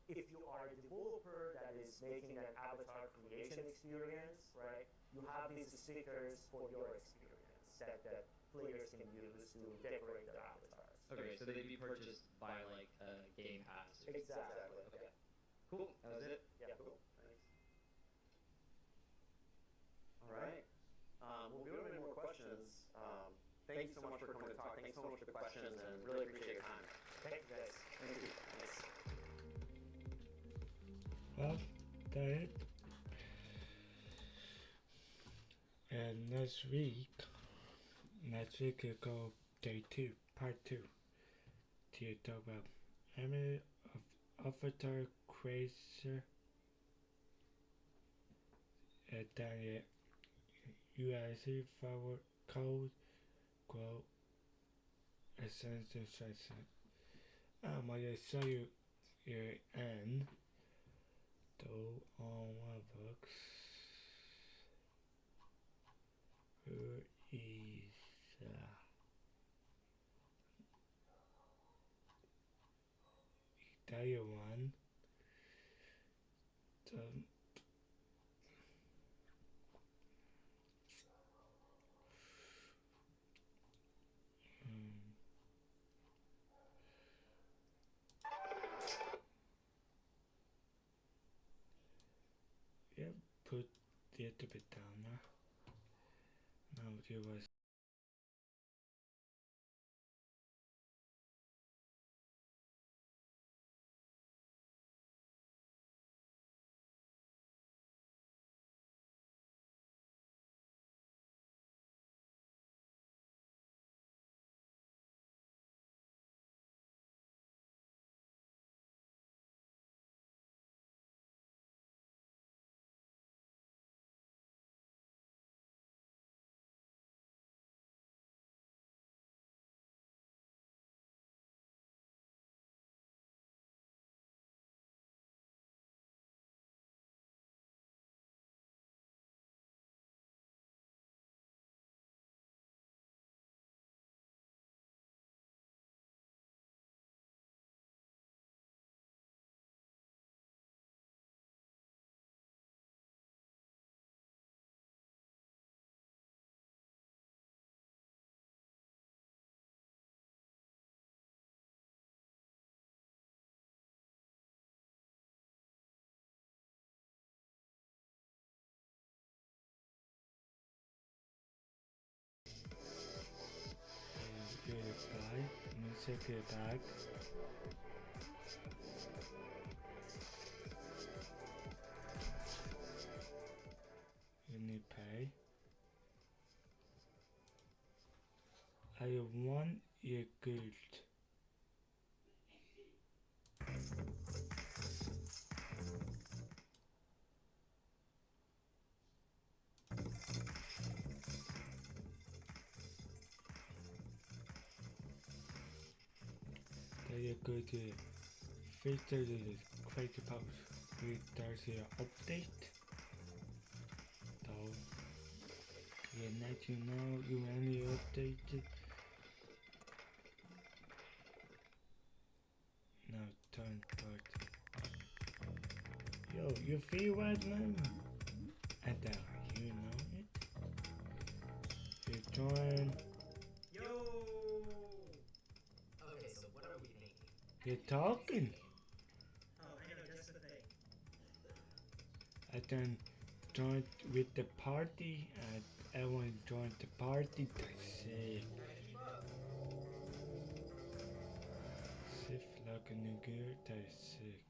if you are a developer that is making an avatar creation experience, right? You have these stickers for your experience that players can use to decorate their avatars. Okay, so they'd be purchased by like Game Pass. Exactly. Okay. Cool. That was it. Yeah. Cool. Thanks. All right. Well, if you have any more questions, thank you so much for coming to talk. Thanks so much for the questions, and really appreciate your time. Thank you, guys. Thank you. Thanks. Well, that. And next week we'll go day 2, part 2, to talk about avatar creator, and then UIC forward code, grow, essential session. I'm gonna show you here and do on ROBLOX. Who is Taiwan? Yeah, put the other bit down now. Now there was. Goodbye. Let me say goodbye. You need pay. I want your good. Go to filter the creative post. There's an update. So let you know you any updated. No, turn party. Yo, you feel right now? And you know it? You join. Yo! Okay, so what are we thinking? You're talking. Oh, I know, just the thing. I then joined with the party and everyone joined the party. That's sick. Sick like a new gear, that's sick.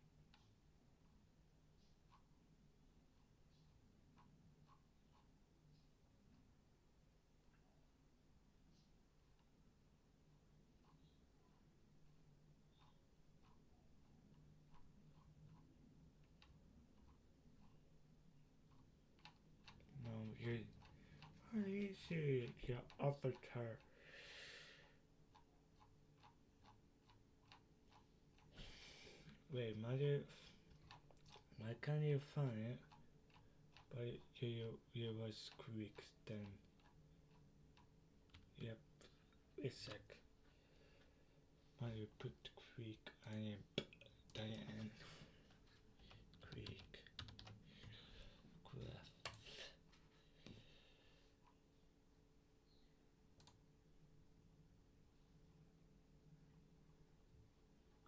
No, you see your avatar. Wait, why can't you find it? But you was quick then. Yep, it's sec. Mario put quick, I am Diane. Quick. Graph.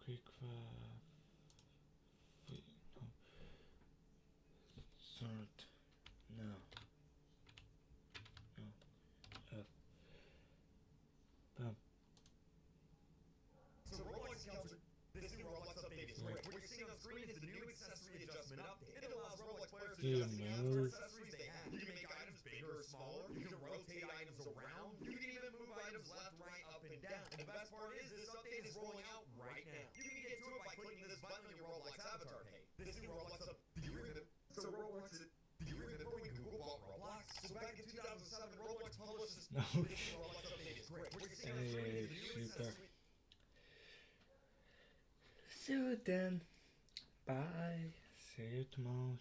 Quick wait, no. Sort. No. No. Bum. So Roblox accounts are this new Roblox update is great. What you're seeing on screen is the new accessory adjustment update. It allows Roblox players to adjust the amount of accessories they have. You can make items bigger or smaller. You can rotate items around. You can even move items left, right, up, and down. And the best part is this update is rolling out right now. You can get to it by clicking this button on your Roblox avatar page. This new Roblox update. Do you remember? So Roblox is. Do you remember when Google bought Roblox? So back in 2007, Roblox published this. No. This new Roblox update is great. What you're seeing on screen is the new accessory. See you then. Bye. See you tomorrow.